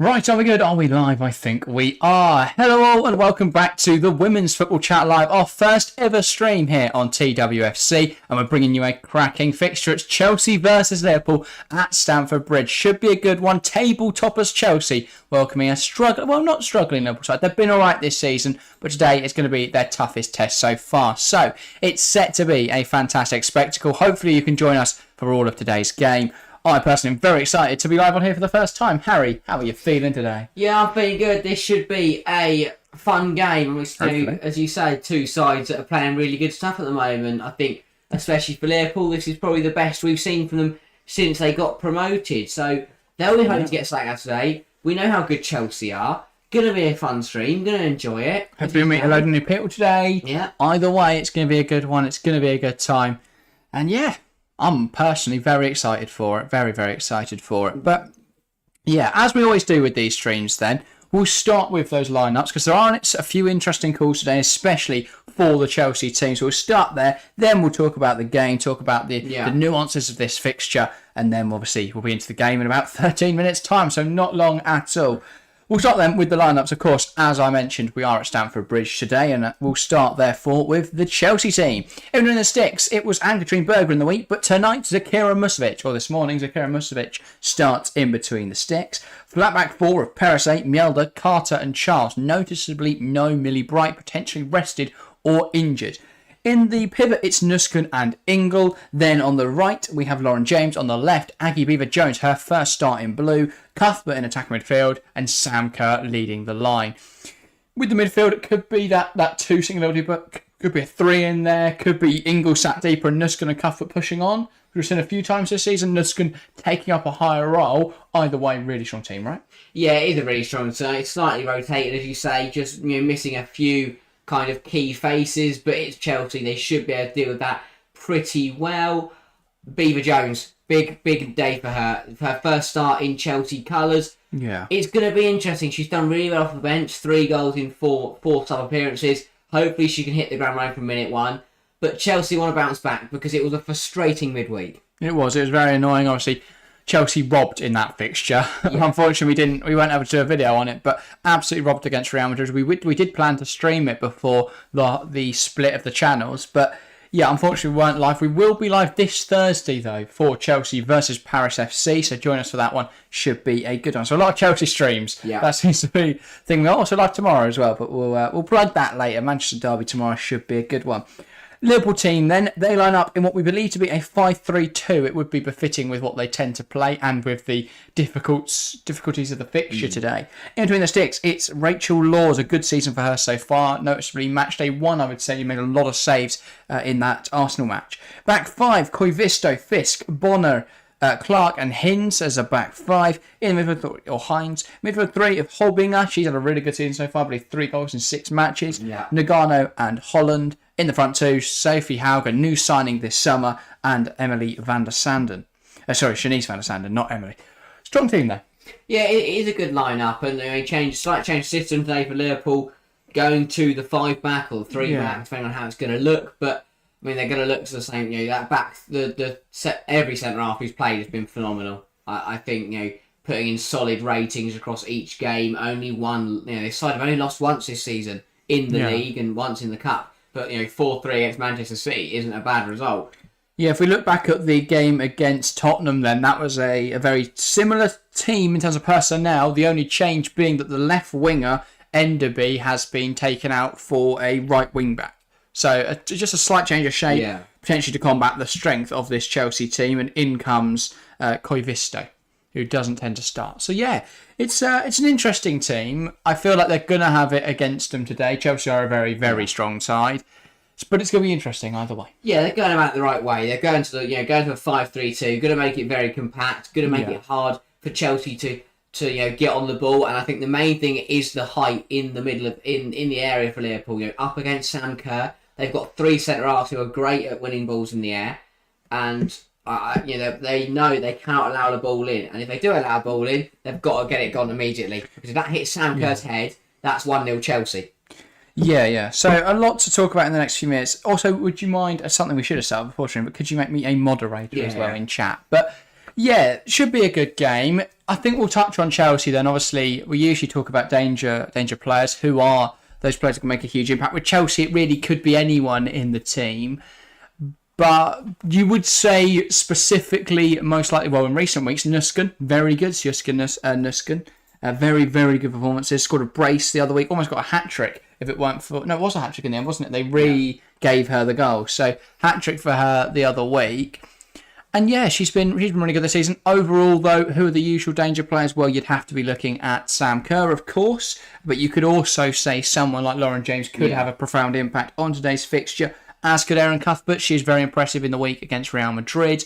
Right, are we good? Are we live? I think we are. Hello all and welcome back to the Women's Football Chat Live, our first ever stream here on TWFC, and we're bringing you a cracking fixture. It's Chelsea versus Liverpool at Stamford Bridge. Should be a good one. Table toppers Chelsea welcoming a not struggling Liverpool side. They've been alright this season, but today it's going to be their toughest test so far. So it's set to be a fantastic spectacle. Hopefully you can join us for all of today's game. I personally am very excited to be live on here for the first time. Harry, how are you feeling today? Yeah, I'm feeling good. This should be a fun game. As you say, two sides that are playing really good stuff at the moment. I think, especially for Liverpool, this is probably the best we've seen from them since they got promoted. So they'll be hoping to get something out today. We know how good Chelsea are. Going to be a fun stream. Going to enjoy it. Hopefully we meet a load of new people today. Yeah. Either way, it's going to be a good one. It's going to be a good time. And yeah, I'm personally very excited for it. Very, very excited for it. But yeah, as we always do with these streams then, we'll start with those lineups because there are a few interesting calls today, especially for the Chelsea team. So we'll start there. Then we'll talk about the game, talk about the nuances of this fixture. And then obviously we'll be into the game in about 13 minutes time. So not long at all. We'll start then with the lineups, of course. As I mentioned, we are at Stamford Bridge today, and we'll start therefore with the Chelsea team. Even in the sticks, it was Anne-Catherine Berger in the week, but tonight Zakira Musovic, or this morning Zakira Musovic, starts in between the sticks. Flat back four of Perisset, Mjelde, Carter and Charles. Noticeably no Millie Bright, potentially rested or injured. In the pivot, it's Nusken and Ingle. Then on the right, we have Lauren James. On the left, Aggie Beaver-Jones, her first start in blue. Cuthbert in attacking midfield. And Sam Kerr leading the line. With the midfield, it could be that two singularity, but could be a three in there. Could be Ingle sat deeper and Nusken and Cuthbert pushing on. We've seen a few times this season, Nusken taking up a higher role. Either way, really strong team, right? Yeah, it is a really strong team. It's slightly rotated, as you say, just missing a few kind of key faces, but it's Chelsea. They should be able to deal with that pretty well. Beaver-Jones, big day for her. Her first start in Chelsea colours. Yeah. It's going to be interesting. She's done really well off the bench. 3 goals in four sub appearances. Hopefully she can hit the ground running from minute 1. But Chelsea want to bounce back because it was a frustrating midweek. It was very annoying, obviously. Chelsea robbed in that fixture. Yeah. Unfortunately, we weren't able to do a video on it, but absolutely robbed against Real Madrid. We did plan to stream it before the split of the channels, but yeah, unfortunately we weren't live. We will be live this Thursday though for Chelsea versus Paris FC, so join us for that one. Should be a good one. So a lot of Chelsea streams. Yeah, that seems to be the thing. We're also live tomorrow as well, but we'll plug that later. Manchester Derby tomorrow should be a good one. Liverpool team then, they line up in what we believe to be a 5-3-2. It would be befitting with what they tend to play and with the difficulties of the fixture today. In between the sticks, it's Rachel Laws. A good season for her so far. Noticeably, match day 1, I would say, you made a lot of saves in that Arsenal match. Back 5, Koivisto, Fisk, Bonner, Clark and Hinds as a back 5. In the midfield, or Hines. Midfield 3 of Holbinger. She's had a really good season so far. I believe 3 goals in 6 matches. Yeah. Nagano and Holland. In the front 2, Sophie Hauger, new signing this summer, and Emily van der Sanden. Shanice van der Sanden, not Emily. Strong team there. Yeah, it is a good lineup, and slight change of system today for Liverpool, going to the 5-back or the 3-back, depending on how it's going to look. But I mean, they're going to look the same. That back, every centre half who's played has been phenomenal. I think putting in solid ratings across each game. Only one, the side have only lost once this season in the league and once in the cup. But 4-3 against Manchester City isn't a bad result. Yeah, if we look back at the game against Tottenham, then that was a very similar team in terms of personnel. The only change being that the left winger Enderby has been taken out for a right wing back. So just a slight change of shape, potentially to combat the strength of this Chelsea team. And in comes Koivisto, who doesn't tend to start. So yeah, it's an interesting team. I feel like they're going to have it against them today. Chelsea are a very, very strong side. But it's going to be interesting either way. Yeah, they're going about it the right way. They're going to a 5-3-2. Going to make it very compact. Going to make it hard for Chelsea to get on the ball. And I think the main thing is the height in the middle of in the area for Liverpool. Up against Sam Kerr, they've got 3 centre halves who are great at winning balls in the air, and they know they cannot allow the ball in. And if they do allow the ball in, they've got to get it gone immediately, because if that hits Sam Kerr's head, that's 1-0 Chelsea. Yeah. So a lot to talk about in the next few minutes. Also, would you mind, something we should have started before, but could you make me a moderator as well in chat? But Yeah, should be a good game. I think we'll touch on Chelsea then. Obviously, we usually talk about danger players, who are those players who can make a huge impact. With Chelsea, it really could be anyone in the team. But you would say specifically, most likely, well, in recent weeks, Nusken, very good. Nusken, very, very good performances. Scored a brace the other week, almost got a hat-trick if it weren't for... No, it was a hat-trick in the end, wasn't it? They gave her the goal. So, hat-trick for her the other week. And yeah, she's been really good this season. Overall, though, who are the usual danger players? Well, you'd have to be looking at Sam Kerr, of course. But you could also say someone like Lauren James could have a profound impact on today's fixture, as could Erin Cuthbert. She's very impressive in the week against Real Madrid.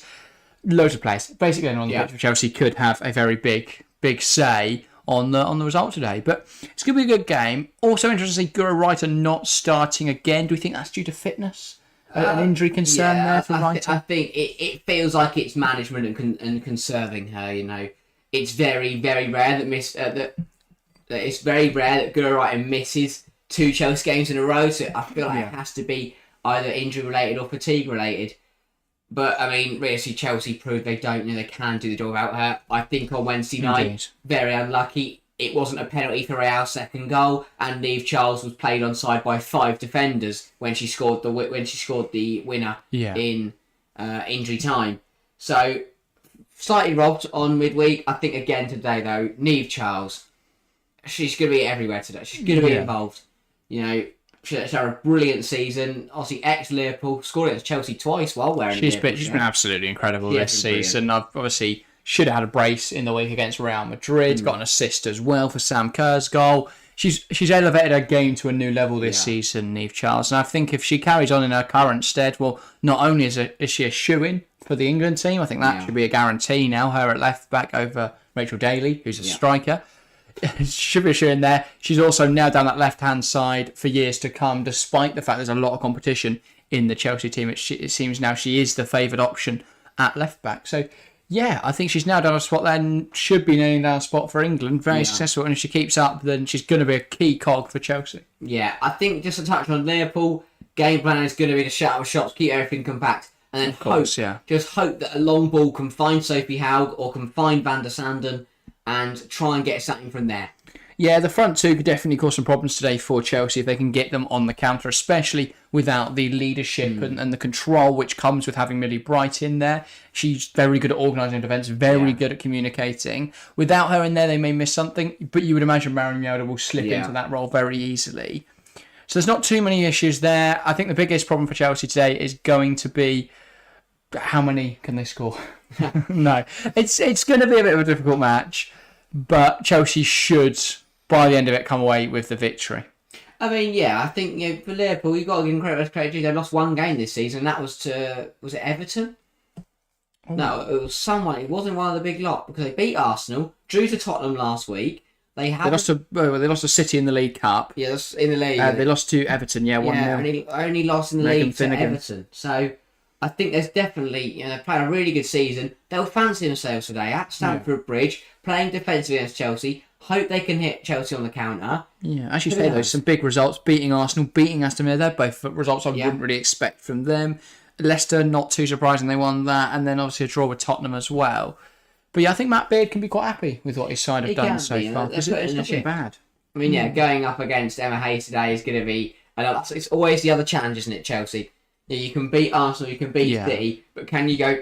Loads of players. Basically, anyone on the pitch for Chelsea could have a very big say on the result today. But it's going to be a good game. Also interesting to see Gura Reiter not starting again. Do we think that's due to fitness? An injury concern there for Reiter? I think it feels like it's management and conserving her. You know, it's very rare that it's very rare that Gura Reiter misses 2 Chelsea games in a row. So I feel like it has to be either injury related or fatigue related. But I mean, really, Chelsea proved they can do the job without her. I think on Wednesday night, very unlucky. It wasn't a penalty for Real's second goal, and Niamh Charles was played onside by 5 defenders when she scored the winner in injury time. So slightly robbed on midweek. I think again today though, Niamh Charles, she's going to be everywhere today. She's going to be involved. You know, she's had a brilliant season. Obviously, ex-Liverpool, scored against Chelsea twice while wearing She's been absolutely incredible this season. I've obviously should have had a brace in the week against Real Madrid. Got an assist as well for Sam Kerr's goal. She's elevated her game to a new level this season, Niamh Charles. And I think if she carries on in her current stead, well, not only is she a shoo-in for the England team, I think that should be a guarantee now, her at left back over Rachel Daly, who's a striker. Should be a shoo-in there. She's also nailed down that left-hand side for years to come, despite the fact there's a lot of competition in the Chelsea team. It seems now she is the favoured option at left back. So, yeah, I think she's now done a spot there and should be nailing down a spot for England. Very successful. And if she keeps up, then she's going to be a key cog for Chelsea. Yeah, I think just to touch on Liverpool, game plan is going to be to shut up shops, keep everything compact, and then just hope that a long ball can find Sophie Haug or can find Van der Sanden and try and get something from there. Yeah, the front two could definitely cause some problems today for Chelsea if they can get them on the counter, especially without the leadership and the control which comes with having Millie Bright in there. She's very good at organising defence, very good at communicating. Without her in there, they may miss something, but you would imagine Marion Yoda will slip into that role very easily. So there's not too many issues there. I think the biggest problem for Chelsea today is going to be how many can they score? No, it's going to be a bit of a difficult match, but Chelsea should, by the end of it, come away with the victory. I mean, I think for Liverpool, you've got to give them credit. They lost one game this season. That was to it Everton? Oh. No, it was someone. It wasn't one of the big lot because they beat Arsenal, drew to Tottenham last week. They lost to City in the League Cup. Yeah, that's in the league. They lost to Everton. 1-0. Only lost in the league to Everton. So I think there's definitely they've played a really good season. They'll fancy themselves today at Stamford Bridge, playing defensively against Chelsea. Hope they can hit Chelsea on the counter. Yeah, as you say, though, some big results. Beating Arsenal, beating Aston Villa, they're both results I wouldn't really expect from them. Leicester, not too surprising, they won that. And then obviously a draw with Tottenham as well. But I think Matt Beard can be quite happy with what his side have done so far. Because it's not been bad. I mean, going up against Emma Hayes today is going to be... it's always the other challenge, isn't it, Chelsea? You can beat Arsenal, you can beat City, but can you go...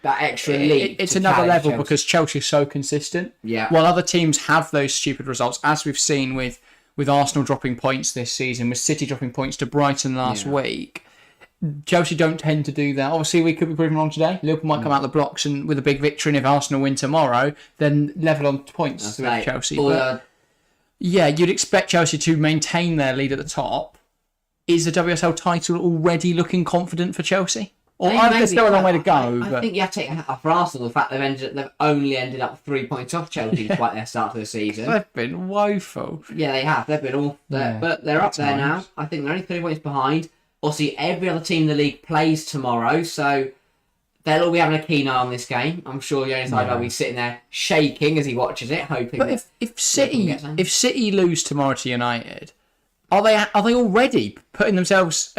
that extra leap. It's another level because Chelsea is so consistent. Yeah. While other teams have those stupid results, as we've seen with Arsenal dropping points this season, with City dropping points to Brighton last week, Chelsea don't tend to do that. Obviously, we could be proven wrong today. Liverpool might come out the blocks and with a big victory, and if Arsenal win tomorrow, then level on points with Chelsea. But, you'd expect Chelsea to maintain their lead at the top. Is the WSL title already looking confident for Chelsea? Or there's still a long way to go. I think you have to take that for Arsenal, the fact they've only ended up 3 points off Chelsea despite their start to the season. They've been woeful. Yeah, they have. They've been all there. But they're up there now. I think they're only 3 points behind. Obviously, every other team in the league plays tomorrow, so they'll all be having a keen eye on this game. I'm sure Jonas Hyde will be sitting there shaking as he watches it, hoping. But if City lose tomorrow to United, are they already putting themselves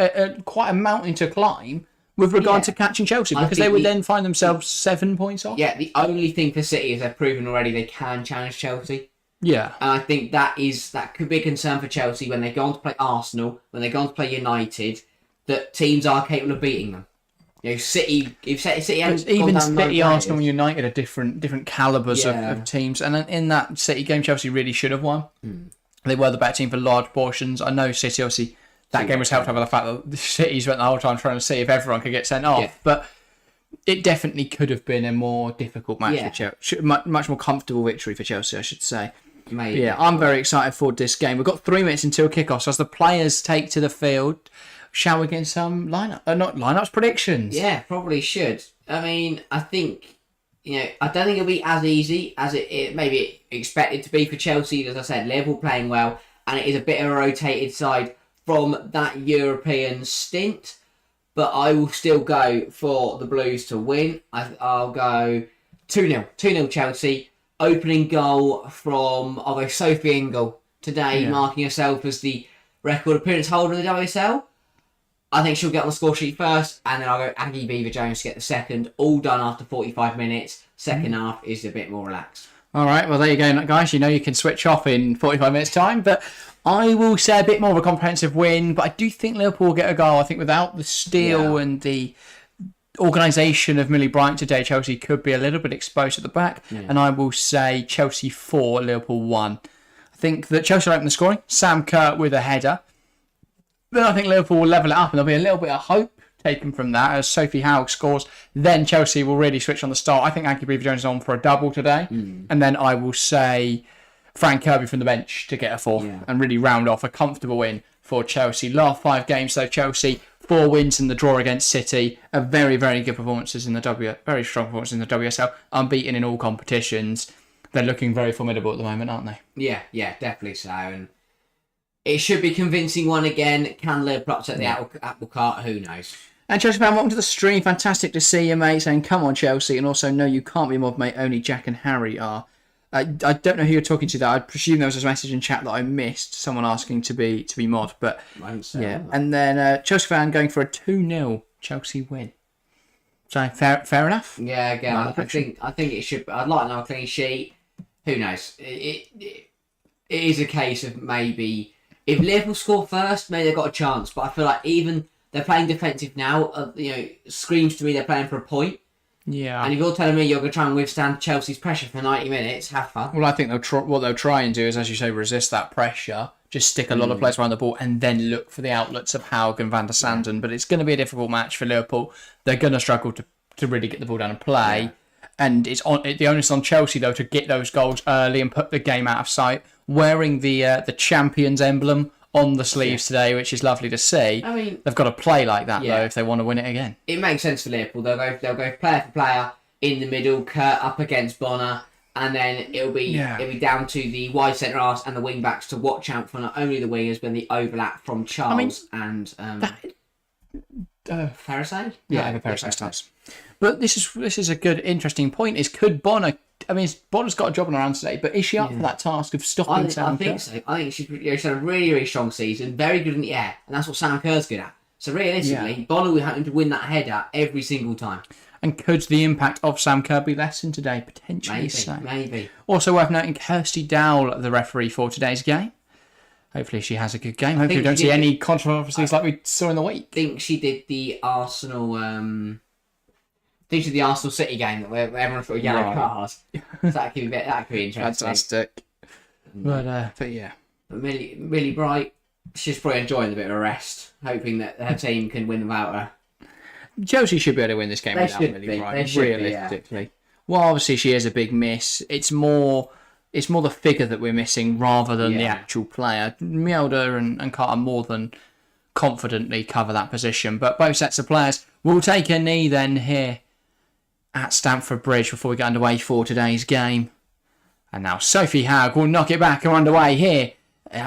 quite a mountain to climb with regard to catching Chelsea, because they would then find themselves 7 points off. Yeah, the only thing for City is they've proven already they can challenge Chelsea. Yeah. And I think that could be a concern for Chelsea when they go on to play Arsenal, when they go on to play United, that teams are capable of beating them. You know, City haven't even gone down City, no Arsenal, and United are different calibers of teams, and in that City game, Chelsea really should have won. They were the better team for large portions. I know City, obviously, that game was helped out by the fact that the City spent the whole time trying to see if everyone could get sent off, but it definitely could have been a more difficult match for Chelsea, much more comfortable victory for Chelsea, I should say. Maybe. Yeah, I'm very excited for this game. We've got 3 minutes until kickoff, so as the players take to the field, shall we get some lineups predictions? Yeah, probably should. I mean, I think, I don't think it'll be as easy as it maybe expected to be for Chelsea. As I said, Liverpool playing well, and it is a bit of a rotated side from that European stint. But I will still go for the Blues to win. I'll go 2-0. 2-0 Chelsea. Opening goal I'll go Sophie Ingle today, marking herself as the record appearance holder in the WSL. I think she'll get on the score sheet first, and then I'll go Aggie Beaver-Jones to get the second. All done after 45 minutes. Second half is a bit more relaxed. All right, well, there you go, guys. You know you can switch off in 45 minutes' time, but I will say a bit more of a comprehensive win, but I do think Liverpool will get a goal. I think without the steel and the organisation of Millie Bryant today, Chelsea could be a little bit exposed at the back, and I will say Chelsea 4, Liverpool 1. I think that Chelsea will open the scoring. Sam Kerr with a header. Then I think Liverpool will level it up, and there'll be a little bit of hope taken from that as Sophie Howe scores. Then Chelsea will really switch on the start. I think Aggie Beaver-Jones is on for a double today, and then I will say Frank Kirby from the bench to get a fourth and really round off a comfortable win for Chelsea. Last 5 games, though, Chelsea 4 wins in the draw against City. A very, very good performances in the very strong performances in the WSL. Unbeaten in all competitions. They're looking very formidable at the moment, aren't they? Yeah, definitely so. And it should be convincing one again. Can Liverpool upset the apple cart? Who knows? And Chelsea fan, welcome to the stream. Fantastic to see you, mate. Saying, come on, Chelsea. And also, no, you can't be mod, mate. Only Jack and Harry are. I don't know who you're talking to there. I presume there was a message in chat that I missed. Someone asking to be mod. But yeah. And then Chelsea fan going for a 2-0 Chelsea win. So fair enough. Yeah, again, I think it should. I'd like another clean sheet. Who knows? It is a case of maybe if Liverpool score first, maybe they've got a chance. But I feel like even they're playing defensive now. Screams to me they're playing for a point. Yeah. And if you're telling me you're going to try and withstand Chelsea's pressure for 90 minutes, have fun. Well, I think what they'll try and do is, as you say, resist that pressure, just stick a lot of players around the ball and then look for the outlets of Haug and Van der Sanden. Yeah. But it's going to be a difficult match for Liverpool. They're going to struggle to really get the ball down and play. Yeah. And the onus on Chelsea, though, to get those goals early and put the game out of sight, wearing the champions emblem on the sleeves today, which is lovely to see. I mean, they've got to play like that though if they want to win it again. It makes sense for Liverpool. They'll go player for player in the middle, Kurt up against Bonner, and then it'll be down to the wide centre halves and the wing backs to watch out for not only the wingers but the overlap from Charles and Pharisee. Yeah, Pharisee starts. But this is a good, interesting point. Could Bonner? I mean, Bonner's got a job on her hands today, but is she up for that task of stopping Sam Kerr? I think so. I think she's had a really, really strong season, very good in the air, and that's what Sam Kerr's good at. So realistically, Bonner will have to win that header every single time. And could the impact of Sam Kerr be lessened today? Potentially Maybe. Also worth noting, Kirsty Dowell, the referee for today's game. Hopefully she has a good game. Hopefully we don't see any controversies like we saw in the week. I think she did the Arsenal... the Arsenal City game where everyone got a yellow card. So that could be interesting. Fantastic. But yeah. But Millie Bright, she's probably enjoying a bit of a rest, hoping that her team can win without her. Chelsea should be able to win this game without Millie Bright, realistically. Be. Well, obviously she is a big miss. It's more the figure that we're missing rather than the actual player. Mjelde and Carter more than confidently cover that position. But both sets of players will take a knee then here at Stamford Bridge before we get underway for today's game. And now Sophie Haug will knock it back and we're underway here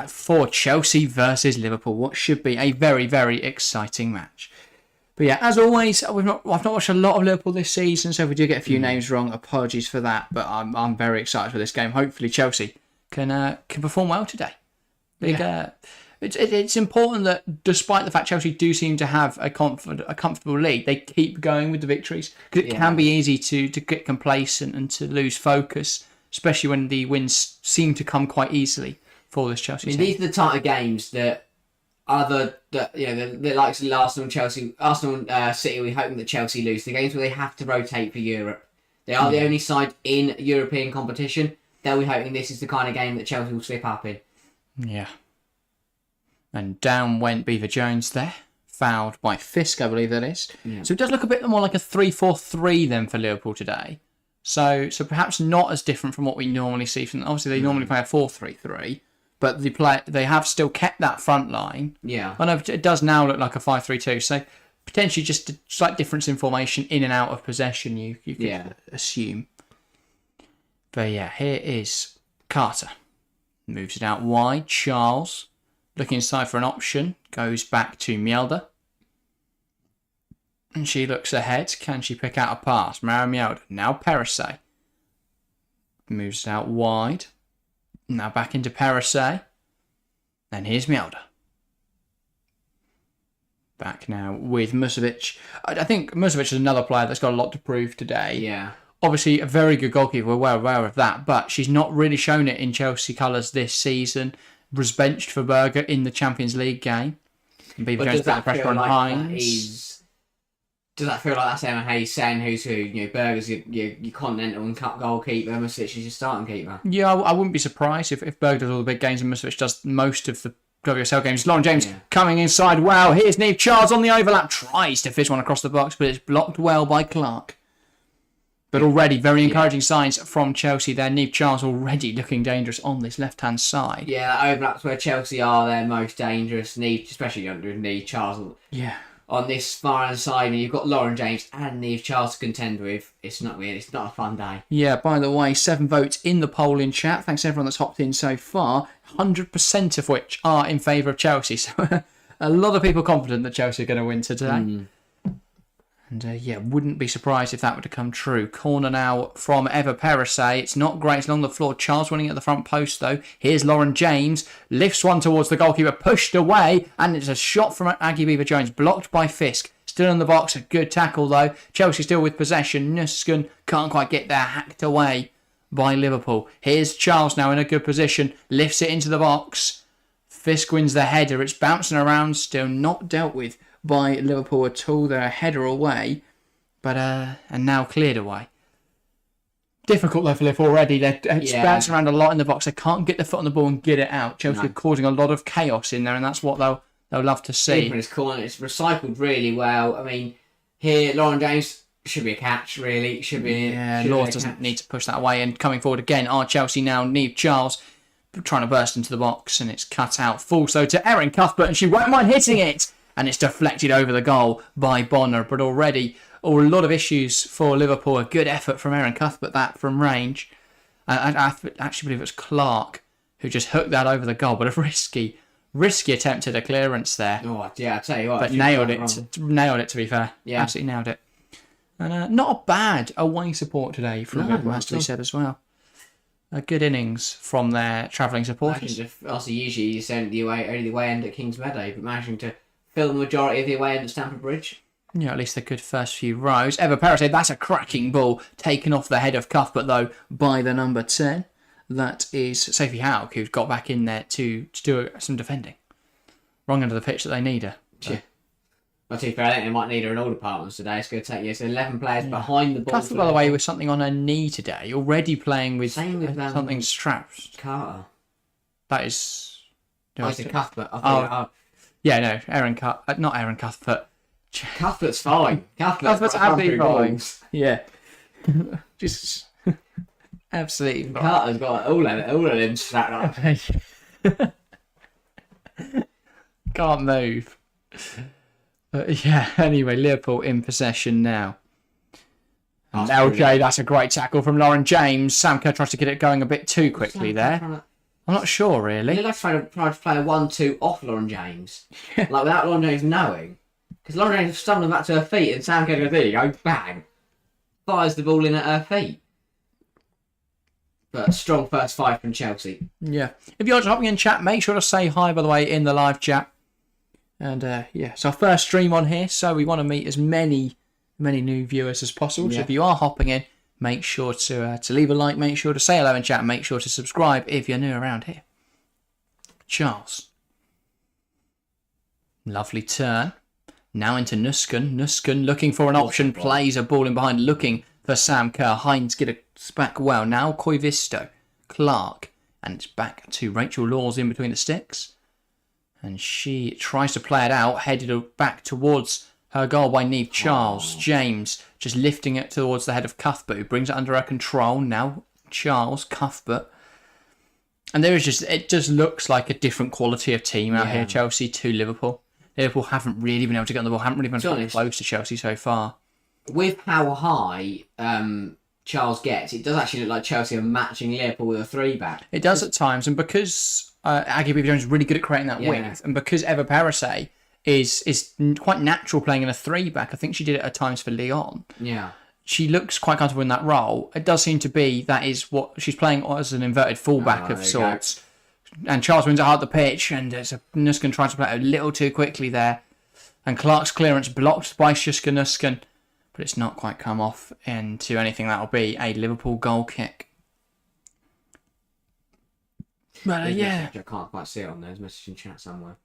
for Chelsea versus Liverpool. What should be a very, very exciting match. But yeah, as always, I've not watched a lot of Liverpool this season, so if we do get a few names wrong, apologies for that. But I'm very excited for this game. Hopefully Chelsea can perform well today. it's important that despite the fact Chelsea do seem to have a comfortable lead, they keep going with the victories, because it can be easy to get complacent and to lose focus, especially when the wins seem to come quite easily for this Chelsea team. These are the type of games that the likes of Arsenal and Chelsea, Arsenal and City, we're hoping that Chelsea lose. The games where they have to rotate for Europe. They are the only side in European competition. They'll be hoping this is the kind of game that Chelsea will slip up in. Yeah. And down went Beaver Jones there. Fouled by Fisk, I believe that is. Yeah. So it does look a bit more like a 3-4-3 then for Liverpool today. So perhaps not as different from what we normally see from. Obviously, they normally play a 4-3-3. But they have still kept that front line. Yeah. I know it does now look like a 5-3-2. So potentially just a slight difference in formation in and out of possession, you could assume. But yeah, here is Carter. Moves it out wide. Charles, looking inside for an option, goes back to Mjelde. And she looks ahead. Can she pick out a pass? Mara Mjelde. Now Perisset. Moves it out wide. Now back into Perisset. And here's Mjelde. Back now with Musovic. I think Musovic is another player that's got a lot to prove today. Yeah. Obviously, a very good goalkeeper. We're well aware of that. But she's not really shown it in Chelsea colours this season. Was benched for Berger in the Champions League game. And Beaver Jones put the pressure on Hines. Does that feel like that's Emma Hayes saying who's who? Berger's your continental and cup goalkeeper, Musovic is your starting keeper? Yeah, I wouldn't be surprised if Berger does all the big games and Musovic does most of the WSL games. Lauren James coming inside. Wow, here's Niamh Charles on the overlap. Tries to fish one across the box, but it's blocked well by Clark. But already very encouraging signs from Chelsea there. Niamh Charles already looking dangerous on this left-hand side. Yeah, that overlaps where Chelsea are their most dangerous. Especially under Niamh Charles. Yeah. On this far-hand side, and you've got Lauren James and Niamh Charles to contend with. It's not weird. It's not a fun day. Yeah, by the way, 7 votes in the poll in chat. Thanks to everyone that's hopped in so far. 100% of which are in favour of Chelsea. So a lot of people confident that Chelsea are going to win today. And wouldn't be surprised if that were to come true. Corner now from Eva Perisset. It's not great. It's along the floor. Charles winning at the front post, though. Here's Lauren James. Lifts one towards the goalkeeper. Pushed away. And it's a shot from Aggie Beaver-Jones. Blocked by Fisk. Still in the box. A good tackle, though. Chelsea still with possession. Nusken can't quite get there. Hacked away by Liverpool. Here's Charles now in a good position. Lifts it into the box. Fisk wins the header. It's bouncing around. Still not dealt with by Liverpool at all. They're a header away, but and now cleared away. Difficult though for Liverpool already. They're bouncing around a lot in the box. They can't get the foot on the ball and get it out. Chelsea are causing a lot of chaos in there, and that's what they'll love to see. It's recycled really well. I mean, here Lauren James should be a catch. Really, should be. Yeah, Laws doesn't need to push that away. And coming forward again are Chelsea now. Niamh Charles trying to burst into the box, and it's cut out. Full so to Erin Cuthbert, and she won't mind hitting it. And it's deflected over the goal by Bonner. But already, a lot of issues for Liverpool. A good effort from Erin Cuthbert, that from range. I actually believe it was Clark who just hooked that over the goal. But a risky attempt at a clearance there. Oh, yeah, I tell you what. But nailed it, to be fair. Yeah. Absolutely nailed it. And not a bad away support today from Liverpool, has to be said as well. A good innings from their travelling supporters. Also, usually you send the away end at Kings Meadow, but managing to fill the majority of the away end at Stamford Bridge. Yeah, at least the good first few rows. Eva Perisset, that's a cracking ball. Taken off the head of Cuthbert, though, by the number 10. That is Sophie Haug, who's got back in there to do some defending. Wrong end of the pitch that they need her. Yeah. Well, to be fair, I think they might need her in all departments today. It's going to take 11 players behind the ball. Cuthbert, by the way, with something on her knee today. Already playing with something strapped. Carter. That is... I said Cuthbert. Yeah, no, not Erin Cuthbert. Cuthbert's fine. Cuthbert's absolutely fine. Yeah. Just absolutely fine. Carter's got all of them strapped up. Can't move. But yeah, anyway, Liverpool in possession now. And LJ, that's a great tackle from Lauren James. Sam Kerr tries to get it going a bit too quickly there. I'm not sure, really. They're trying to play a 1-2 off Lauren James. Like, without Lauren James knowing. Because Lauren James is stumbling back to her feet and Sam Kerr goes, there you go, bang. Fires the ball in at her feet. But strong first 5 from Chelsea. Yeah. If you're just hopping in chat, make sure to say hi, by the way, in the live chat. And it's our first stream on here, so we want to meet as many new viewers as possible. So if you are hopping in, make sure to leave a like, make sure to say hello in chat, and make sure to subscribe if you're new around here. Charles. Lovely turn. Now into Nusken. Nusken looking for an option, plays a ball in behind, looking for Sam Kerr. Hines get it back well. Now Koivisto, Clark, and it's back to Rachel Laws in between the sticks. And she tries to play it out, headed back towards her goal by Neve Charles. James just lifting it towards the head of Cuthbert, who brings it under her control. Now Charles, Cuthbert. And it just looks like a different quality of team out here, Chelsea to Liverpool. Liverpool haven't really been able to get on the ball, haven't really been able to get close to Chelsea so far. With how high Charles gets, it does actually look like Chelsea are matching Liverpool with a 3-back. It does at times, and because Aggie Jones is really good at creating that width, and because Eva Perisset is quite natural playing in a 3-back, I think she did it at times for Lyon. Yeah. She looks quite comfortable in that role. It does seem to be that is what she's playing as an inverted fullback of sorts. And Charles wins it hard the pitch, and it's Nusken trying to play it a little too quickly there. And Clark's clearance blocked by Shuska Nusken, but it's not quite come off into anything. That'll be a Liverpool goal kick. But I can't quite see it on there. There's a message in chat somewhere.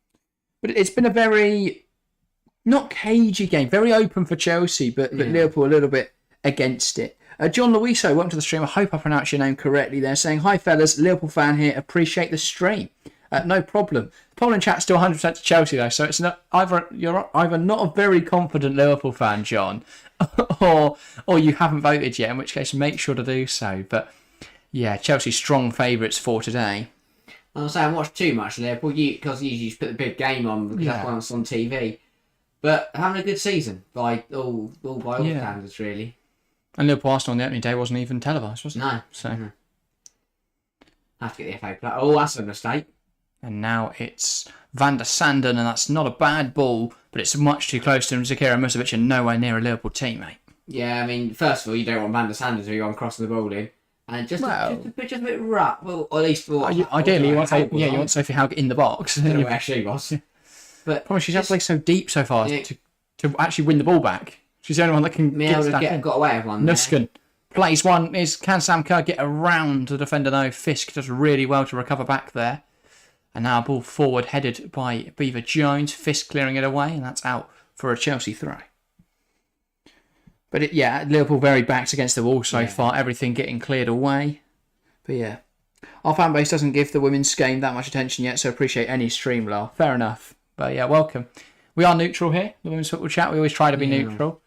But it's been a very, not cagey game, very open for Chelsea, but Liverpool a little bit against it. John Luiso, welcome to the stream. I hope I pronounced your name correctly there. Saying, hi fellas, Liverpool fan here, appreciate the stream. No problem. Polling chat's still 100% to Chelsea though, so it's not you're either not a very confident Liverpool fan, John, or you haven't voted yet, in which case make sure to do so. But yeah, Chelsea strong favourites for today. I'll say I haven't watched too much Liverpool because you usually just put the big game on because that's when it's on TV. But having a good season by all standards, really. And Liverpool Arsenal on the opening day wasn't even televised, was it? No. So have to get the FA play. Oh, that's a mistake. And now it's Van der Sanden, and that's not a bad ball, but it's much too close to him. Zakira Musovic and nowhere near a Liverpool teammate. Yeah, I mean, first of all, you don't want Van der Sanden to be on crossing the ball in. And just a bit rough. Well, at least ideally, you want Sophie Haug in the box. I don't know where she was. But probably she's had to play so deep so far to actually win the ball back. She's the only one that can got away with one. Nusken plays one. Can Sam Kerr get around the defender? No, Fisk does really well to recover back there. And now a ball forward headed by Beaver Jones. Fisk clearing it away, and that's out for a Chelsea throw. But Liverpool very backed against the wall so far. Everything getting cleared away. But our fan base doesn't give the women's game that much attention yet, so appreciate any stream, Lyle. Fair enough. But welcome. We are neutral here, the Women's Football Chat. We always try to be neutral.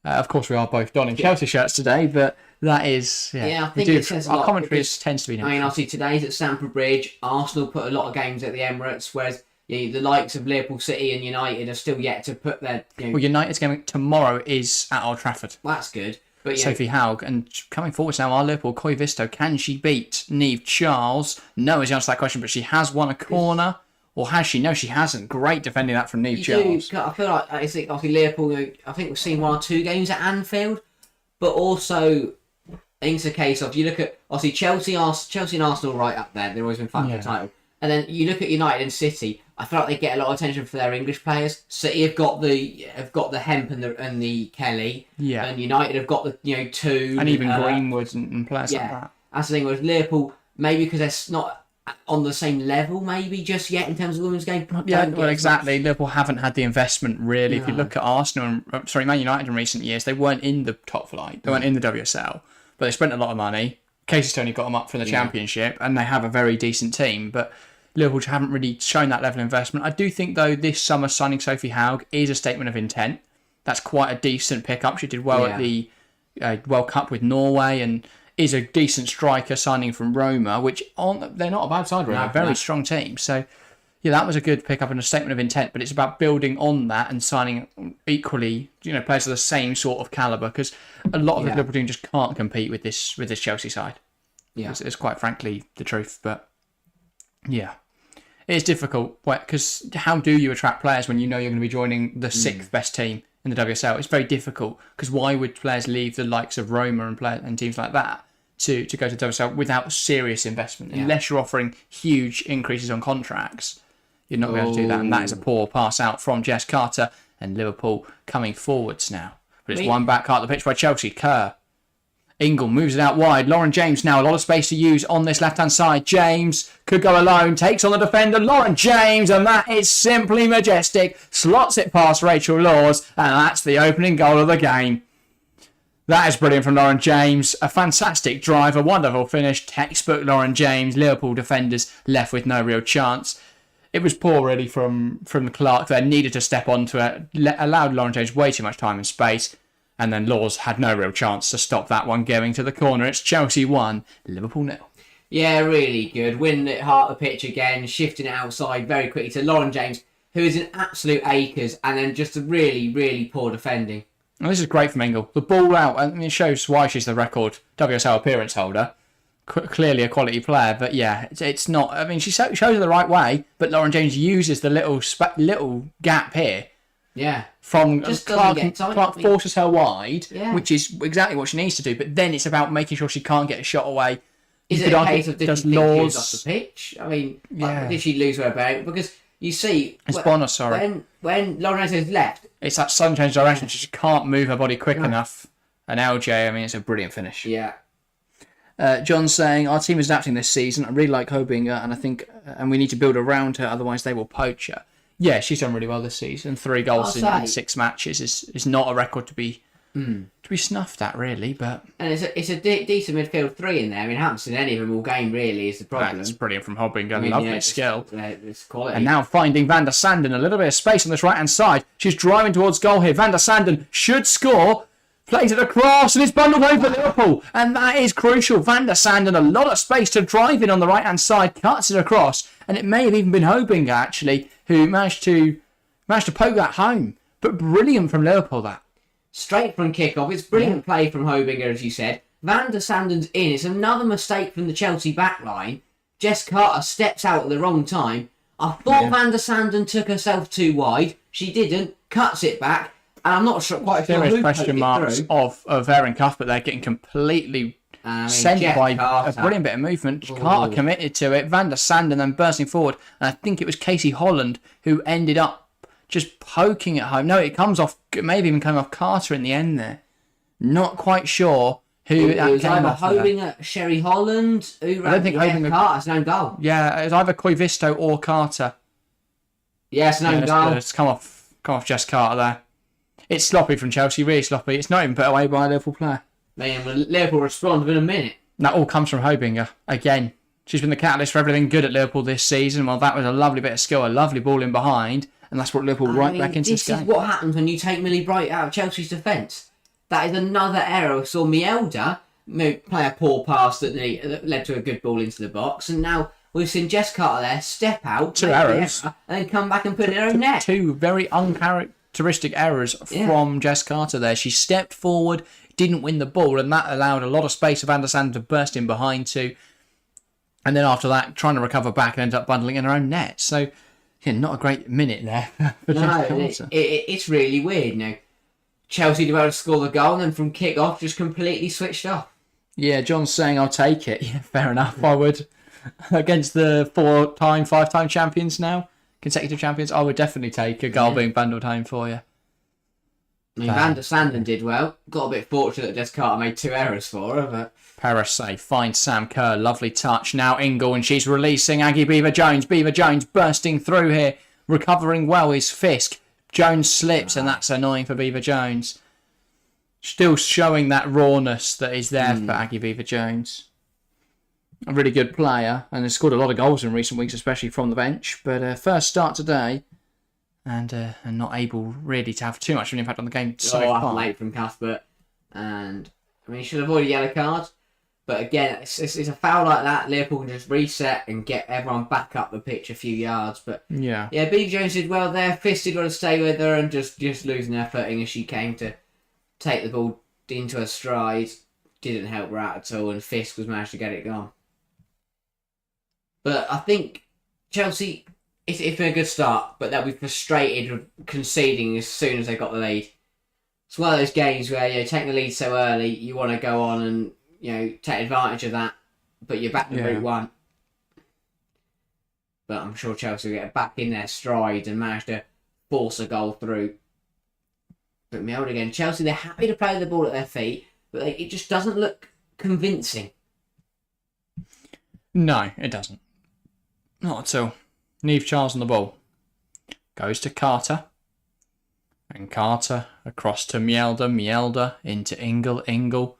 Of course, we are both donning Chelsea shirts today, but that is... I think it says a lot. Our commentary tends to be neutral. I mean, obviously today's at Stamford Bridge. Arsenal put a lot of games at the Emirates, whereas the likes of Liverpool City and United are still yet to put their... Well, United's game tomorrow is at Old Trafford. Well, that's good. But Sophie Haug, and coming forward now, our Liverpool, Koivisto, can she beat Neve Charles? No is the answer to that question, but she has won a corner. Or has she? No, she hasn't. Great defending that from Neve Charles. I feel like obviously Liverpool, I think we've seen 1 or 2 games at Anfield, but also I think it's a case of, you look at obviously Chelsea and Arsenal right up there. They've always been fighting for the title. And then you look at United and City. I feel like they get a lot of attention for their English players. City have got the Hemp and the Kelly. Yeah. And United have got the two. And even Greenwood and players like that. That's the thing with Liverpool. Maybe because they're not on the same level, maybe just yet in terms of women's game. Well, exactly. Liverpool haven't had the investment really. No. If you look at Arsenal Man United in recent years, they weren't in the top flight. They weren't in the WSL, but they spent a lot of money. Casey Stoney got them up from the Championship, and they have a very decent team. But Liverpool haven't really shown that level of investment. I do think, though, this summer signing Sophie Haug is a statement of intent. That's quite a decent pickup. She did well at the World Cup with Norway, and is a decent striker signing from Roma, which they're not a bad side, really. A very strong team. So, that was a good pickup and a statement of intent, but it's about building on that and signing equally, players of the same sort of calibre, because a lot of the Liverpool team just can't compete with this Chelsea side. Yeah. It's quite frankly the truth, but it's difficult, because how do you attract players when you know you're going to be joining the 6th best team in the WSL? It's very difficult, because why would players leave the likes of Roma and teams like that to go to WSL without serious investment. Unless you're offering huge increases on contracts, you're not going to be able to do that. And that is a poor pass out from Jess Carter, and Liverpool coming forwards now. But it's one back out the pitch by Chelsea. Kerr. Ingle moves it out wide. Lauren James now a lot of space to use on this left-hand side. James could go alone. Takes on the defender. Lauren James. And that is simply majestic. Slots it past Rachel Laws. And that's the opening goal of the game. That is brilliant from Lauren James. A fantastic drive. A wonderful finish. Textbook Lauren James. Liverpool defenders left with no real chance. It was poor really from Clark there. Needed to step onto it. Allowed Lauren James way too much time and space. And then Laws had no real chance to stop that one going to the corner. It's Chelsea 1, Liverpool 0. Yeah, really good. Winning at heart of the pitch again, shifting it outside very quickly to Lauren James, who is in absolute acres, and then just a really, really poor defending. And this is great from Ingle. The ball out, and it shows why she's the record WSL appearance holder. Clearly a quality player, but yeah, it's not. I mean, she shows it the right way, but Lauren James uses the little gap here. Yeah. From Clark forces her wide, which is exactly what she needs to do. But then it's about making sure she can't get a shot away. Is it a case of did she lose off the pitch? I mean, did she lose her bearing? Because you see, it's Bonner, sorry. When Lauren has left, it's that sudden change of direction. She can't move her body quick enough. And LJ, I mean, it's a brilliant finish. Yeah. John's saying our team is adapting this season. I really like Hobinger, and I think, and we need to build around her. Otherwise, they will poach her. Yeah, she's done really well this season. 3 goals in 6 matches is not a record to be snuffed at, really. But it's a decent midfield 3 in there. I mean, I haven't seen any of them all game, really, is the problem. That's brilliant from Hobinger. Lovely skill. It's quality. And now finding Van der Sanden. A little bit of space on this right-hand side. She's driving towards goal here. Van der Sanden should score. Plays it across and it's bundled home for Liverpool. And that is crucial. Van der Sanden, a lot of space to drive in on the right-hand side. Cuts it across. And it may have even been Hobinger, actually, who managed to poke that home. But brilliant from Liverpool, that. Straight from kick-off. It's brilliant play from Hobinger, as you said. Van der Sanden's in. It's another mistake from the Chelsea backline. Jess Carter steps out at the wrong time. I thought Van der Sanden took herself too wide. She didn't. Cuts it back. And I'm not sure quite sure who question marks of Aaron Cuff, but they're getting completely sent by a brilliant bit of movement. Carter committed to it. Van der Sanden then bursting forward. And I think it was Casey Holland who ended up just poking it home. No, it comes off, maybe even came off Carter in the end there. Not quite sure who it was either Hobinger, Sherry Holland. I don't think Hobinger. Carter's no goal. Yeah, it was either Koivisto or Carter. Yeah, it's no goal. It's come off Jess Carter there. It's sloppy from Chelsea, really sloppy. It's not even put away by a Liverpool player. Man, well, Liverpool respond within a minute. That all comes from Hobinger. Again, she's been the catalyst for everything good at Liverpool this season. Well, that was a lovely bit of skill, a lovely ball in behind, and that's brought Liverpool back into this game. This is what happens when you take Millie Bright out of Chelsea's defence. That is another error. We saw Mielda play a poor pass that led to a good ball into the box, and now we've seen Jess Carter there step out, 2 errors, and then come back and put it in her own net. 2 very uncharacteristic errors from Jess Carter there. She stepped forward, didn't win the ball, and that allowed a lot of space for Van der Sanden to burst in behind to. And then after that, trying to recover back and ended up bundling in her own net. So, yeah, not a great minute there. It's really weird. Now, Chelsea were able to score the goal and then from kick-off just completely switched off. Yeah, John's saying I'll take it. Yeah, fair enough, I would. Against the 4-time, 5-time champions now, consecutive champions, I would definitely take a goal being bundled home for you. I mean, Van der Sanden did well. Got a bit fortunate that Jess Carter made 2 errors for her, but... Parasay finds Sam Kerr. Lovely touch. Now Ingle, and she's releasing Aggie Beaver-Jones. Beaver-Jones bursting through here. Recovering well is Fisk. Jones slips, and that's annoying for Beaver-Jones. Still showing that rawness that is there for Aggie Beaver-Jones. A really good player, and has scored a lot of goals in recent weeks, especially from the bench. But first start today, and not able really to have too much of an impact on the game so far. Late from Cuthbert, and I mean, he should avoid a yellow card. But again, it's a foul like that. Liverpool can just reset and get everyone back up the pitch a few yards. But yeah, Beaver-Jones did well there. Fisk did well to stay with her and just losing her footing as she came to take the ball into her stride. Didn't help her out at all, and Fisk was managed to get it gone. But I think Chelsea, it's been a good start, but they'll be frustrated with conceding as soon as they got the lead. It's one of those games where taking the lead so early, you want to go on and take advantage of that. But you're back to Yeah. Route 1. But I'm sure Chelsea will get back in their stride and manage to force a goal through. But Mielda again, Chelsea, they're happy to play the ball at their feet, but it just doesn't look convincing. No, it doesn't. Not at all. Neve Charles on the ball. Goes to Carter. And Carter across to Mielda. Mielda into Ingle. Ingle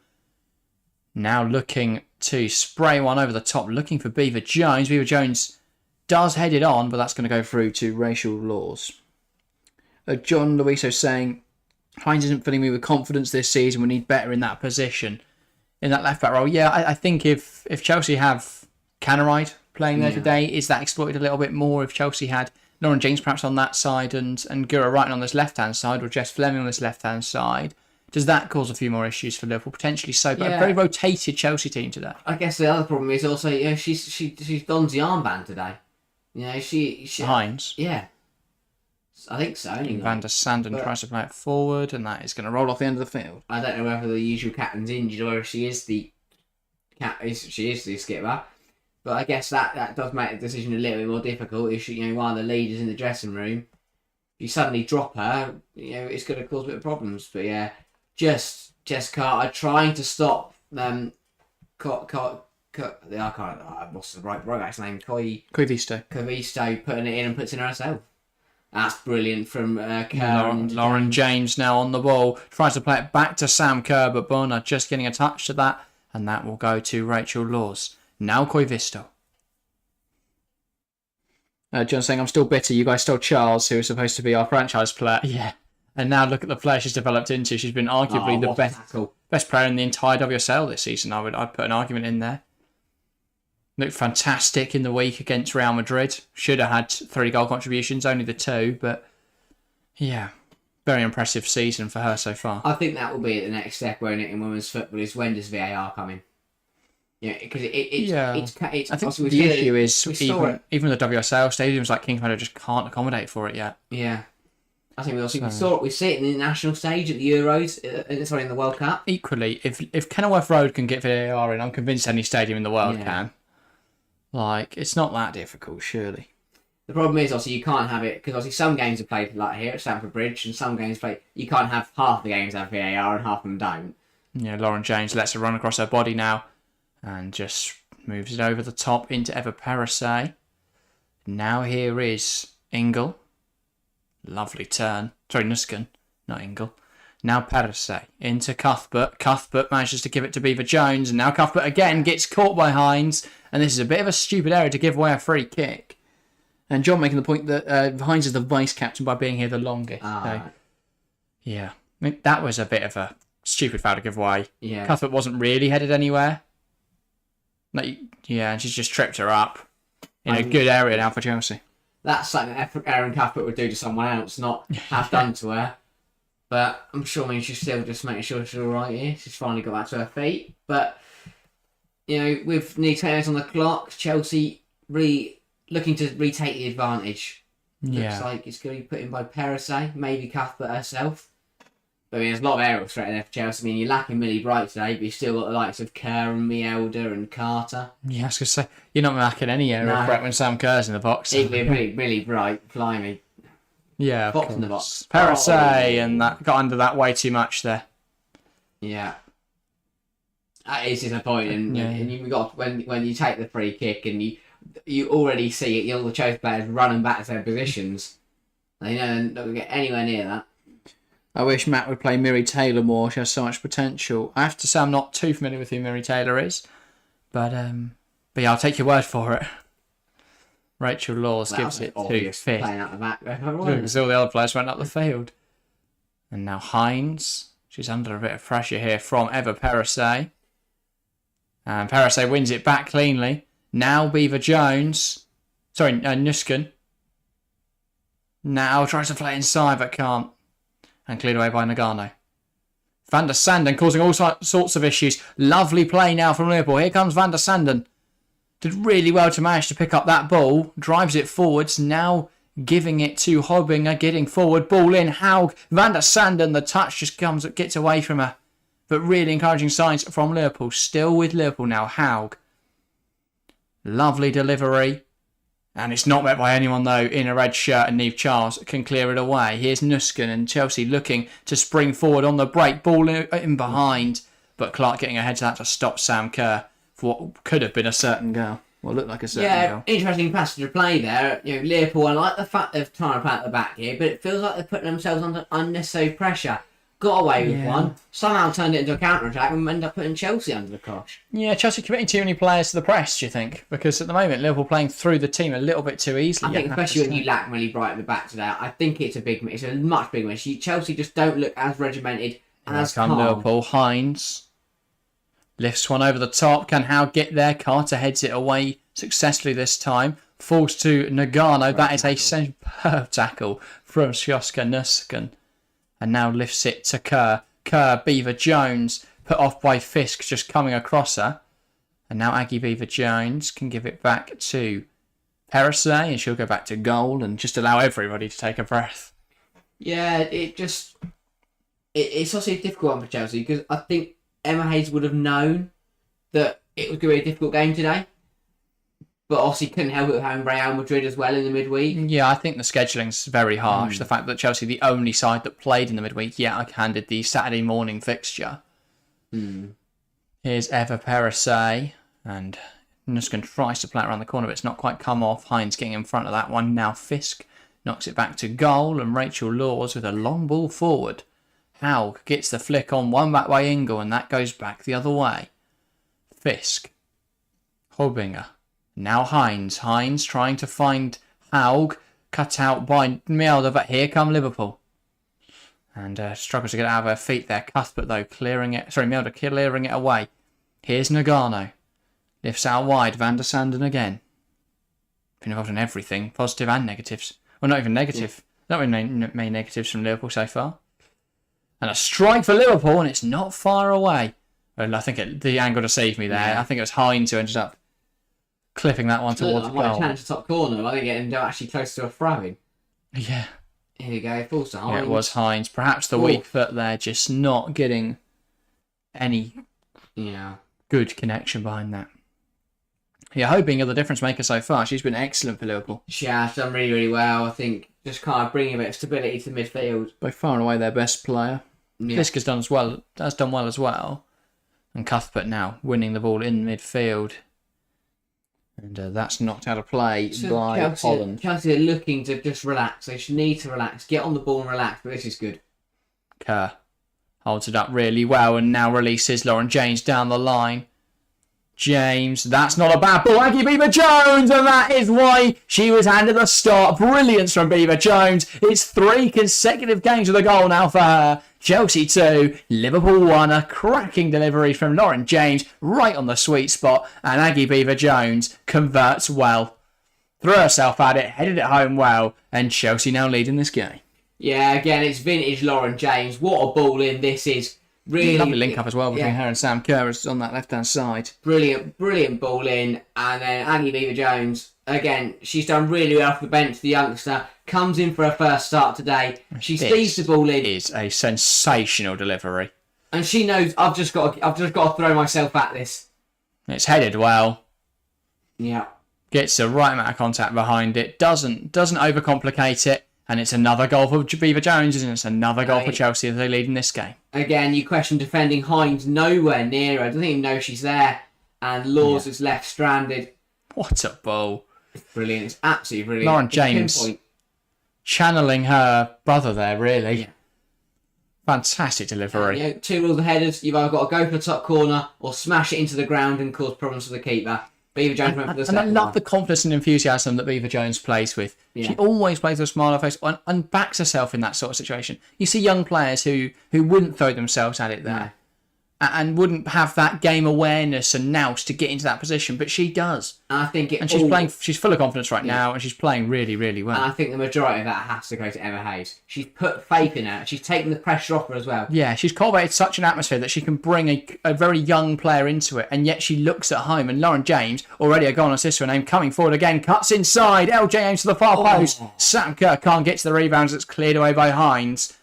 now looking to spray one over the top, looking for Beaver Jones. Beaver Jones does head it on, but that's going to go through to Racial Laws. John Luiso saying, Hines isn't filling me with confidence this season. We need better in that position, in that left back role. Yeah, I think if Chelsea have Canaride playing there today, is that exploited a little bit more? If Chelsea had Lauren James perhaps on that side and Gura Wrighton on this left-hand side, or Jess Fleming on this left-hand side, does that cause a few more issues for Liverpool? Potentially so, but a very rotated Chelsea team today. I guess the other problem is also, she's donned the armband today. She Hines. Yeah. I think so. Anyway. Van der Sanden tries to play it forward, and that is going to roll off the end of the field. I don't know whether the usual captain's injured or if she is the skipper. But I guess that does make the decision a little bit more difficult. If she, one of the leaders in the dressing room, if you suddenly drop her, it's going to cause a bit of problems. But yeah, just Jess Carter trying to stop I can't. What's the right back's name? Coivisto putting it in and puts it in herself. That's brilliant from Kerr. Lauren James now on the ball. Tries to play it back to Sam Kerr, but Bonner just getting a touch to that. And that will go to Rachel Laws. Now Coivisto. John saying, I'm still bitter. You guys stole Charles, who was supposed to be our franchise player. Yeah. And now look at the player she's developed into. She's been arguably the best player in the entire WSL this season. I'd put an argument in there. Looked fantastic in the week against Real Madrid. Should have had 3 goal contributions, only the 2, but yeah, very impressive season for her so far. I think that will be the next step, won't it, in women's football, is when does VAR come in? Because it's I think the issue is even the WSL stadiums like Kingsmeadow just can't accommodate for it yet. Yeah. I think we see it in the national stage at the Euros, in the World Cup. Equally, if Kenilworth Road can get VAR in, I'm convinced any stadium in the world can. It's not that difficult, surely. The problem is, obviously, you can't have it, because obviously some games are played like here at Stamford Bridge, and some games you can't have half the games have VAR and half of them don't. Yeah, Lauren James lets her run across her body now, and just moves it over the top into Eva Perissé. Now here is Ingle. Lovely turn. Sorry, Nusken, not Ingle. Now Perissé into Cuthbert. Cuthbert manages to give it to Beaver Jones, and now Cuthbert again gets caught by Hines, and this is a bit of a stupid error to give away a free kick. And John making the point that Hines is the vice captain by being here the longest. So, yeah, I mean, that was a bit of a stupid foul to give away. Yeah. Cuthbert wasn't really headed anywhere. And she's just tripped her up in a good area now for Chelsea. That's something that Erin Cuthbert would do to someone else, not have done to her. But I'm sure she's still just making sure she's all right here. She's finally got back to her feet. But, with nearly 10 minutes on the clock, Chelsea really looking to retake the advantage. Yeah. Looks like it's going to be put in by Perissé, maybe Cuthbert herself. But there's a lot of aerial threat there for Chelsea. You're lacking Millie Bright today, but you've still got the likes of Kerr and Mielda and Carter. Yeah, I was going to say, you're not lacking any aerial threat when Sam Kerr's in the box. Millie Bright, blimey. Yeah, box in the box. Perissé, and that got under that way too much there. Yeah. That is disappointing. And you got when you take the free kick and you already see all the Chelsea players running back to their positions. They don't get anywhere near that. I wish Matt would play Miri Taylor more. She has so much potential. I have to say I'm not too familiar with who Miri Taylor is, but yeah, I'll take your word for it. Rachel Laws gives it to Fifth. Playing out the back there. Because all the other players went up the field. And now Hines. She's under a bit of pressure here from Eva Perissé. And Perissé wins it back cleanly. Now Beaver Jones. Sorry, Nusken. Now tries to play inside but can't. And cleared away by Nagano. Van der Sanden causing all sorts of issues. Lovely play now from Liverpool. Here comes Van der Sanden. Did really well to manage to pick up that ball. Drives it forwards. Now giving it to Hobbinger. Getting forward. Ball in. Haug. Van der Sanden. The touch just gets away from her. But really encouraging signs from Liverpool. Still with Liverpool now. Haug. Lovely delivery. And it's not met by anyone, though, in a red shirt, and Niamh Charles can clear it away. Here's Nuskin, and Chelsea looking to spring forward on the break. Ball in behind. But Clark getting ahead to that to stop Sam Kerr for what could have been a certain goal. Well, looked like a certain goal. Interesting passage of play there. Liverpool, I like the fact they're trying to play at the back here, but it feels like they're putting themselves under unnecessary pressure. Got away with one, somehow turned it into a counter-attack and ended up putting Chelsea under the cosh. Yeah, Chelsea committing too many players to the press, do you think? Because at the moment, Liverpool playing through the team a little bit too easily. I think especially when you lack Millie Bright at the back today, I think it's a much bigger one. Chelsea just don't look as regimented and as calm. Liverpool. Hines lifts one over the top. Can Howe get there? Carter heads it away successfully this time. Falls to Nagano. That is a superb tackle from Sjoska Nusken. And now lifts it to Kerr. Kerr, Beaver Jones, put off by Fisk, just coming across her. And now Aggie Beaver Jones can give it back to Perisset, and she'll go back to goal and just allow everybody to take a breath. Yeah, it's also a difficult one for Chelsea because I think Emma Hayes would have known that it was going to be a difficult game today. But obviously couldn't help it with having Real Madrid as well in the midweek. Yeah, I think the scheduling's very harsh. The fact that Chelsea, the only side that played in the midweek, I handed the Saturday morning fixture. Here's Eva Perisset, and Nuskin tries to play it around the corner, but it's not quite come off. Hines getting in front of that one. Now Fisk knocks it back to goal, and Rachel Laws with a long ball forward. Haug gets the flick on, one back by Ingle, and that goes back the other way. Fisk. Hobinger. Now Hines. Hines trying to find Haug. Cut out by Mielder, but here come Liverpool. And struggles to get out of her feet there. Cuthbert, though, Mielder clearing it away. Here's Nagano. Lifts out wide. Van der Sanden again. Been involved in everything. Positive and negatives. Well, not even negative. Not really many negatives from Liverpool so far. And a strike for Liverpool, and it's not far away. Well, I think the angle deceived me there. Yeah. I think it was Hines who ended up clipping that one towards the goal. I challenge the top corner. I think it ended up actually close to a throw-in. Yeah. Here we go. Falls to Hines. Yeah, it was Hines. Perhaps the weak foot there, just not getting any good connection behind that. Yeah, hoping you're the difference maker so far. She's been excellent for Liverpool. She has done really, really well. I think just kind of bringing a bit of stability to the midfield. By far and away their best player. Yeah. Fisk has done well as well. And Cuthbert now winning the ball in midfield. And that's knocked out of play by Holland. Chelsea are looking to just relax. They should need to relax. Get on the ball and relax, but this is good. Kerr holds it up really well and now releases Lauren James down the line. James, that's not a bad ball. Aggie Beaver Jones, and that is why she was handed the start. Brilliance from Beaver Jones. It's 3 consecutive games with a goal now for her. Chelsea 2, Liverpool 1. A cracking delivery from Lauren James right on the sweet spot, and Aggie Beaver Jones converts well. Threw herself at it, headed it home well, and Chelsea now lead in this game. Yeah, again, it's vintage Lauren James. What a ball in this is. Really lovely link up as well between her and Sam Kerr on that left hand side. Brilliant ball in, and then Aggie Beaver Jones again. She's done really well off the bench. The youngster comes in for her first start today. She sees the ball in. Is a sensational delivery, and she knows I've just got to throw myself at this. It's headed well. Yeah, gets the right amount of contact behind it. Doesn't overcomplicate it. And it's another goal for Beaver Jones, isn't it? It's another goal for Chelsea as they lead in this game. Again, you question defending Hines nowhere near her. I don't even know she's there. And Laws is left stranded. What a ball. It's brilliant. It's absolutely brilliant. Lauren James channeling her brother there, really. Yeah. Fantastic delivery. 2 rules of headers. You've either got to go for the top corner or smash it into the ground and cause problems for the keeper. Beaver Jones went for the second And I love the confidence and enthusiasm that Beaver Jones plays with. Yeah. She always plays with a smile on her face and backs herself in that sort of situation. You see young players who wouldn't throw themselves at it there and wouldn't have that game awareness and nous to get into that position, but she does. And I think she's full of confidence right now, and she's playing really, really well. And I think the majority of that has to go to Emma Hayes. She's put faith in her. She's taken the pressure off her as well. Yeah, she's cultivated such an atmosphere that she can bring a very young player into it, and yet she looks at home. And Lauren James, already a goal and assist for her name, coming forward again, cuts inside. LJ aims to the far post. Sam Kerr can't get to the rebounds. It's cleared away by Hines.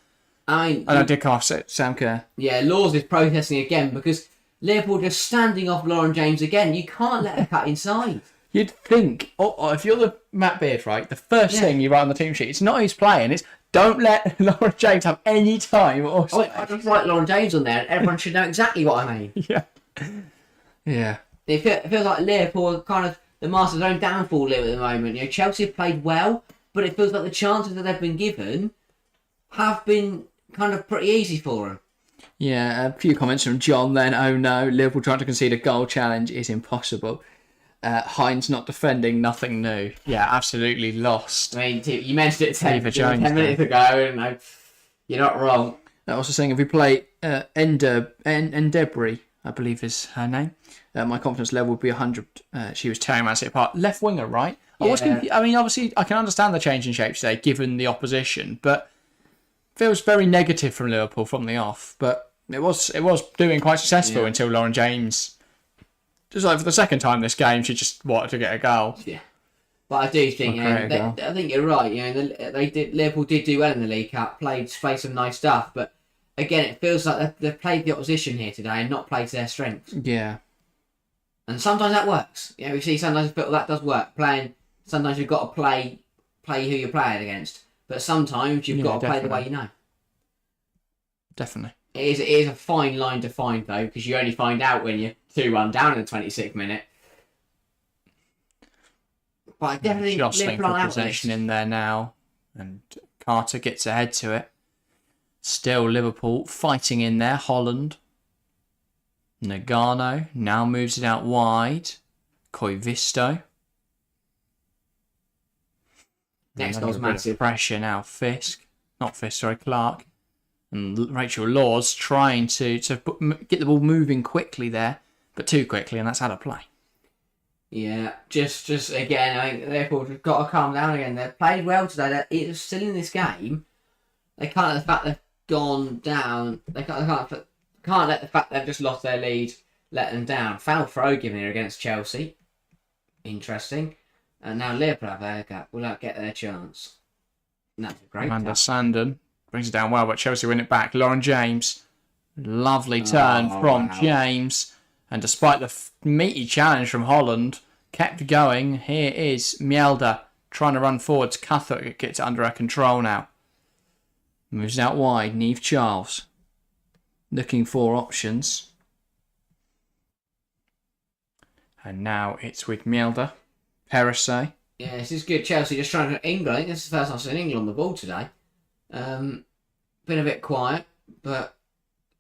I mean, I did cast it, Sam Kerr. yeah, Laws is protesting again because Liverpool just standing off Lauren James again. You can't let her cut inside. You'd think, if you're the Matt Beard, right, the first thing you write on the team sheet, it's not who's playing, it's don't let Lauren James have any time or space. I just write Lauren James on there and everyone should know exactly what I mean. Yeah. Yeah. It feels like Liverpool are kind of the master of their own downfall at the moment. You know, Chelsea have played well, but it feels like the chances that they've been given have been kind of pretty easy for them. Yeah, a few comments from John then. Oh no, Liverpool trying to concede a goal challenge is impossible. Hines not defending, nothing new. Yeah, absolutely lost. I mean, you mentioned it 10 Jones, minutes ago, and you're not wrong. Also saying if we play Endebri, I believe is her name, my confidence level would be 100. She was tearing Man City apart. Left winger, right? Yeah. I mean, obviously, I can understand the change in shape today, given the opposition, but feels very negative from Liverpool from the off. But it was doing quite successful until Lauren James. Just like for the second time this game, she just wanted to get a goal. Yeah, but I do think I think you're right. You know, Liverpool did do well in the League Cup, played some nice stuff. But again, it feels like they've played the opposition here today and not played to their strengths. Yeah, and sometimes that works. You know, we see sometimes that does work. Sometimes you've got to play who you're playing against, but sometimes you've got to play the way you know. Definitely. It is a fine line to find though, because you only find out when you're 2-1 down in the 26th minute. But I definitely jostling for possession in there now, and Carter gets ahead to it. Still Liverpool fighting in there. Holland, Nagano now moves it out wide. Koivisto. Next goal's massive. Pressure now. Clark. And Rachel Laws trying to get the ball moving quickly there, but too quickly, and that's out of play. Yeah, just again, I think Liverpool have got to calm down again. They've played well today. They're still in this game. They can't let the fact they've gone down. They can't let the fact they've just lost their lead let them down. Foul throw given here against Chelsea. Interesting. And now Liverpool have their gap. Will not get their chance. And that's a great Amanda tap. Sandon brings it down well, but Chelsea win it back. Lauren James, lovely turn from James, and despite the meaty challenge from Holland, kept going. Here is Mjelder trying to run forwards. Cuthbert gets it under her control now. Moves out wide. Niamh Charles looking for options, and now it's with Mjelder. Perisset. Yeah, this is good. Chelsea just trying to England. I think this is the first time I've seen England on the ball today. Been a bit quiet, but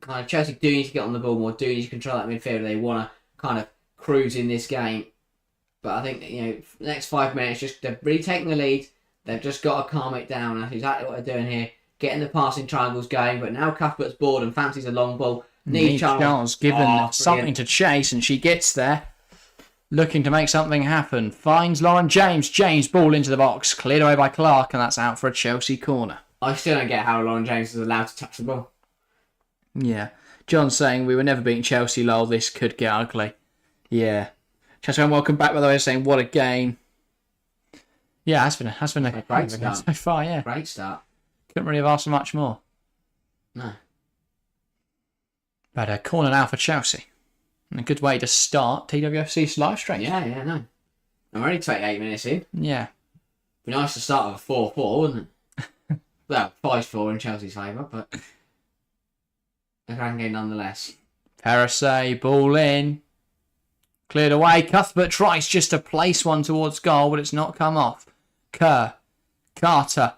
kind of Chelsea do need to get on the ball more, do need to control that midfield. They want to kind of cruise in this game. But I think, the next 5 minutes, they're really taking the lead. They've just got to calm it down. That's exactly what they're doing here. Getting the passing triangles going, but now Cuthbert's bored and fancies a long ball. Niamh Charles given something to chase, and she gets there. Looking to make something happen. Finds Lauren James. James ball into the box. Cleared away by Clark, and that's out for a Chelsea corner. I still don't get how Lauren James is allowed to touch the ball. Yeah. John's saying we were never beating Chelsea, lol. This could get ugly. Yeah. Chelsea, welcome back, by the way, saying what a game. Yeah, has been a great start so far, yeah. Great start. Couldn't really have asked for much more. No. But a corner now for Chelsea. And a good way to start TWFC's live stream. Yeah, no. I'm already 28 minutes in. Yeah. Be nice to start with a 4-4, wouldn't it? Well, 5-4 in Chelsea's favour, but a grand game nonetheless. Perisset, ball in. Cleared away. Cuthbert tries just to place one towards goal, but it's not come off. Carter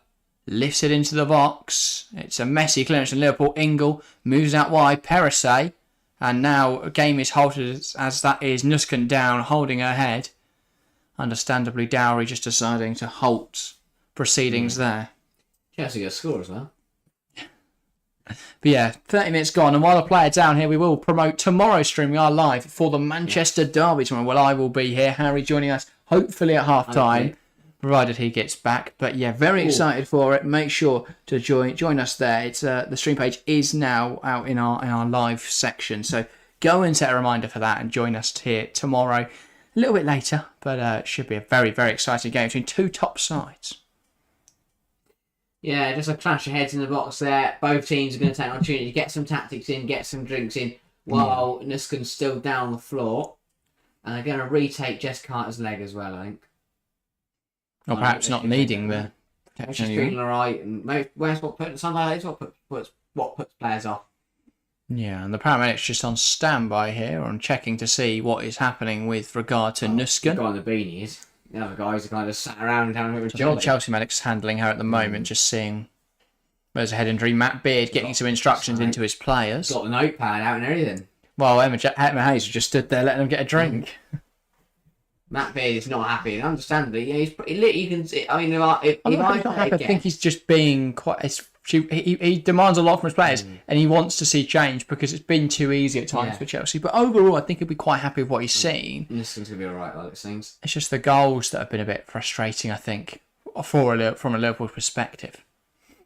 lifts it into the box. It's a messy clearance from Liverpool. Ingle moves out wide. Perisset. And now a game is halted as that is Nuskan down, holding her head. Understandably, Dowry just deciding to halt proceedings there. Chelsea got a score as well. But yeah, 30 minutes gone. And while the player down here, we will promote tomorrow's stream. We are live for the Manchester Derby tomorrow. Well, I will be here. Harry joining us hopefully at half time, provided he gets back. But yeah, very excited for it. Make sure to join us there. It's the stream page is now out in our live section, so go and set a reminder for that and join us here tomorrow, a little bit later. But it should be a very, very exciting game between two top sides. Yeah, just a clash of heads in the box there. Both teams are going to take an opportunity to get some tactics in, get some drinks in, while Nuskin's still down on the floor. And they're going to retake Jess Carter's leg as well, I think. Or perhaps not needing the protection. She's feeling alright, and where's what puts players off. Yeah, and the paramedics just on standby here, on checking to see what is happening with regard to Nuskin. The guy in the beanie is. The other guys are kind of sat around and having a bit of a jolly. Chelsea medics handling her at the moment, just seeing there's a head injury. Matt Beard getting some instructions into his players. Got the notepad out and everything. Well, Emma Hayes just stood there letting them get a drink. Matt Beard is not happy, and understandably, he's pretty lit. You can see. I mean, I think he's just being quite. He demands a lot from his players, and he wants to see change because it's been too easy at times for Chelsea. But overall, I think he'll be quite happy with what he's seen. This one's gonna be alright, like it seems. It's just the goals that have been a bit frustrating, I think, from a Liverpool perspective.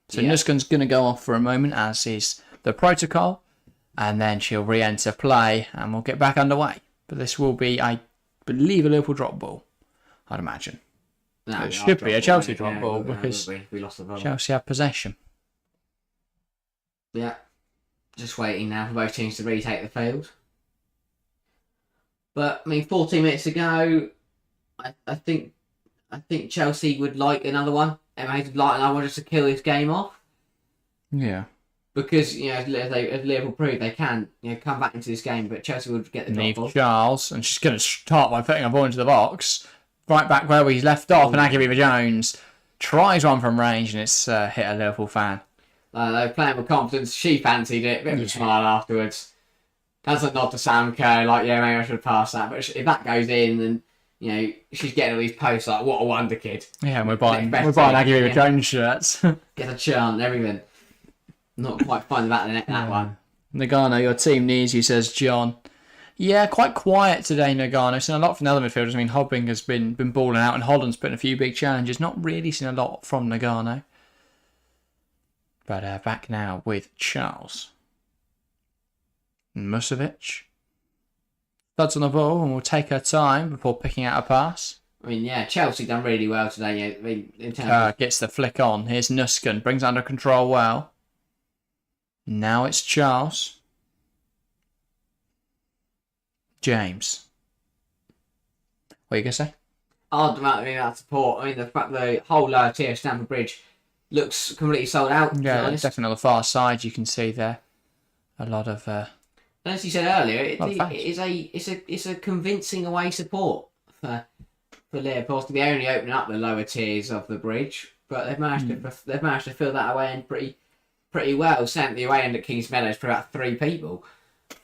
So Nuskin's going to go off for a moment, as is the protocol, and then she'll re-enter play, and we'll get back underway. But this will be, I believe, a Liverpool drop ball, I'd imagine. No, it should be a Chelsea drop ball because we lost the ball. Chelsea have possession. Yeah, just waiting now for both teams to retake the field. But I mean, 14 minutes ago, I think Chelsea would like another one. Emma Hayes would like another one just to kill this game off. Yeah. Because, as Liverpool proved, they can come back into this game, but Chelsea would get the drop ball. Charles, and she's going to start by putting a ball into the box, right back where we left off, and Aguilera Jones tries one from range, and it's hit a Liverpool fan. They're playing with confidence. She fancied it. Bit of a smile afterwards. Doesn't nod to Sam Kerr like, maybe I should pass that. But if that goes in, then she's getting all these posts like, what a wonder kid. Yeah, and we're buying Aguilera Jones shirts. Get a chant and everything. Not quite fun about the net, that one. Nagano, your team needs you, says John. Yeah, quite quiet today, Nagano. Seen a lot from the other midfielders. I mean, Hobbing has been balling out, and Holland's putting a few big challenges. Not really seen a lot from Nagano. But back now with Charles. Musovic. Thuds on the ball, and will take her time before picking out a pass. I mean, Chelsea done really well today. In terms gets the flick on. Here's Nuskin. Brings it under control well. Now it's Charles. James. What are you going to say? Hard about that support. I mean, the fact the whole lower tier of Stamford Bridge looks completely sold out. Yeah, definitely on the far side you can see there a lot of. As you said earlier, it's a convincing away support for Liverpool to be only opening up the lower tiers of the bridge, but they've managed to fill that away end pretty well. Sent the away end at Kings Meadows for about 3 people.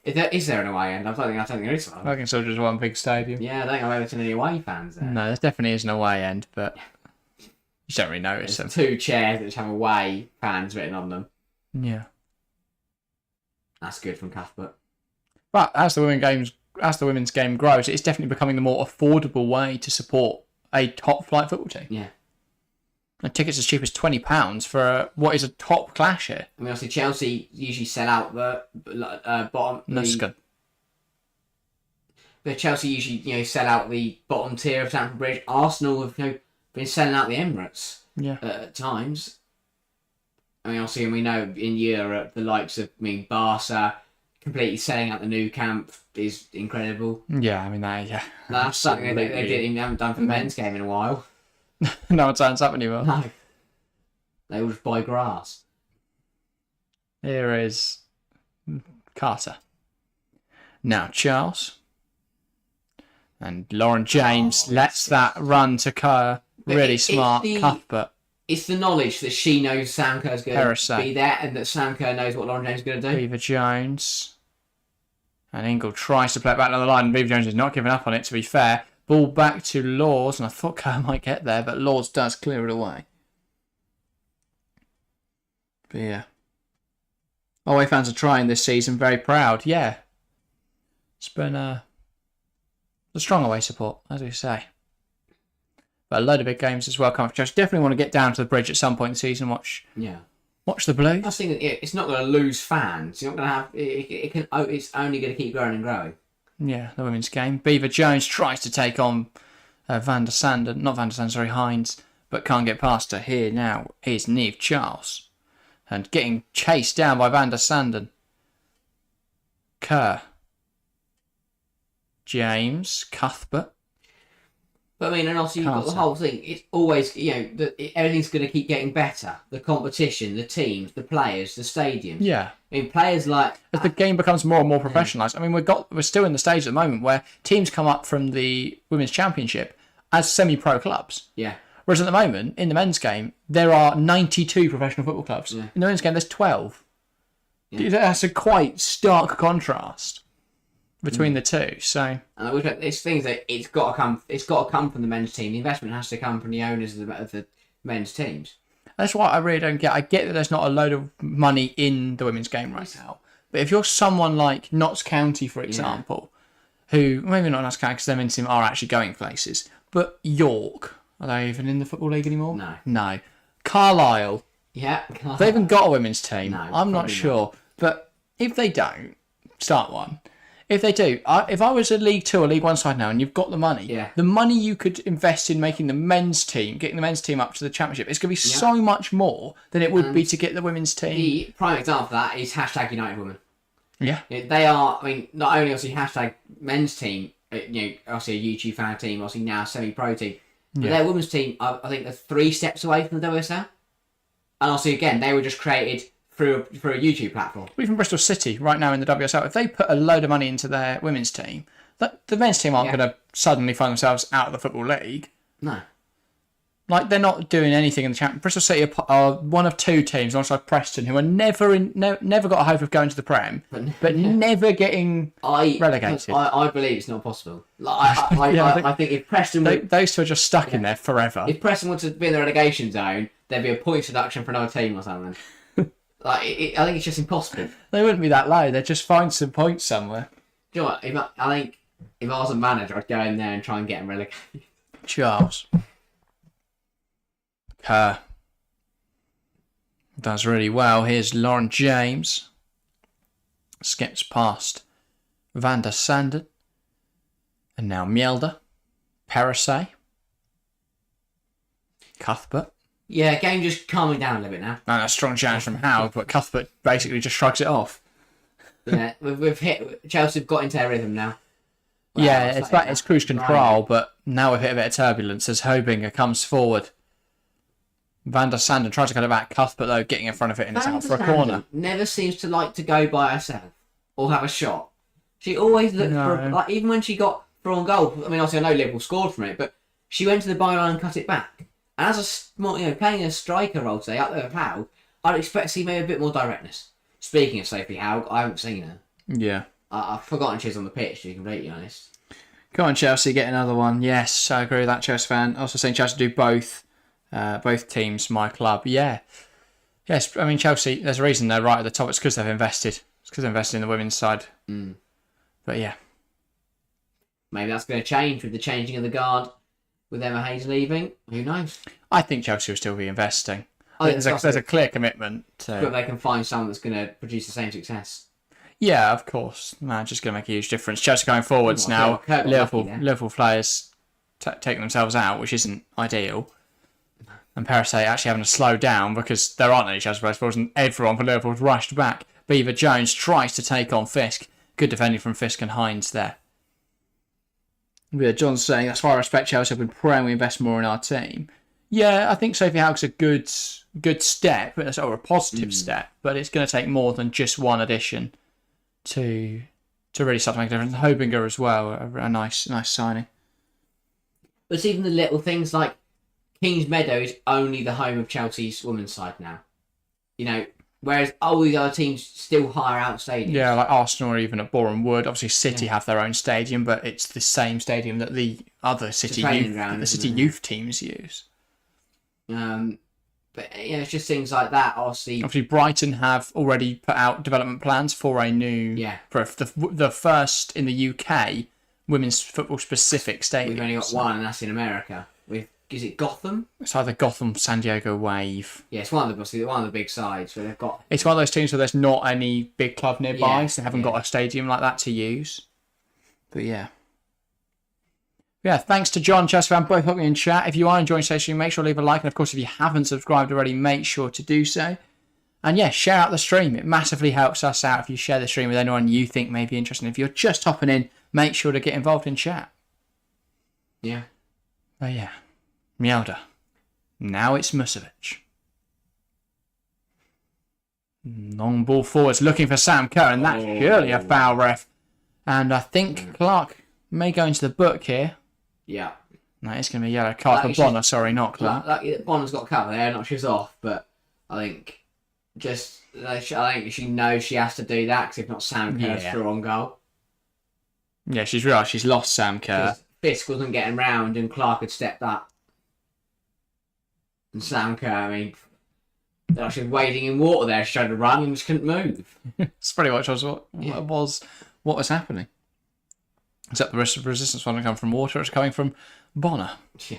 Is there an away end? I don't think there is one. I think it's all just one big stadium. Yeah, I don't think I've ever seen any away fans there. No, there definitely is an away end, but you don't really notice them. 2 chairs that just have away fans written on them. Yeah. That's good from Cuthbert. But as the women's game grows, it's definitely becoming the more affordable way to support a top flight football team. Yeah. And tickets as cheap as £20 for what is a top clash here. I mean, obviously Chelsea usually sell out the bottom. Nuskin. But Chelsea usually sell out the bottom tier of Stamford Bridge. Arsenal have been selling out the Emirates at times. I mean, obviously, we know in Europe the likes of Barca completely selling out the new camp is incredible. Yeah, I mean that's something they haven't done for the men's game in a while. No one signs up anymore. No. They will just buy grass. Here is Carter. Now Charles. And Lauren James lets that run to Kerr. Really smart. Cuthbert. It's the knowledge that she knows Sam Kerr's going to be there, and that Sam Kerr knows what Lauren James is going to do. Beaver Jones. And Ingle tries to play it back down the line, and Beaver Jones is not giving up on it, to be fair. Ball back to Laws, and I thought Kerr might get there, but Laws does clear it away. But yeah. Away fans are trying this season, very proud. Yeah. It's been a strong away support, as we say. But a load of big games as well coming for Chelsea. Definitely want to get down to the bridge at some point in the season. Watch the Blues. I think it's not going to lose fans. You're not going to have it's only going to keep growing and growing. Yeah, the women's game. Beaver Jones tries to take on Hines, but but can't get past her. Here now is Niamh Charles. And getting chased down by Van der Sanden. Kerr. James. Cuthbert. But I mean, and also you've got the whole thing. It's always, everything's going to keep getting better. The competition, the teams, the players, the stadiums. Yeah. I mean, players like... As the game becomes more and more professionalised. I mean, we're still in the stage at the moment where teams come up from the Women's Championship as semi-pro clubs. Yeah. Whereas at the moment, in the men's game, there are 92 professional football clubs. Yeah. In the women's game, there's 12. Yeah. That's a quite stark contrast between the two. So, and it's things that it's got to come from the men's team. The investment has to come from the owners of the men's teams. that's what I really don't get. I get that there's not a load of money in the women's game right now. But if you're someone like Notts County, for example, who, maybe not Notts County because their men's team are actually going places, but York, are they even in the Football League anymore? No. Carlisle. Yeah. They haven't got a women's team. No, I'm not sure. But if they don't, start one. If they do, if I was a League 2 or League 1 side now and you've got the money, the money you could invest in making the men's team, getting the men's team up to the championship, it's going to be so much more than it would be to get the women's team. The prime example of that is hashtag United Women. Yeah. They are, I mean, not only obviously hashtag men's team, obviously a YouTube fan team, obviously now a semi-pro team, but their women's team, I think, are 3 steps away from the WSL. And also, again, they were just created through a YouTube platform. Even Bristol City, right now in the WSL, if they put a load of money into their women's team, the men's team aren't going to suddenly find themselves out of the Football League. No. Like, they're not doing anything in the Championship. Bristol City are one of 2 teams, alongside Preston, who are never got a hope of going to the Prem, but never getting relegated. I believe it's not possible. I think if Preston... Those 2 are just stuck in there forever. If Preston were to be in the relegation zone, there'd be a points deduction for another team or something. I think it's just impossible. They wouldn't be that low. They'd just find some points somewhere. Do you know what? I think if I was a manager, I'd go in there and try and get them relegated. Charles. Kerr. Does really well. Here's Lauren James. Skips past Van der Sanden. And now Mjelde. Perisset. Cuthbert. Yeah, game just calming down a little bit now. And a strong challenge from Howard, but Cuthbert basically just shrugs it off. Yeah, we've hit... Chelsea have got into their rhythm now. It's cruise control, but now we've hit a bit of turbulence as Hobinger comes forward. Van der Sanden tries to cut it back. Cuthbert, though, getting in front of it and it's out for a corner. Never seems to like to go by herself or have a shot. She always looked for... even when she got through on goal... I mean, obviously, I know Liverpool scored from it, but she went to the byline and cut it back. And as a small, playing a striker role today up there with Haug, I'd expect to see maybe a bit more directness. Speaking of Sophie Haug, I haven't seen her. Yeah. I've forgotten she's on the pitch, to be completely honest. Come on, Chelsea, get another one. Yes, I agree with that, Chelsea fan. Also saying Chelsea do both teams, my club. Yeah. Yes, I mean, Chelsea, there's a reason they're right at the top. It's because they've invested. It's because they've invested in the women's side. But yeah. Maybe that's going to change with the changing of the guard. With Emma Hayes leaving, who knows? I think Chelsea will still be investing. There's a clear commitment. But they can find someone that's going to produce the same success. Yeah, of course. Just going to make a huge difference. Chelsea going forwards now. Liverpool players taking themselves out, which isn't ideal. And Perisset actually having to slow down because there aren't any Chelsea players, and everyone for Liverpool's rushed back. Beaver Jones tries to take on Fisk. Good defending from Fisk and Hines there. Yeah, John's saying, that's why I respect Chelsea. I've been praying we invest more in our team. Yeah, I think Sophie Haug's a good step, or a positive step, but it's going to take more than just one addition to really start to make a difference. Hobinger as well, a nice signing. But it's even the little things like Kings Meadow is only the home of Chelsea's women's side now. Whereas all the other teams still hire out stadiums. Yeah, like Arsenal or even at Boreham Wood. Obviously, City have their own stadium, but it's the same stadium that the other City youth teams use. But it's just things like that. Obviously, Brighton have already put out development plans for a new, for the first in the UK women's football specific stadium. We've only got one, and that's in America. Is it Gotham? It's either Gotham, San Diego Wave. Yeah, it's one of the big sides where they've got. It's one of those teams where there's not any big club nearby, so they haven't got a stadium like that to use. But yeah, Yeah, thanks to John, Chelsea fan, both helping in chat. If you are enjoying today's stream, make sure to leave a like. And of course, if you haven't subscribed already, make sure to do so. And yeah, share out the stream. It massively helps us out if you share the stream with anyone you think may be interested. If you're just hopping in, make sure to get involved in chat. Yeah. But yeah, Mjelde. Now it's Musovic. Long ball forwards looking for Sam Kerr, and that's surely a foul, ref. And I think Clark may go into the book here. Yeah. No, it's going to be a yellow card for Bonner. Sorry, not Clark. Bonner's got cover there, not she's off, but I think she knows she has to do that because if not, Sam Kerr's through on goal. Yeah, she's realised she's lost Sam Kerr. Fisk wasn't getting round and Clark had stepped up. And Sam Kerr, I mean, she was wading in water there. She tried to run and just couldn't move. It's pretty much what was happening. Except the resistance wasn't coming from water, it's coming from Bonner. Yeah.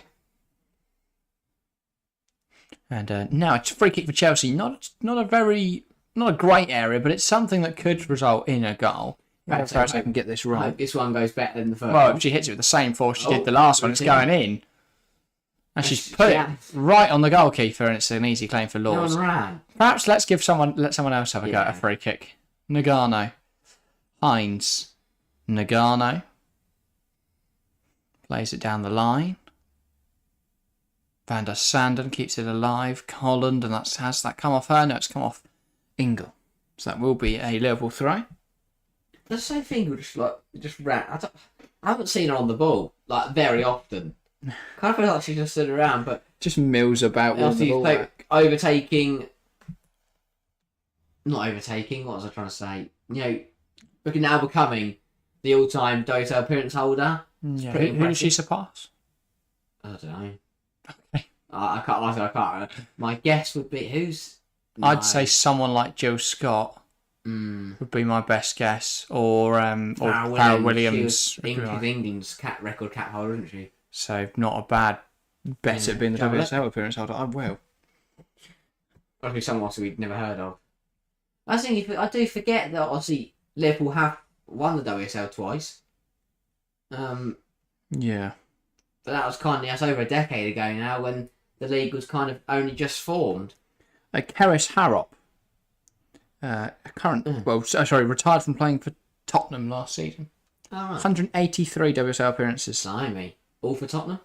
And now it's a free kick for Chelsea. Not a great area, but it's something that could result in a goal. Perhaps I can get this right. I hope this one goes better than the first well, one. if she hits it with the same force she did the last one, it's going in. And she's put it right on the goalkeeper, and it's an easy claim for Laws. No one ran. Perhaps let someone else have a go at a free kick. Nagano. Hines. Nagano. Plays it down the line. Van der Sanden keeps it alive. Holland, and has that come off her? No, it's come off Ingle. So that will be a Liverpool throw. The same thing just ran. I haven't seen her on the ball very often. Kind of feel like she just stood around, but just mills about with the ball. Not overtaking. What was I trying to say? Looking now becoming the all-time Dota appearance holder. Yeah. Who did she surpass? I don't know. Okay. I can't. My guess would be who's. I'd say someone like Jill Scott would be my best guess, or Farrell Williams. England's record cap holder, isn't she? So not a bad bet at being the WSL appearance holder. I will. Probably someone else we'd never heard of. I think I do forget that obviously Liverpool have won the WSL twice. Yeah. But that's over a decade ago now when the league was kind of only just formed. Keris Harrop, retired from playing for Tottenham last season. Oh, right. 183 WSL appearances. Blimey. All for Tottenham?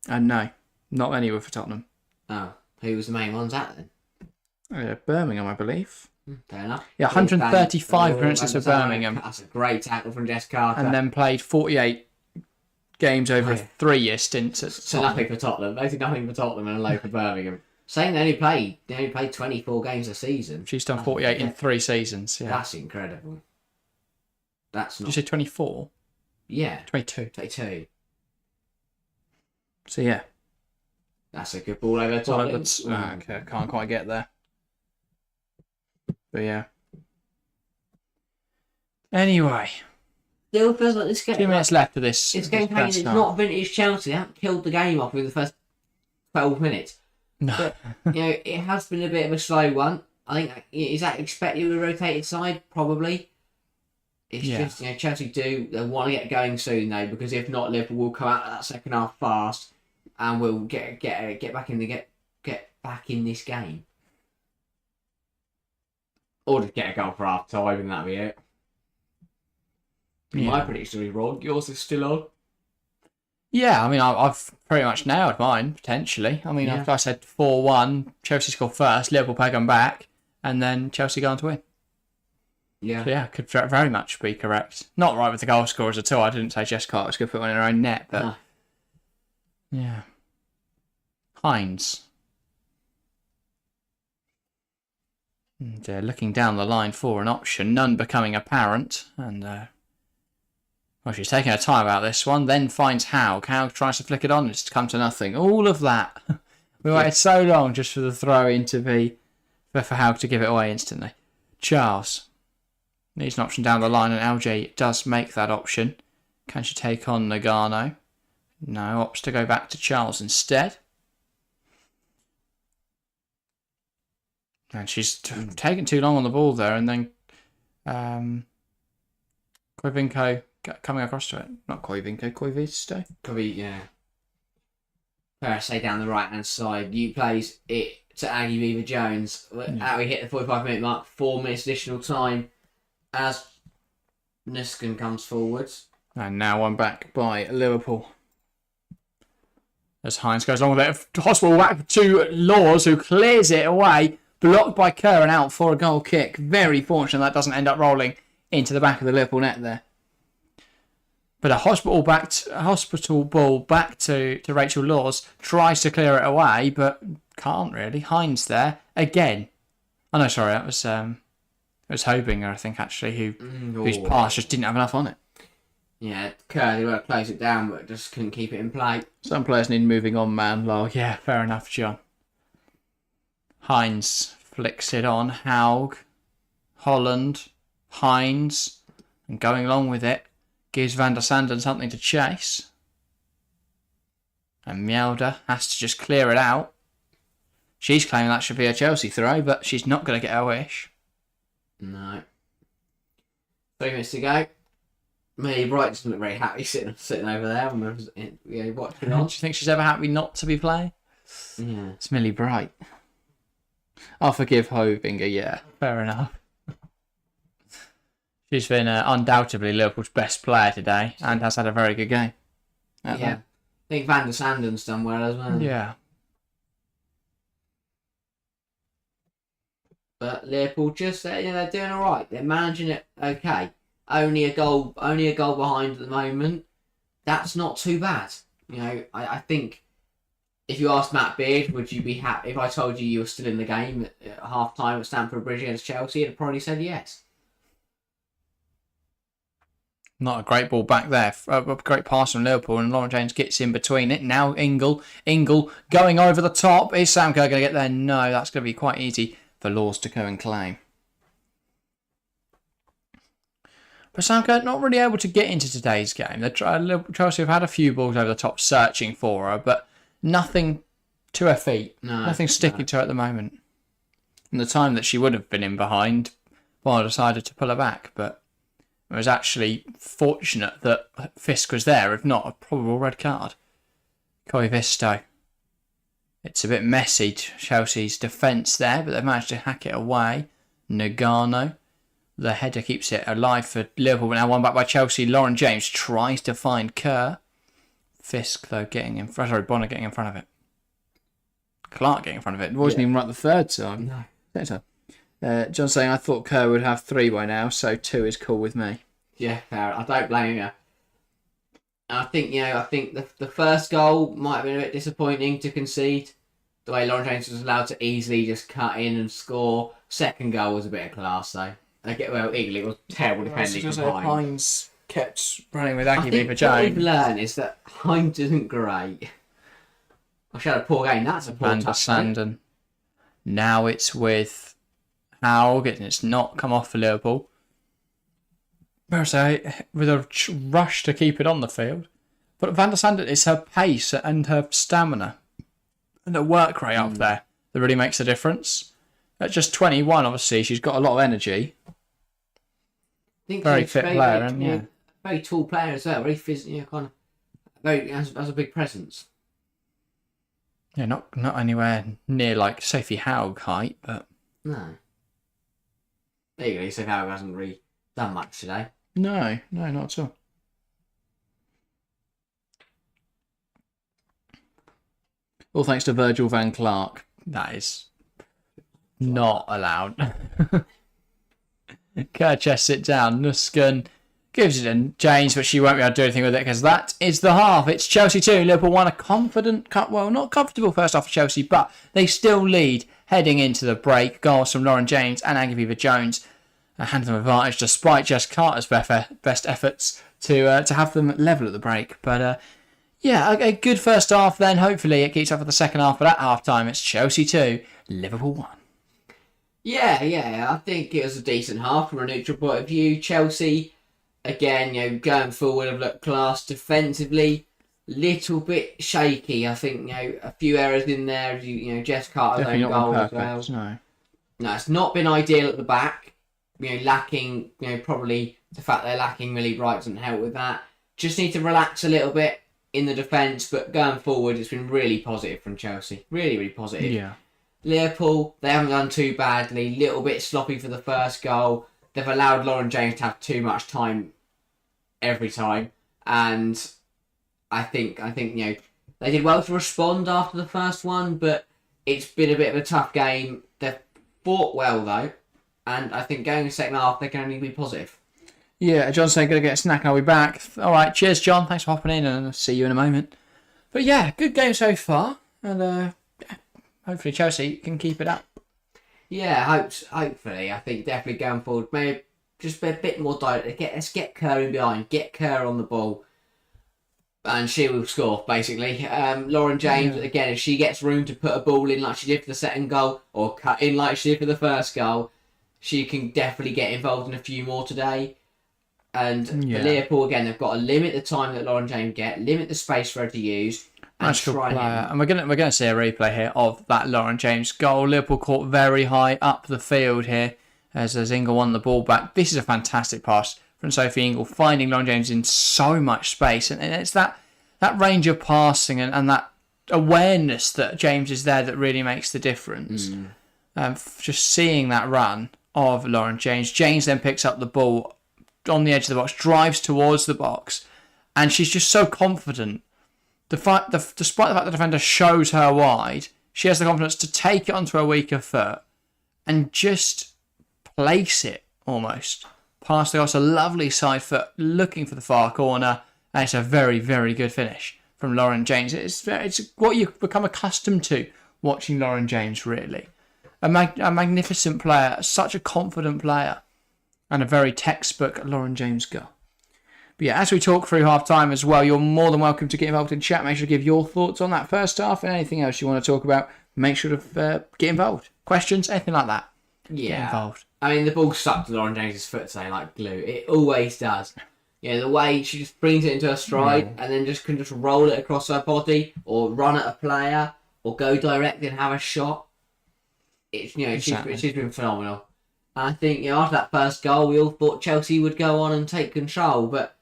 No, not many were for Tottenham. Oh, who was the main ones at then? Birmingham, I believe. Fair enough. Yeah, 135 appearances for Birmingham. That's a great tackle from Jess Carter. And then played 48 games over a 3-year stint at Tottenham. Nothing for Tottenham. Basically nothing for Tottenham and a low for Birmingham. Saying they only played 24 games a season. She's done 48 in 3 seasons. Yeah. That's incredible. That's not. Did you say 24? Yeah. 22. 22. So yeah. That's a good ball over Tottenham. Okay, can't quite get there. But yeah. Anyway. Still feels like this game. 2 minutes left of this. It's not vintage Chelsea. They haven't killed the game off in the first 12 minutes. No. But, it has been a bit of a slow one. I think, is that expected with a rotated side? Probably. It's just, Chelsea they want to get going soon though, because if not, Liverpool will come out of that second half fast and we'll get back in this game. Or just get a goal for half time and that'll be it. My prediction is wrong. Yours is still on. Yeah, I mean, I've pretty much nailed mine, potentially. I mean, I said 4-1, Chelsea score first, Liverpool peg them back, and then Chelsea go on to win. Yeah. So, yeah, could very much be correct. Not right with the goal scorers at all. I didn't say Jess Carter was going to put one in her own net, but... Yeah. Hines. And looking down the line for an option, none becoming apparent, and... she's taking her time about this one, then finds Haug. Haug tries to flick it on, it's come to nothing. All of that. We waited so long just for the throw-in to be... for Haug to give it away instantly. Charles. Needs an option down the line, and LJ does make that option. Can she take on Nagano? No, opts to go back to Charles instead. And she's taken too long on the ball there, and then... Kovinko coming across to it. Not Koivinko, Koivisto. Probably, yeah. Perisic down the right-hand side. You plays it to Aggie Beaver-Jones. Out we hit the 45-minute mark. 4 minutes additional time as Nuskin comes forwards. And now one back by Liverpool. As Hines goes along with it. Hospital back to Laws, who clears it away. Blocked by Kerr and out for a goal kick. Very fortunate that doesn't end up rolling into the back of the Liverpool net there. But a hospital ball back to Rachel Laws. Tries to clear it away, but can't really. Hines there again. Oh no, sorry, that was it was Hobinger, I think, actually, whose pass just didn't have enough on it. Yeah, Curly would have closed it down, but just couldn't keep it in play. Some players need moving on, man. Lol. Yeah, fair enough, John. Hines flicks it on. Haug, Holland, Hines, and going along with it, gives Van der Sanden something to chase. And Mjelder has to just clear it out. She's claiming that should be a Chelsea throw, but she's not going to get her wish. No. 3 minutes to go. Millie Bright doesn't look very happy sitting over there and watching on. Do you think she's ever happy not to be playing? Yeah. It's Millie Bright. I'll forgive Hovinger, yeah. Fair enough. She's been undoubtedly Liverpool's best player today and has had a very good game. I think Van der Sanden's done well as well. Yeah. But Liverpool just they're doing all right. They're managing it okay. Only a goal behind at the moment. That's not too bad. I think if you asked Matt Beard, would you be happy if I told you were still in the game at half time at Stamford Bridge against Chelsea? He'd have probably said yes. Not a great ball back there. A great pass from Liverpool, and Lauren James gets in between it. Now Ingle going over the top. Is Sam Kerr going to get there? No, that's going to be quite easy for Laws to go and claim. But Sam Kerr not really able to get into today's game. Chelsea have had a few balls over the top searching for her, but nothing to her feet. Nothing sticking to her at the moment. And the time that she would have been in behind, I decided to pull her back, but it was actually fortunate that Fisk was there, if not a probable red card. Koivisto. It's a bit messy, Chelsea's defence there, but they've managed to hack it away. Nagano. The header keeps it alive for Liverpool, but now one back by Chelsea. Lauren James tries to find Kerr. Fisk, though, Bonner getting in front of it. Clark getting in front of it. It wasn't even right the third time. No. Second time. John saying, I thought Kerr would have 3 by now, so 2 is cool with me. Yeah, fair. I don't blame you. I think the first goal might have been a bit disappointing to concede. The way Lauren James was allowed to easily just cut in and score. Second goal was a bit of class, though. Eagle, it was terrible defending from Hines. Hines kept running with Aggie Beaver Jones. What we've learned is that Hines isn't great. I should have a poor game. That's a poor touch. Sanden. Now it's with Haug, and it's not come off for Liverpool. Perisic with a rush to keep it on the field. But Van der Sanden, it's her pace and her stamina and her work rate up there that really makes a difference. At just 21, obviously, she's got a lot of energy. Very fit player, and very tall player as well. Very physical, has a big presence. Yeah, not anywhere near like Sophie Haug height, but no. There you go. Sophie Haug hasn't really done much today. No, not at all. All thanks to Virgil van Clark. That is not allowed. Kerr chests it down. Nuskin gives it to James, but she won't be able to do anything with it because that is the half. It's Chelsea 2. Liverpool won a confident, not comfortable first half for Chelsea, but they still lead heading into the break. Goals from Lauren James and Aggie Beaver-Jones hand them advantage despite Jess Carter's best efforts to have them level at the break. But a good first half then. Hopefully it keeps up for the second half, but at half time it's Chelsea 2, Liverpool 1. Yeah, I think it was a decent half from a neutral point of view. Chelsea, again, going forward have looked class defensively. Little bit shaky, I think. A few errors in there. Jess Carter's own goal as well. No, it's not been ideal at the back. lacking, probably the fact they're lacking Millie Bright doesn't help with that. Just need to relax a little bit in the defence, but going forward, it's been really positive from Chelsea. Really, really positive. Yeah. Liverpool, they haven't done too badly. Little bit sloppy for the first goal. They've allowed Lauren James to have too much time every time, and I think they did well to respond after the first one, but it's been a bit of a tough game. They've fought well though, and I think going in the second half they can only be positive. Yeah, John's saying, going to get a snack and I'll be back. All right, cheers, John. Thanks for hopping in, and I'll see you in a moment. But yeah, good game so far, and hopefully Chelsea can keep it up. Yeah, hopefully. I think definitely going forward, maybe just be a bit more direct. Let's get Kerr in behind, get Kerr on the ball, and she will score, basically. Lauren James, again, if she gets room to put a ball in like she did for the second goal, or cut in like she did for the first goal, she can definitely get involved in a few more today. And for Liverpool, again, they've got to limit the time that Lauren James limit the space for her to use, and try him. And we're gonna see a replay here of that Lauren James goal. Liverpool caught very high up the field here as Ingle won the ball back. This is a fantastic pass from Sophie Ingle, finding Lauren James in so much space, and it's that range of passing and that awareness that James is there that really makes the difference. Just seeing that run of Lauren James. James then picks up the ball on the edge of the box, drives towards the box, and she's just so confident. Despite the fact the defender shows her wide, she has the confidence to take it onto her weaker foot and just place it almost past the goal. It's a lovely side foot looking for the far corner, and it's a very, very good finish from Lauren James. It's what you've become accustomed to watching Lauren James, really. A magnificent player, such a confident player, and a very textbook Lauren James goal. But yeah, as we talk through half-time as well, you're more than welcome to get involved in chat. Make sure to give your thoughts on that first half and anything else you want to talk about. Make sure to get involved. Questions, anything like that. Yeah. Get involved. I mean, the ball stuck to Lauren James's foot today like glue. It always does. The way she just brings it into her stride and then can just roll it across her body or run at a player or go direct and have a shot. It's she's been phenomenal. And I think after that first goal, we all thought Chelsea would go on and take control, but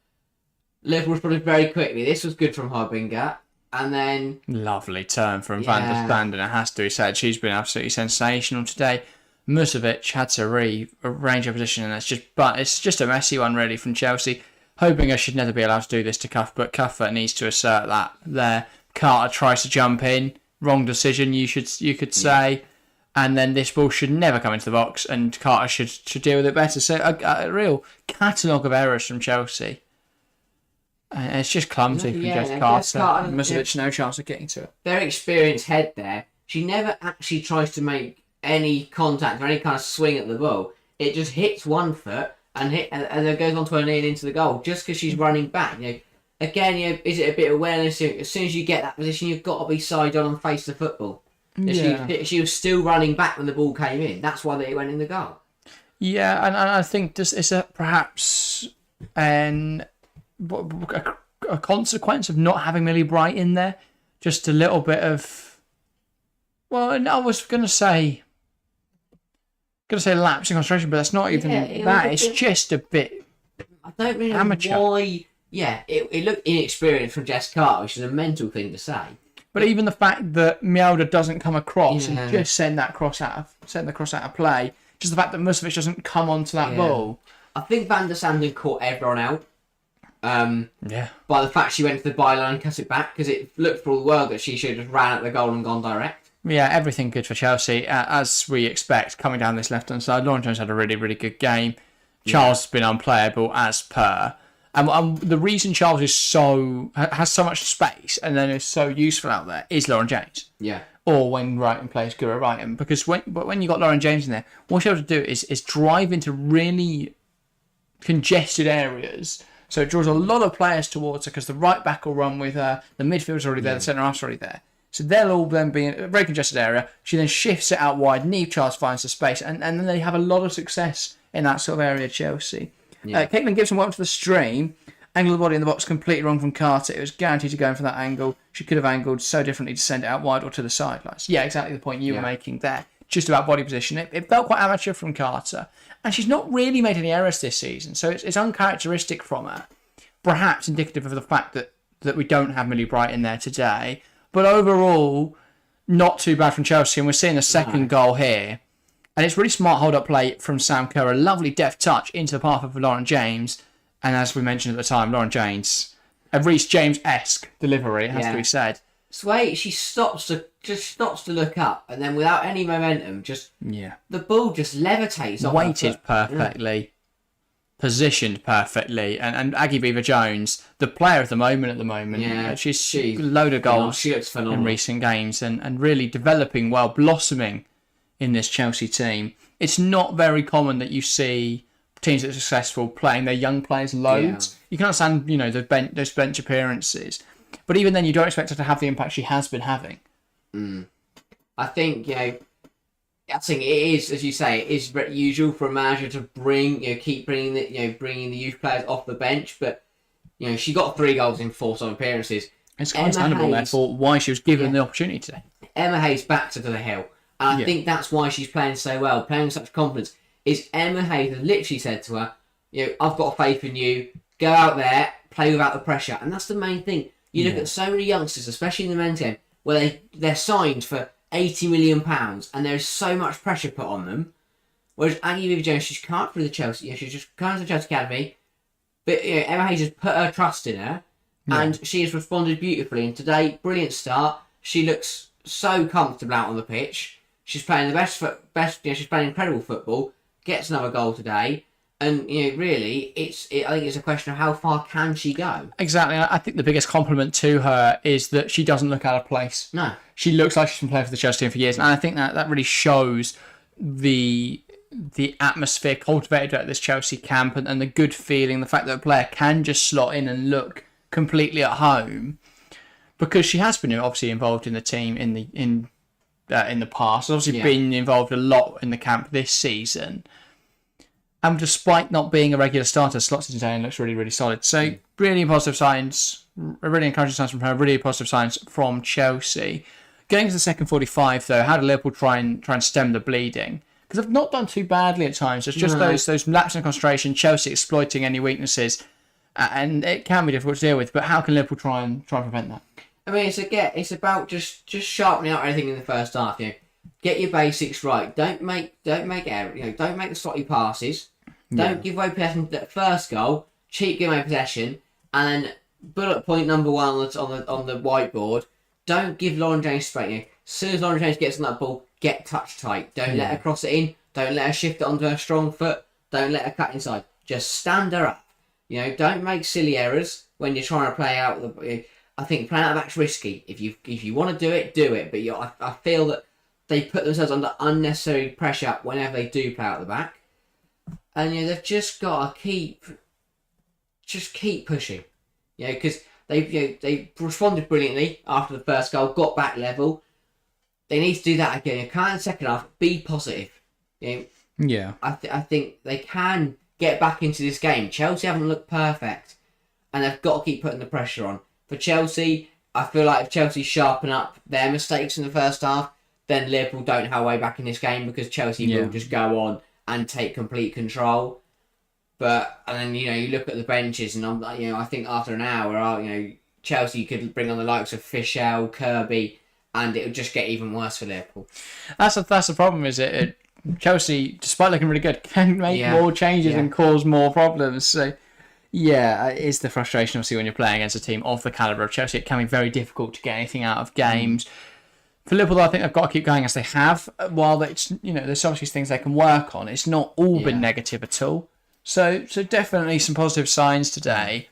Liverpool responded very quickly. This was good from Harbinga, and then lovely turn from Van der Sanden. It has to be said, she's been absolutely sensational today. Musovic had to rearrange her position, and it's just a messy one really from Chelsea. Harbinga should never be allowed to do this to Cuff, but Cuthbert needs to assert that there. Carter tries to jump in, wrong decision you could say. And then this ball should never come into the box, and Carter should deal with it better. So a real catalogue of errors from Chelsea. And it's just clumsy from Jess Carter. Musovic, no chance of getting to it. Very experienced head there. She never actually tries to make any contact or any kind of swing at the ball. It just hits one foot and then goes onto her knee and into the goal just because she's running back. Again, is it a bit of awareness? As soon as you get that position, you've got to be side on and face the football. Yeah. She was still running back when the ball came in. That's why they went in the goal. Yeah, and I think it's perhaps a consequence of not having Millie Bright in there. Just a little bit of... Well, I was going to say lapse in concentration, but that's not even that. It's just a bit I don't really amateur. know why... Yeah, it looked inexperienced from Jess Carter, which is a mental thing to say. But even the fact that Mjelde doesn't come across and just send the cross out of play, just the fact that Musovic doesn't come onto that ball. I think Van der Sanden caught everyone out. By the fact she went to the byline and cut it back, because it looked for all the world that she should have just ran at the goal and gone direct. Yeah, everything good for Chelsea, as we expect, coming down this left-hand side. Lauren Jones had a really, really good game. Charles has been unplayable as per. And the reason Charles has so much space and then is so useful out there is Lauren James. Yeah. Or when Wrighton plays good at Wrighton. Because when you got Lauren James in there, what you're able to do is drive into really congested areas. So it draws a lot of players towards her because the right back will run with her, the midfield's already there, the centre half's already there. So they'll all then be in a very congested area. She then shifts it out wide. Neve Charles finds the space, and then they have a lot of success in that sort of area, Chelsea. Yeah. Caitlin Gibson welcome to the stream. Angle of the body in the box completely wrong from Carter. It was guaranteed to go in from that angle. She could have angled so differently to send it out wide or to the sidelines. Yeah, exactly the point you were making there. just about body position. It felt quite amateur from Carter. And she's not really made any errors this season, so it's uncharacteristic from her. Perhaps indicative of the fact that we don't have Millie Bright in there today. But overall, not too bad from Chelsea. And we're seeing a second goal here. And it's really smart hold-up play from Sam Kerr. A lovely deft touch into the path of Lauren James. And as we mentioned at the time, Lauren James, a Reece James-esque delivery, it has to be said. It's the way she stops to look up, and then without any momentum, the ball just levitates off weighted perfectly, positioned perfectly, and Aggie Beaver-Jones, the player of the moment. Yeah, she's a load of goals she looks phenomenal in recent games, and really developing well, blossoming in this Chelsea team. It's not very common that you see teams that are successful playing their young players loads. You can understand, those bench appearances. But even then, you don't expect her to have the impact she has been having. I think it is, as you say, it is usual for a manager to keep bringing the youth players off the bench. But she got 3 goals in 4 sort of appearances. It's quite understandable, therefore, why she was given the opportunity today. Emma Hayes backed her to the hill, and I think that's why she's playing so well, playing with such confidence. Is Emma Hayes has literally said to her, I've got faith in you. Go out there, play without the pressure, and that's the main thing. You look at so many youngsters, especially in the men's game, where they're signed for £80 million and there is so much pressure put on them. Whereas Aggie Beaver-Jones, she's come through the Chelsea, she's just come to the Chelsea Academy, but Emma Hayes has put her trust in her, and she has responded beautifully. And today, brilliant start. She looks so comfortable out on the pitch. She's playing the best. She's playing incredible football. Gets another goal today. And, really, I think it's a question of how far can she go? Exactly. I think the biggest compliment to her is that she doesn't look out of place. No. She looks like she's been playing for the Chelsea team for years. And I think that really shows the atmosphere cultivated at this Chelsea camp and the good feeling, the fact that a player can just slot in and look completely at home. Because she has been obviously involved in the team in the past. Obviously been involved a lot in the camp this season. And despite not being a regular starter, slots in today and looks really, really solid. So, really positive signs, really encouraging signs from her, really positive signs from Chelsea. Going to the second 45, though, how did Liverpool try and stem the bleeding? Because they've not done too badly at times. It's just those lapses in concentration, Chelsea exploiting any weaknesses, and it can be difficult to deal with. But how can Liverpool try and prevent that? I mean, it's about just sharpening out everything in the first half. Get your basics right. Don't make error. Don't make the slotty passes. Don't give away possession. That first goal, cheap give away possession, and then bullet point number 1 on the whiteboard. Don't give Lauren James space. As soon as Lauren James gets on that ball, get touch tight. Don't let her cross it in. Don't let her shift it onto her strong foot. Don't let her cut inside. Just stand her up. Don't make silly errors when you're trying to play out the. I think playing out the back's risky. If you want to do it, do it. But I feel that they put themselves under unnecessary pressure whenever they do play out the back. And they've just got to keep pushing, because they responded brilliantly after the first goal, got back level. They need to do that again. Can't in the second half be positive. I think they can get back into this game. Chelsea haven't looked perfect, and they've got to keep putting the pressure on. For Chelsea, I feel like if Chelsea sharpen up their mistakes in the first half, then Liverpool don't have a way back in this game because Chelsea will just go on and take complete control. And then you look at the benches, and I think after an hour, Chelsea could bring on the likes of Fischel, Kirby, and it would just get even worse for Liverpool. That's the problem, is it? Chelsea, despite looking really good, can make more changes and cause more problems. So, it's the frustration obviously when you're playing against a team of the calibre of Chelsea. It can be very difficult to get anything out of games. For Liverpool, though, I think they've got to keep going as they have. While there's obviously things they can work on. It's not all been negative at all. So definitely some positive signs today.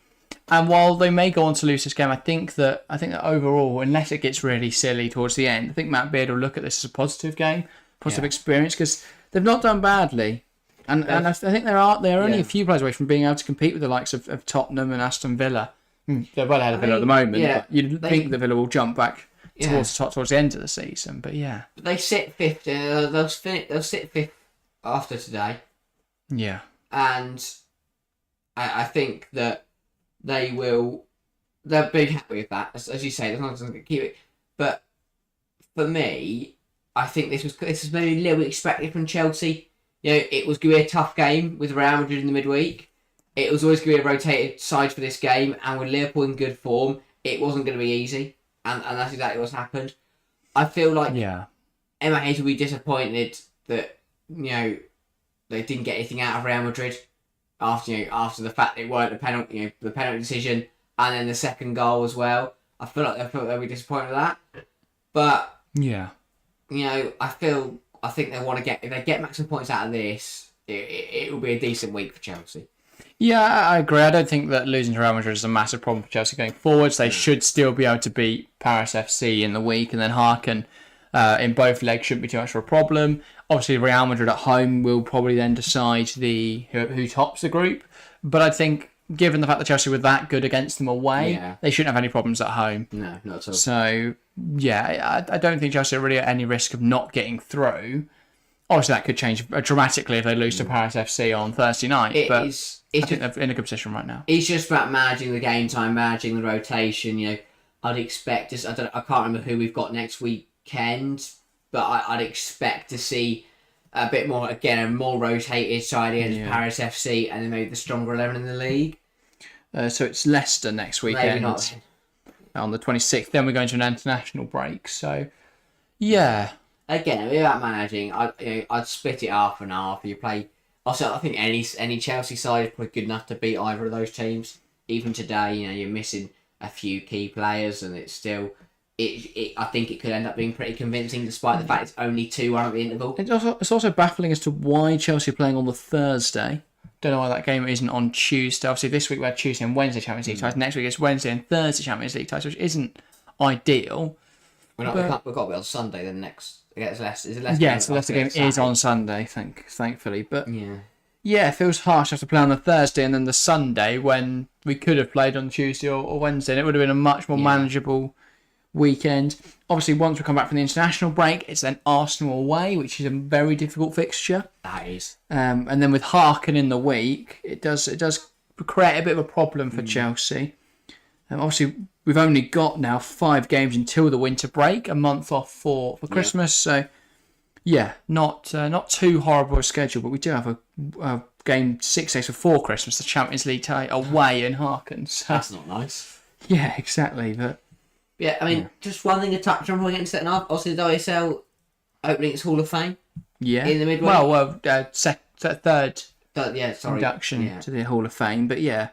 And while they may go on to lose this game, I think that overall, unless it gets really silly towards the end, I think Matt Beard will look at this as a positive game, positive experience, because they've not done badly. And I think they're only a few players away from being able to compete with the likes of Tottenham and Aston Villa. They're well ahead of Villa at the moment, but you'd think that Villa will jump back towards the end of the season, but they sit 5th. They'll sit 5th after today. Yeah, and I think that they'll be happy with that. As you say, they're not going to keep it. But for me, I think this was maybe a little bit expected from Chelsea. You know, it was going to be a tough game with Real Madrid in the midweek. It was always going to be a rotated side for this game, and with Liverpool in good form, it wasn't going to be easy, and that's exactly what's happened. I feel like Emma Hayes will be disappointed that they didn't get anything out of Real Madrid after the fact it weren't the penalty decision, and then the second goal as well. I feel like they'll be disappointed with that, but I think they want to get, if they get maximum points out of this, it will be a decent week for Chelsea. Yeah, I agree. I don't think that losing to Real Madrid is a massive problem for Chelsea going forwards. They should still be able to beat Paris FC in the week, and then Harken in both legs shouldn't be too much of a problem. Obviously, Real Madrid at home will probably then decide who tops the group. But I think, given the fact that Chelsea were that good against them away, they shouldn't have any problems at home. No, not at all. So, yeah, I don't think Chelsea are really at any risk of not getting through. Obviously, that could change dramatically if they lose to Paris FC on Thursday night. I think they're in a good position right now. It's just about managing the game time, managing the rotation. I'd expect I can't remember who we've got next weekend, but I'd expect to see a bit more, again, a more rotated side against Paris FC, and then maybe the stronger 11 in the league. So it's Leicester next weekend on the 26th. Then we're going to an international break. So, yeah. Again, without managing, I'd split it half and half. You play. Also, I think any Chelsea side is probably good enough to beat either of those teams. Even today, you're missing a few key players, and it's still. I think it could end up being pretty convincing, despite the fact it's only 2-1 at the interval. It's also baffling as to why Chelsea are playing on the Thursday. Don't know why that game isn't on Tuesday. Obviously, this week we had Tuesday and Wednesday Champions League ties. Next week it's Wednesday and Thursday Champions League ties, which isn't ideal. We've got to be on Sunday then next against Leicester. Is it Leicester? Yes, the Leicester game is on Sunday, thankfully. But yeah, it feels harsh to have to play on the Thursday and then the Sunday when we could have played on Tuesday or Wednesday, and it would have been a much more manageable weekend. Obviously, once we come back from the international break, it's then Arsenal away, which is a very difficult fixture. That is. And then with Harken in the week, it does create a bit of a problem for Chelsea. Obviously, we've only got now 5 games until the winter break, a month off for Christmas. So, yeah, not too horrible a schedule, but we do have a game 6 days before Christmas, the Champions League tie away in Harken. So, that's not nice. Yeah, exactly. But yeah, I mean, just one thing to touch on before we get into second half. Obviously, the WSL opening its Hall of Fame. Yeah. In the midweek. Well, third induction to the Hall of Fame. But yeah,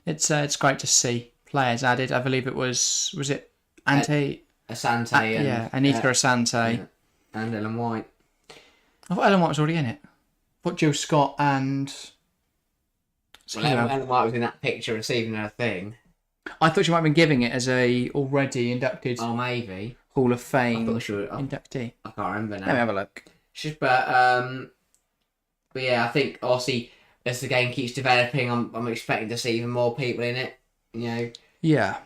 it's great to see players added. I believe it was it Ante Asante Anita Asante and Ellen White. I thought Ellen White was already in it. What Jill Scott and Ellen White was in that picture receiving her thing. I thought she might have been giving it as a already inducted. Oh, maybe Hall of Fame inductee. I can't remember now. Let me have a look. But yeah, I think obviously as the game keeps developing, I'm expecting to see even more people in it. Yeah.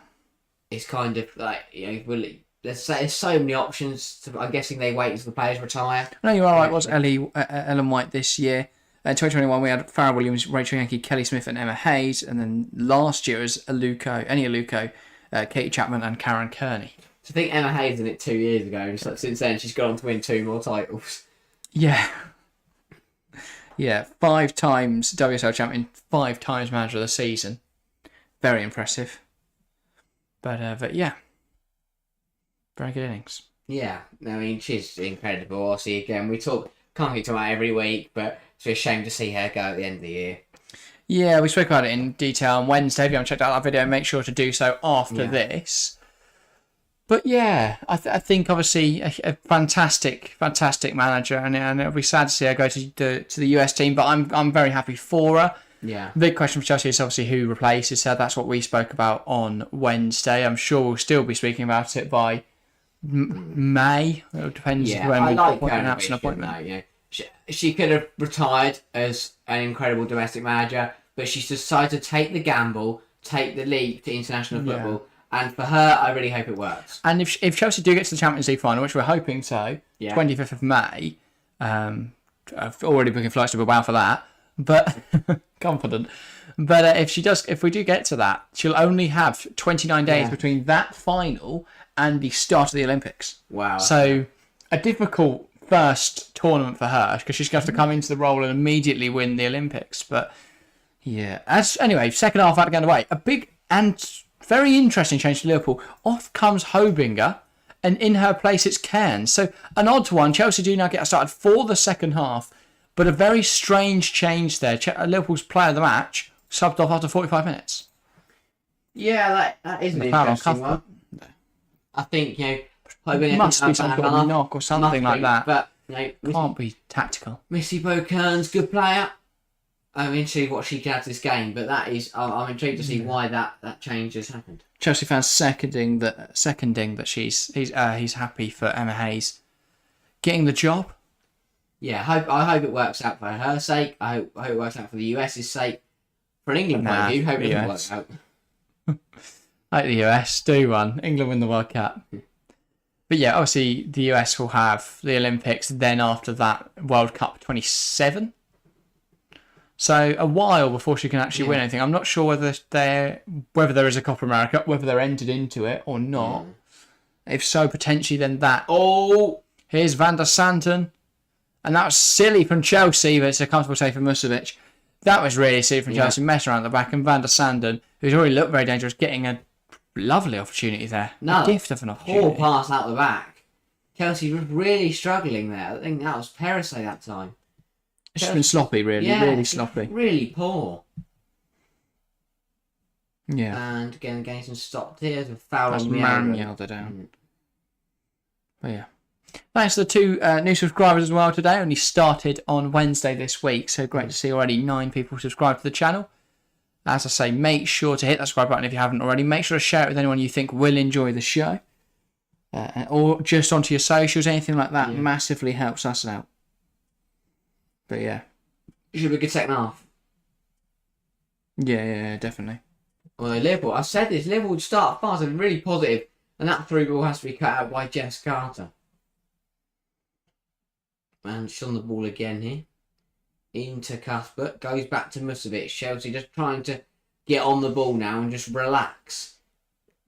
It's kind of like there's so many options. I'm guessing they wait until the players retire. No, you're right. It was Ellen White this year. In 2021, we had Farrah Williams, Rachel Yankee, Kelly Smith, and Emma Hayes. And then last year was Annie Aluko, Katie Chapman, and Karen Kearney. So I think Emma Hayes did it 2 years ago, and since then she's gone on to win 2 more titles. Yeah. Yeah, 5 times WSL champion, 5 times manager of the season. Very impressive. But yeah, very good innings. Yeah, I mean, she's incredible. Obviously, again, can't be talking about every week, but it's a shame to see her go at the end of the year. Yeah, we spoke about it in detail on Wednesday. If you haven't checked out that video, make sure to do so after this. But yeah, I think obviously a fantastic manager, and it'll be sad to see her go to the US team. But I'm very happy for her. Yeah. The big question for Chelsea is obviously who replaces her. That's what we spoke about on Wednesday. I'm sure we'll still be speaking about it by May. It depends when we announce an appointment. She could have retired as an incredible domestic manager, but she's decided to take the gamble, take the leap to international football. And for her, I really hope it works. And if Chelsea do get to the Champions League final, which we're hoping so, 25th of May, I've already booking flights to Bilbao for that, but confident. But if we do get to that, she'll only have 29 days between that final and the start of the Olympics. Wow. So a difficult first tournament for her because she's going to have to come into the role and immediately win the Olympics. But yeah, anyway, second half had to go away. A big and very interesting change to Liverpool. Off comes Hobinger, and in her place it's Cairns. So an odd one. Chelsea do now get started for the second half, but a very strange change there. Liverpool's player of the match subbed off after 45 minutes. Yeah, that is an interesting one. I think, It must be some sort of knock or something like that. But, can't be tactical. Missy Bo-Kearns, good player. I'm intrigued what she can add to this game, but that is, I'm intrigued to see why that change has happened. Chelsea fans seconding that he's happy for Emma Hayes getting the job. Yeah, I hope it works out for her sake. I hope it works out for the US's sake. For an England point of view, hope it doesn't work out. Like the US, do one. England win the World Cup. But yeah, obviously the US will have the Olympics, then after that World Cup 27. So a while before she can actually win anything. I'm not sure whether there is a Copa America, whether they're entered into it or not. If so, potentially then that. Oh, here's Van der Santen. And that was silly from Chelsea, but it's a comfortable save for Musovic. That was really silly from Chelsea, messing around the back. And Van der Santen, who's already looked very dangerous, getting a lovely opportunity there. A gift of an opportunity. Poor pass out the back. Chelsea was really struggling there. I think that was Perisset that time. It's just been sloppy, really. Yeah, really sloppy. Really poor. Yeah. And again, getting some stopped here. The foul on Mjelde down. But yeah. Thanks to the two new subscribers as well today. Only started on Wednesday this week. So great to see already 9 people subscribed to the channel. As I say, make sure to hit that subscribe button if you haven't already. Make sure to share it with anyone you think will enjoy the show. Or just onto your socials, anything like that massively helps us out. But yeah. It should be a good second half. Yeah, definitely. Well, Liverpool, I said this, Liverpool would start fast and really positive, and that through ball has to be cut out by Jess Carter. And she's on the ball again here. Into Cuthbert, goes back to Musovic. Chelsea just trying to get on the ball now and just relax.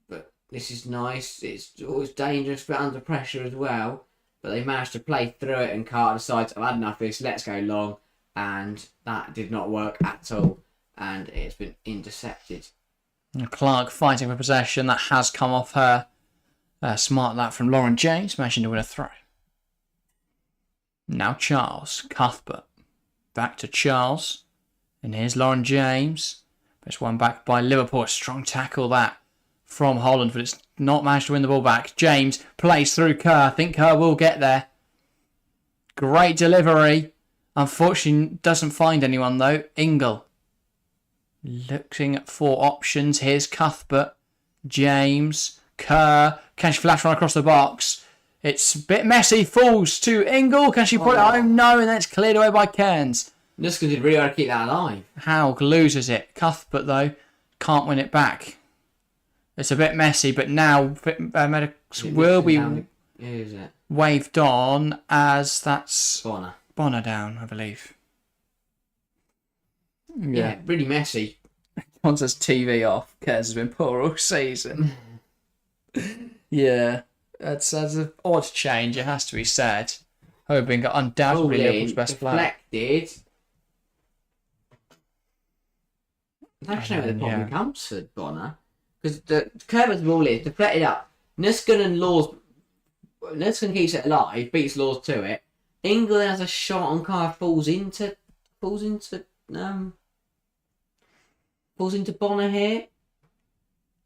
But this is nice. It's always dangerous, but under pressure as well. But they managed to play through it, and Carter decides, I've had enough of this, let's go long. And that did not work at all. And it's been intercepted. Clark fighting for possession. That has come off her. Smart that from Lauren James, managing to win a throw. Now Charles. Cuthbert. Back to Charles. And here's Lauren James. It's one back by Liverpool. Strong tackle that from Holland, but it's not managed to win the ball back. James plays through Kerr. I think Kerr will get there. Great delivery. Unfortunately, doesn't find anyone though. Ingle. Looking for options. Here's Cuthbert. James. Kerr. Can she flash one across the box? It's a bit messy. Falls to Ingle. Can she put it home? No, and then it's cleared away by Cairns. Nuskin did really hard to keep that alive. Haug loses it. Cuthbert, though, can't win it back. It's a bit messy, but now medics will be waved on as that's Bonner down, I believe. Yeah, really messy. John says TV off. Cairns has been poor all season. Yeah, that's an odd change, it has to be said. Hobing got undoubtedly Liverpool's best player. Deflected. I don't know where the problem comes for Bonner. Because the Kerber's ball is deflected up. Nuskin and Laws. Nuskin keeps it alive, beats Laws to it. Ingle then has a shot on car, falls into Bonner here.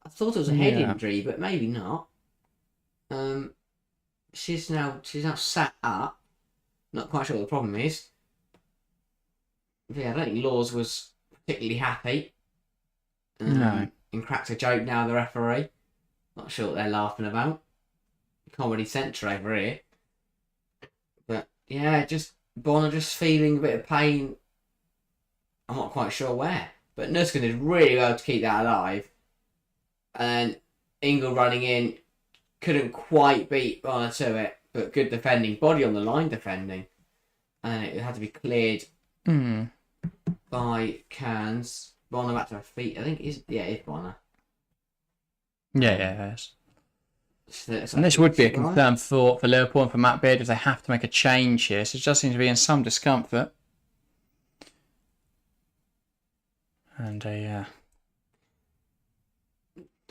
I thought it was a head injury, but maybe not. She's now sat up. Not quite sure what the problem is. But yeah, I don't think Laws was particularly happy. No. And cracked a joke now, the referee. Not sure what they're laughing about. Comedy centre over here. But yeah, Bonner just feeling a bit of pain. I'm not quite sure where. But Nuskin did really well to keep that alive. And Ingle running in, couldn't quite beat Bonner to it, but good defending. Body on the line defending. And it had to be cleared by Cairns. Bonner back to her feet. I think it's Bonner. Yeah, it is. And this would be a concern for Liverpool and for Matt Beard if they have to make a change here. So it does seem to be in some discomfort. And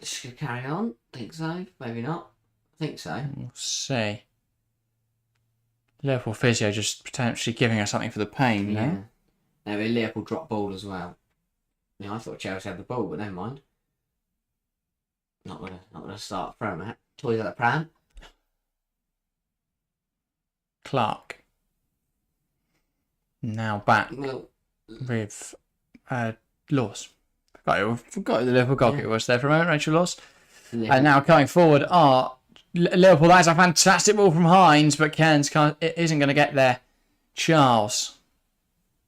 should carry on? Think so? Maybe not. I think so. We'll see. Liverpool physio just potentially giving her something for the pain. Yeah. No, Liverpool drop ball as well. Yeah, I thought Chelsea had the ball, but never mind. Not gonna start throwing that. Toys at the pram. Clark. Now back Well, with Laws. Forgot who the Liverpool goalkeeper was there for a moment, Rachel Laws. And now coming forward are Liverpool. That's a fantastic ball from Hines, but Cairns isn't going to get there. Charles.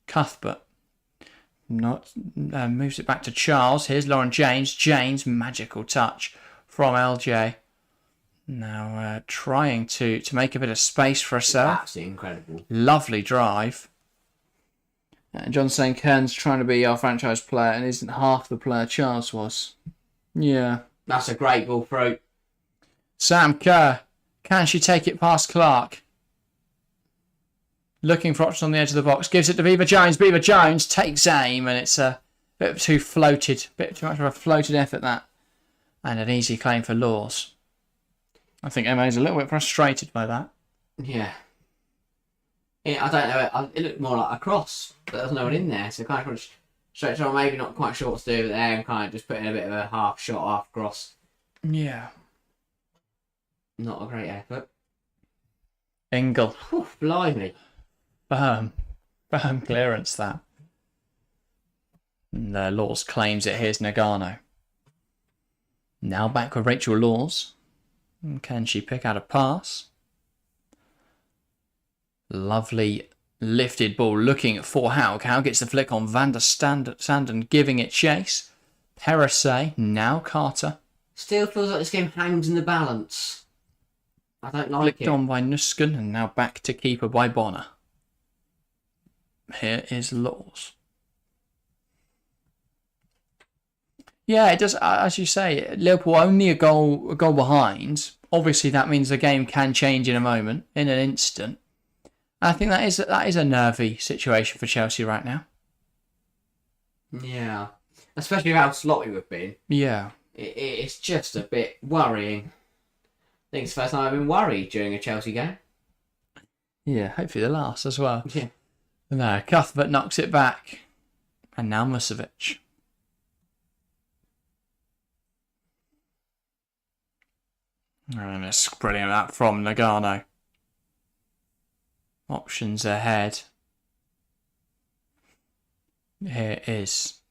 Cuthbert. Moves it back to Charles. Here's Lauren James. James, magical touch from LJ. Now trying to make a bit of space for herself. Absolutely incredible. Lovely drive. John saying Cairns trying to be our franchise player and isn't half the player Charles was. Yeah. That's a great ball through. Sam Kerr. Can she take it past Clark? Looking for options on the edge of the box. Gives it to Beaver Jones. Beaver Jones takes aim and it's a bit too floated. Bit too much of a floated effort that. And an easy claim for Laws. I think Emma's a little bit frustrated by that. Yeah. I don't know. It looked more like a cross, but there was no one in there. So kind of stretch on, maybe not quite sure what to do there, and kind of just put in a bit of a half shot, half cross. Yeah. Not a great effort. Ingle. Whew, blimey. Firm clearance that. And Laws claims it. Here's Nagano. Now back with Rachel Laws. Can she pick out a pass? Lovely lifted ball looking for Howe. Howe gets the flick on Van der Sanden giving it chase. Perisse, now Carter. Still feels like this game hangs in the balance. I don't like Flicked on by Nusken and now back to keeper by Bonner. Here is Laws. Yeah, it does. As you say, Liverpool only a goal behind. Obviously, that means the game can change in a moment, in an instant. I think that is a nervy situation for Chelsea right now. Yeah, especially how sloppy we've been. Yeah, it's just a bit worrying. I think it's the first time I've been worried during a Chelsea game. Yeah, hopefully the last as well. Yeah. No, Cuthbert knocks it back, and now Musovic. And it's brilliant that from Nagano. Options ahead. Here is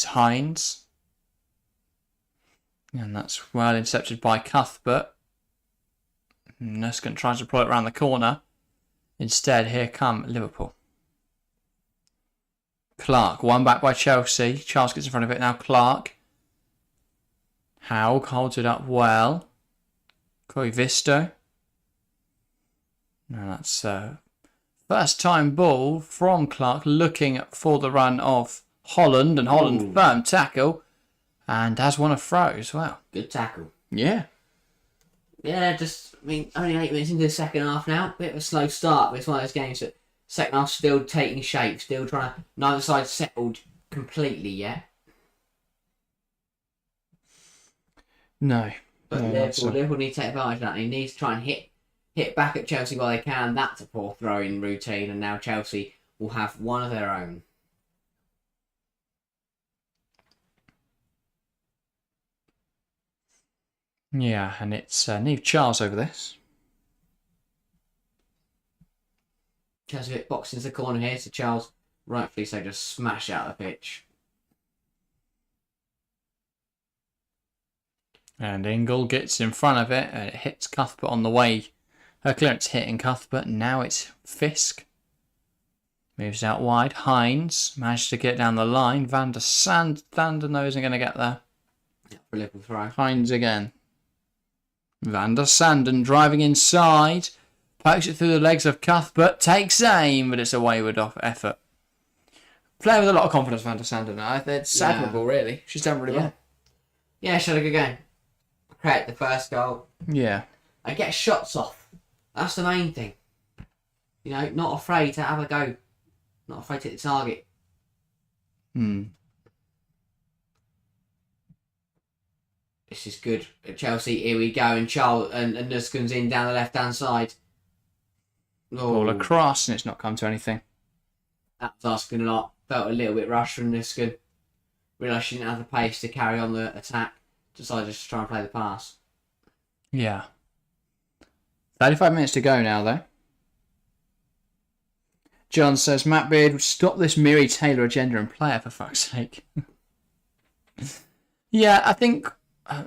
Hines. And that's well intercepted by Cuthbert. Nuskin tries to pull it around the corner. Instead, here come Liverpool. Clark, one back by Chelsea. Charles gets in front of it now. Clark. Howe holds it up well. Visto. Now that's first time ball from Clark looking for the run of Holland. And Holland firm tackle. And has won a throw as well. Good tackle. Yeah. Yeah, only 8 minutes into the second half now. Bit of a slow start, but it's one of those games that second half still taking shape, still trying to. Neither side settled completely yet. No. But Liverpool need to take advantage of that. They need to try and hit back at Chelsea while they can. That's a poor throw-in routine, and now Chelsea will have one of their own. Yeah, and it's Neve Charles over this. Chelsea hit box into the corner here, so Charles, rightfully so, just smash out the pitch. And Ingle gets in front of it, and it hits Cuthbert on the way. Her clearance hitting Cuthbert, now it's Fisk. Moves out wide. Hines managed to get down the line. Van der Sanden isn't going to get there. Yeah, for a Liverpool throw. Hines again. Van der Sanden driving inside. Pokes it through the legs of Cuthbert. Takes aim, but it's a wayward off effort. Playing with a lot of confidence, Van der Sanden. It's admirable, really. She's done really well. Yeah, she had a good game. create the first goal. Yeah. And get shots off. That's the main thing. You know, not afraid to have a go. Not afraid to hit the target. This is good. At Chelsea, here we go. And Nuskun's in down the left-hand side. Ball across, and it's not come to anything. That's asking a lot. Felt a little bit rushed from Nuskun. Realised she didn't have the pace to carry on the attack. Decided just to try and play the pass. Yeah. 35 minutes to go now, though. John says, Matt Beard, stop this Miri Taylor agenda and play her, for fuck's sake. Yeah, I think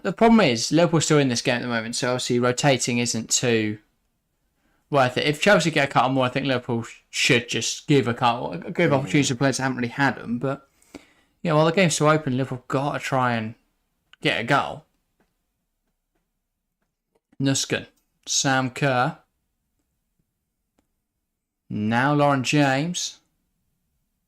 the problem is Liverpool's still in this game at the moment, so obviously rotating isn't too worth it. If Chelsea get a couple more, I think Liverpool should just give opportunities to players that haven't really had them. But yeah, while the game's still open, Liverpool got to try and get a goal. Nusken, Sam Kerr. Now Lauren James.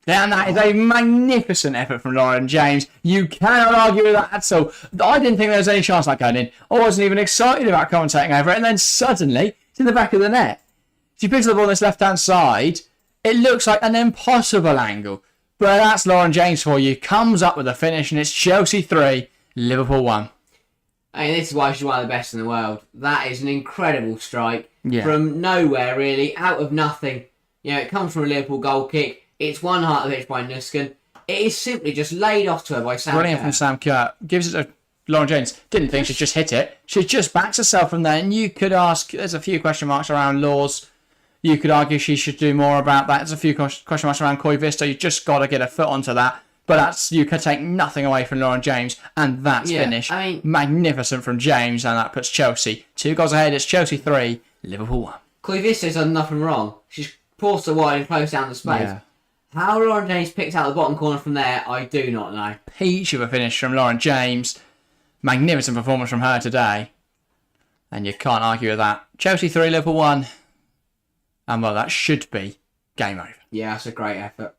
And that is a magnificent effort from Lauren James. You cannot argue with that at all. I didn't think there was any chance of that going in. I wasn't even excited about commentating over it. And then suddenly, it's in the back of the net. She picks the ball on this left-hand side. It looks like an impossible angle. But that's Lauren James for you. Comes up with a finish, and it's Chelsea 3, Liverpool 1. I mean, this is why she's one of the best in the world. That is an incredible strike. Yeah. From nowhere, really, out of nothing. You know, it comes from a Liverpool goal kick. It's one heart of it by Nusken. It is simply just laid off to her by Sam Brilliant Kerr. from Sam Kerr. Gives it to Lauren James. Didn't think she'd just hit it. She just backs herself from there. And you could ask, there's a few question marks around Laws. You could argue she should do more about that. There's a few question marks around Koi Vista. You just got to get a foot onto that. But you can take nothing away from Lauren James. And that's finished. I mean, magnificent from James. And that puts Chelsea 2 goals ahead. It's Chelsea 3, Liverpool 1. Koi Vista's done nothing wrong. She's paused her wide and closed down the space. Yeah. How Lauren James picked out the bottom corner from there, I do not know. Peach of a finish from Lauren James. Magnificent performance from her today. And you can't argue with that. Chelsea 3, Liverpool 1. And well, that should be game over. Yeah, that's a great effort.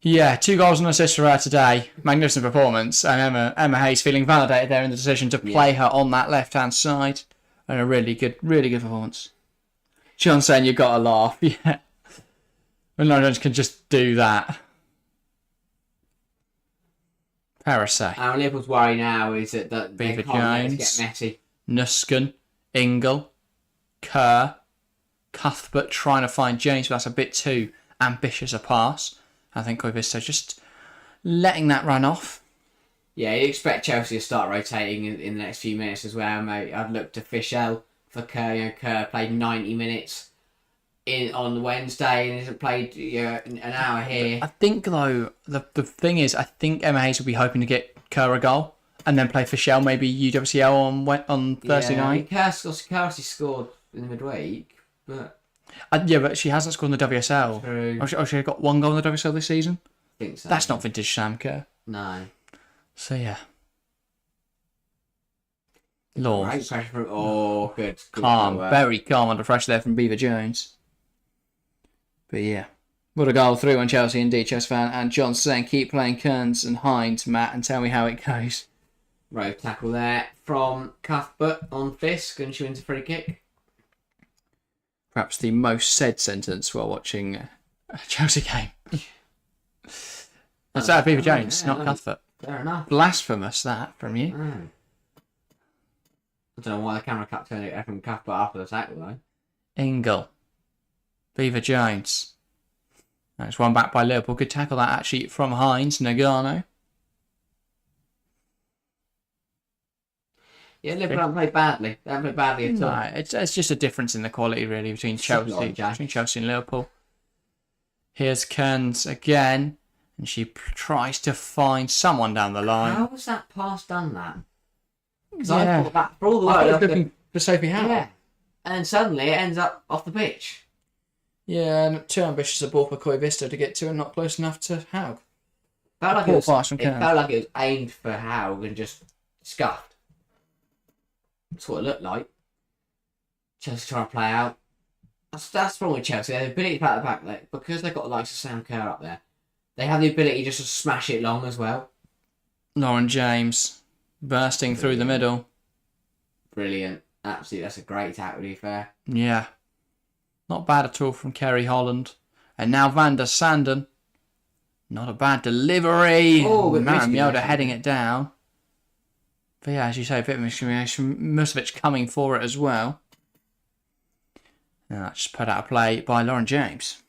Yeah, 2 goals and an assist for her today. Magnificent performance. And Emma Hayes feeling validated there in the decision to play her on that left-hand side. And a really good performance. John saying you got to laugh. Yeah. When Lauren Jones can just do that. Parasite. Our Liverpool's worry now is that they Beaver can't let us Jones. get messy. Nusken. Ingle. Kerr. Cuthbert trying to find James, but that's a bit too ambitious a pass. I think Koivisto just letting that run off. Yeah, you expect Chelsea to start rotating in the next few minutes as well, mate. I'd look to Fischel for Kerr. You know, Kerr played 90 minutes on Wednesday and hasn't played an hour here. I think, though, the thing is, I think Emma Hayes will be hoping to get Kerr a goal and then play Fischel maybe UWCL on Thursday night. Kerr obviously scored in the midweek, but... but she hasn't scored in the WSL. True. She got 1 goal in the WSL this season? I think so. That's not vintage Sam Kerr. No. So, yeah. Lord. Great pressure from... Oh, good. Calm. Very calm under pressure there from Beaver Jones. But, yeah. What a goal through on Chelsea indeed, Chelsea fan. And John saying, keep playing Kearns and Hines, Matt, and tell me how it goes. Right, tackle there from Cuthbert on Fisk, and she wins a free kick. Perhaps the most said sentence while watching a Chelsea game. That's out of Beaver Jones, not Cuthbert. Fair enough. Blasphemous, that, from you. I don't know why the camera kept turning it from Cuthbert after the tackle, though. Ingle. Beaver Jones. That's one back by Liverpool. Good tackle that, actually, from Hines. Nagano. Yeah, Liverpool haven't played badly. They haven't played badly at all. No, it's just a difference in the quality, really, between Chelsea and Liverpool. Here's Kearns again, and she tries to find someone down the line. How was that pass done, that? Because Yeah. I thought that for all the I way was looking for Sophie Howell. yeah. And suddenly it ends up off the pitch. Yeah, and too ambitious a ball for Koi Vista to get to and not close enough to Haug. Felt like Poor it was, pass from it Kearns. felt like it was aimed for Haug and just scuffed. That's what it looked like. Chelsea trying to play out. That's wrong with Chelsea. They have the ability to play at the back there because they've got the likes of Sam Kerr up there. They have the ability just to smash it long as well. Lauren James. bursting through the middle. Brilliant. Absolutely, that's a great tackle, to be fair. Yeah. Not bad at all from Kerry Holland. And now Van der Sanden. Not a bad delivery. Oh, but Maren Mjolnir miscommunication. heading it down. But yeah, as you say, a bit of miscommunication. Musovic coming for it as well. And that's just put out of play by Lauren James.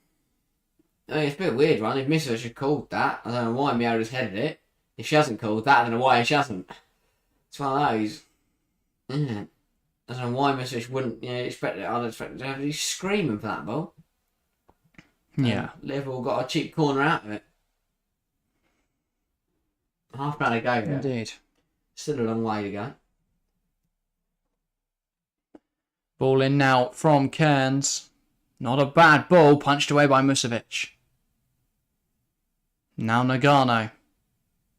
I mean, it's a bit weird, one. If Misovic had called that, I don't know why Mjolnir's headed it. If she hasn't called that, I don't know why she hasn't. It's one of those. I don't know why Misovic wouldn't, expect it. I'd expect to have he's screaming for that ball. Yeah. Liverpool got a cheap corner out of it. Half an hour to go here. Indeed. Still a long way to go. Ball in now from Kearns. Not a bad ball, punched away by Musovic. Now Nagano.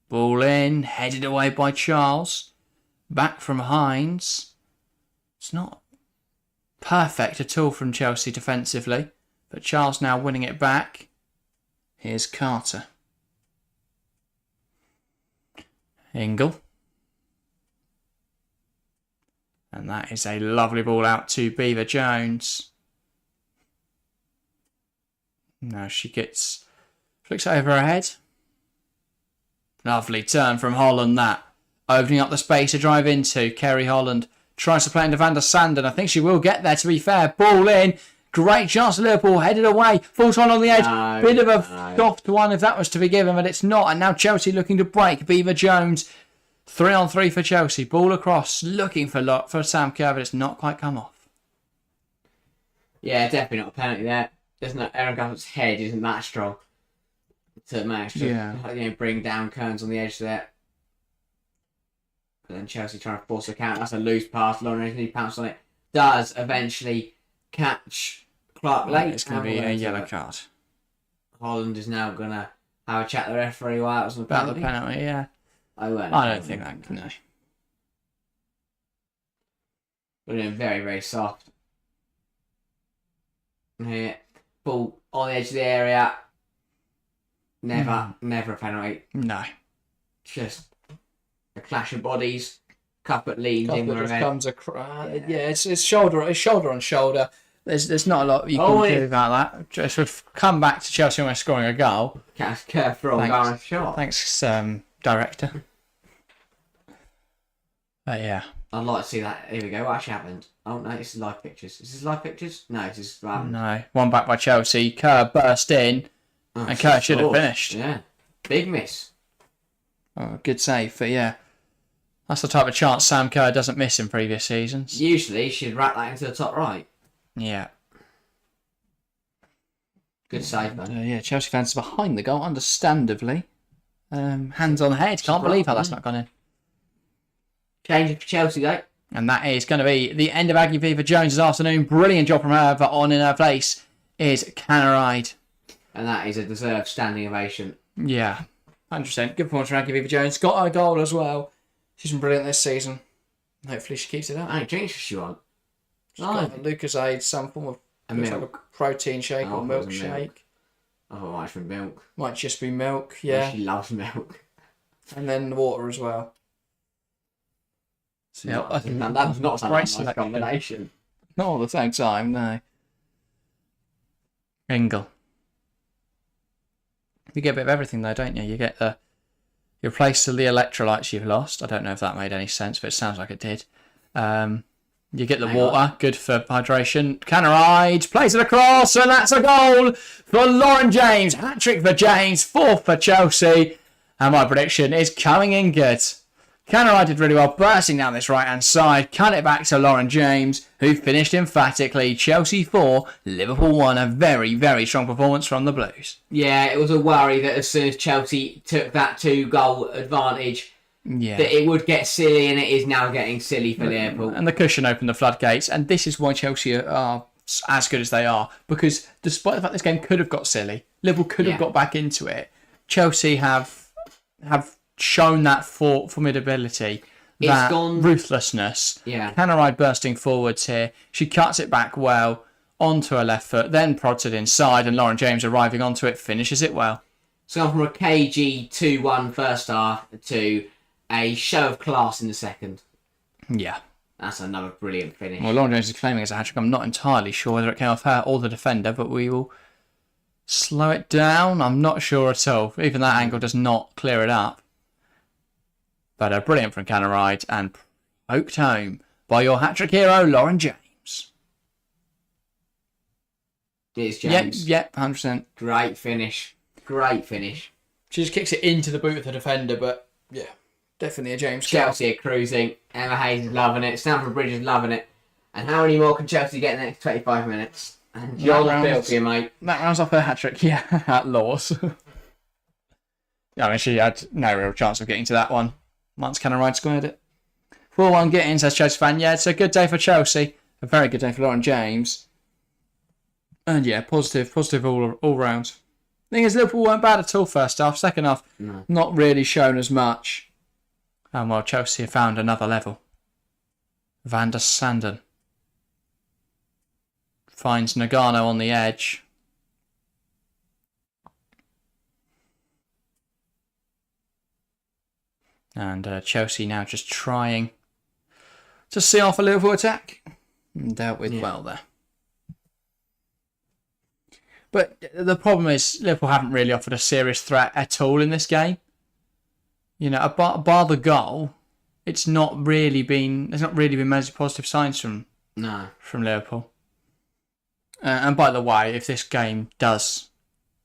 Ball in, headed away by Charles. Back from Hines. It's not perfect at all from Chelsea defensively, but Charles now winning it back. Here's Carter. Ingle. And that is a lovely ball out to Beaver Jones. Now she flicks it over her head. Lovely turn from Holland, that. Opening up the space to drive into. Kerry Holland tries to play into Van der Sanden. I think she will get there, to be fair. Ball in. Great chance for Liverpool. Headed away. Falls on the edge. No, Bit of a soft one if that was to be given, but it's not. And now Chelsea looking to break. Beaver Jones. 3-on-3 for Chelsea. Ball across. Looking for Sam Kerr, but it's not quite come off. Yeah, definitely not a penalty there. There's no Aaron Gould's head isn't that strong to manage to bring down Kearns on the edge there. But then Chelsea trying to force a count. That's a loose pass. Lauren he pounced on it. Does eventually catch Clark late. It's going to be a yellow card. Holland is now going to have a chat with the referee while it was on the About penalty. the penalty, yeah. I don't think that can. No. We're doing very, very soft. Here. Ball on the edge of the area. Never a penalty. No. Just a clash of bodies. Cuthbert leans in with just her comes across. Yeah, it's shoulder on shoulder. There's not a lot you can do about that. Just we've come back to Chelsea almost scoring a goal. Catch Kerr from going shot. Thanks, director. Yeah. I'd like to see that. Here we go. What actually happened? Oh no, this is live pictures. Is this live pictures? No, this is. No. One back by Chelsea. Kerr burst in, and Kerr should have finished. Yeah. Big miss. Oh, good save, but yeah. That's the type of chance Sam Kerr doesn't miss in previous seasons. Usually, she'd wrap that into the top right. Yeah. Good save, man. Yeah, Chelsea fans are behind the goal, understandably. Hands on the head. Can't believe how that's not gone in. Change for Chelsea, though. And that is going to be the end of Aggie Beaver Jones' afternoon. Brilliant job from her, but on in her place is Canaride. And that is a deserved standing ovation. Yeah, 100%. Good performance from Aggie Beaver Jones. Got her goal as well. She's been brilliant this season. Hopefully she keeps it up. How many drinks does she want? She's got a Lucasade, some form of looks like a protein shake or milkshake. Oh, it might just be milk. Might just be milk, yeah. She loves milk. And then water as well. So that was not a nice combination. Not all at the same time, no. Ingle. You get a bit of everything though, don't you? You get you replace the electrolytes you've lost. I don't know if that made any sense, but it sounds like it did. You get the water, good for hydration. Canaride plays it across, and that's a goal for Lauren James. Hat-trick for James, 4th for Chelsea. And my prediction is coming in good. Canaride did really well, bursting down this right-hand side. Cut it back to Lauren James, who finished emphatically. Chelsea 4, Liverpool 1. A very, very strong performance from the Blues. Yeah, it was a worry that as soon as Chelsea took that 2-goal advantage, that it would get silly, and it is now getting silly for Liverpool. And the cushion opened the floodgates, and this is why Chelsea are as good as they are, because despite the fact this game could have got silly, Liverpool could have got back into it. Chelsea have shown that formidability, that ruthlessness. Yeah. Canaride bursting forwards here. She cuts it back well onto her left foot, then prods it inside, and Lauren James arriving onto it finishes it well. So from a KG 2-1 first half to a show of class in the second. Yeah. That's another brilliant finish. Well, Lauren James is claiming it's a hat-trick. I'm not entirely sure whether it came off her or the defender, but we will slow it down. I'm not sure at all. Even that angle does not clear it up. But brilliant from Canaride and poked home by your hat-trick hero, Lauren James. It's James. Yep, 100%. Great finish. Great finish. She just kicks it into the boot of the defender, but yeah, definitely a James. Chelsea are cruising. Emma Hayes is loving it. Stamford Bridge is loving it. And how many more can Chelsea get in the next 25 minutes? And John Bill for you, mate. That rounds off her hat-trick, yeah, at Laws. Yeah, I mean, she had no real chance of getting to that one once Canaride squared it. 4-1 getting, says Chelsea fan. Yeah, it's a good day for Chelsea. A very good day for Lauren James. And yeah, positive all round. Thing is, Liverpool weren't bad at all first half. Second half, not really shown as much. And well, Chelsea have found another level. Van der Sanden finds Nagano on the edge. And Chelsea now just trying to see off a Liverpool attack. And dealt with well there. But the problem is Liverpool haven't really offered a serious threat at all in this game. You know, bar the goal, there's not really been many positive signs from Liverpool. And by the way, if this game stays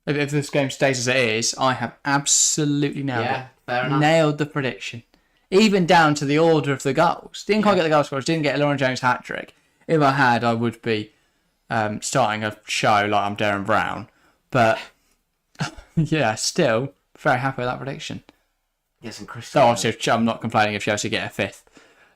as it is, I have absolutely nailed it. Fair enough. Nailed the prediction. Even down to the order of the goals. Didn't quite get the goal scorers, didn't get a Lauren James hat-trick. If I had, I would be starting a show like I'm Darren Brown. But, yeah, still very happy with that prediction. Get some crystals. So obviously, I'm not complaining if Chelsea get a fifth.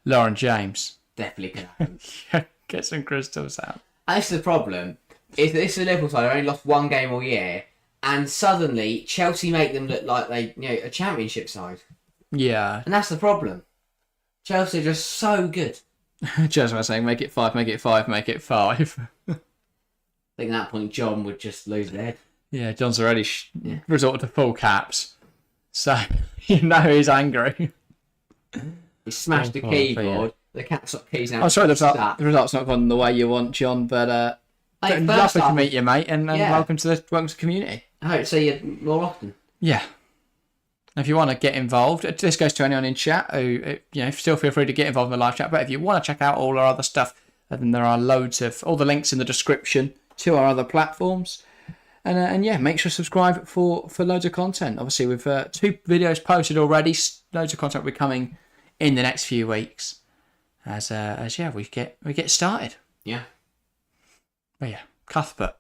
Lauren James. Definitely can happen. Get some crystals out. That's the problem. Is this is a Liverpool side who only lost one game all year, and suddenly Chelsea make them look like a championship side. Yeah. And that's the problem. Chelsea are just so good. Just by saying, make it 5, make it 5, make it 5. I think at that point John would just lose his head. Yeah, John's already resorted to full caps. So, you know he's angry. He smashed the keyboard. The caps lock keys now. I'm sorry the result's not gone the way you want, John, but lovely to meet you, mate, and welcome to the community. I hope to see you more often. Yeah. If you want to get involved, this goes to anyone in chat who, still feel free to get involved in the live chat. But if you want to check out all our other stuff, then there are loads of all the links in the description to our other platforms. And make sure to subscribe for loads of content. Obviously, we've 2 videos posted already. Loads of content will be coming in the next few weeks as we get started. Yeah. But yeah, Cuthbert.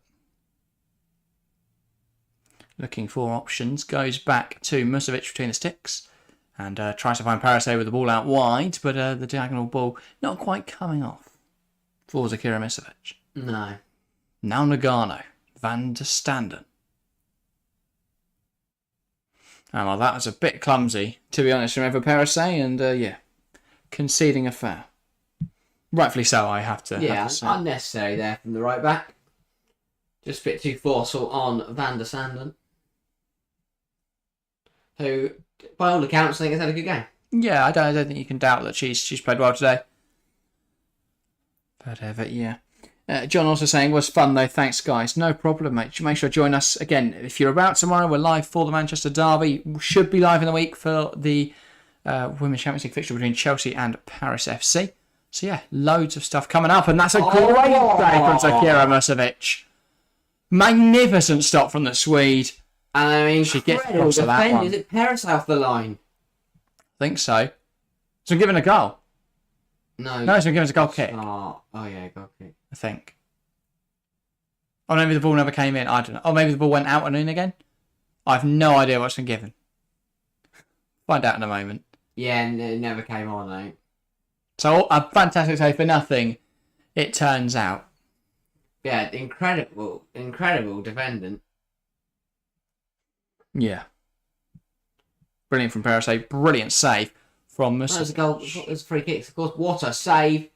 Looking for options, goes back to Musovic between the sticks and tries to find Parasay with the ball out wide, but the diagonal ball not quite coming off for Zakira Musovic. No. Now Nagano, Van der Standen. Well, that was a bit clumsy, to be honest, from Eva Parasay, and conceding a foul. Rightfully so, I have to. Yeah, have to say. unnecessary there from the right back. Just a bit too forceful on Van der Sanden, who, by all accounts, I think has had a good game. Yeah, I don't think you can doubt that she's played well today. But yeah. John also saying, was fun though, thanks guys. No problem, mate. Make sure to join us again. If you're about tomorrow, we're live for the Manchester Derby. We should be live in the week for the Women's Champions League fixture between Chelsea and Paris FC. So yeah, loads of stuff coming up, and that's a great day from Zakira Musovic. Magnificent stop from the Swede. I mean, she gets across to that one. Is it Paris off the line? I think so. So given a goal. No, it's been given a goal kick. Oh yeah, goal kick. I think. Or maybe the ball never came in. I don't know. Or maybe the ball went out and in again. I have no idea what's been given. Find out in a moment. Yeah, it never came on, though. So a fantastic save for nothing, it turns out. Yeah, incredible defendant. Yeah. Brilliant from Parasay. Brilliant save from Musa. That was a goal. That was free kicks. Of course, what a save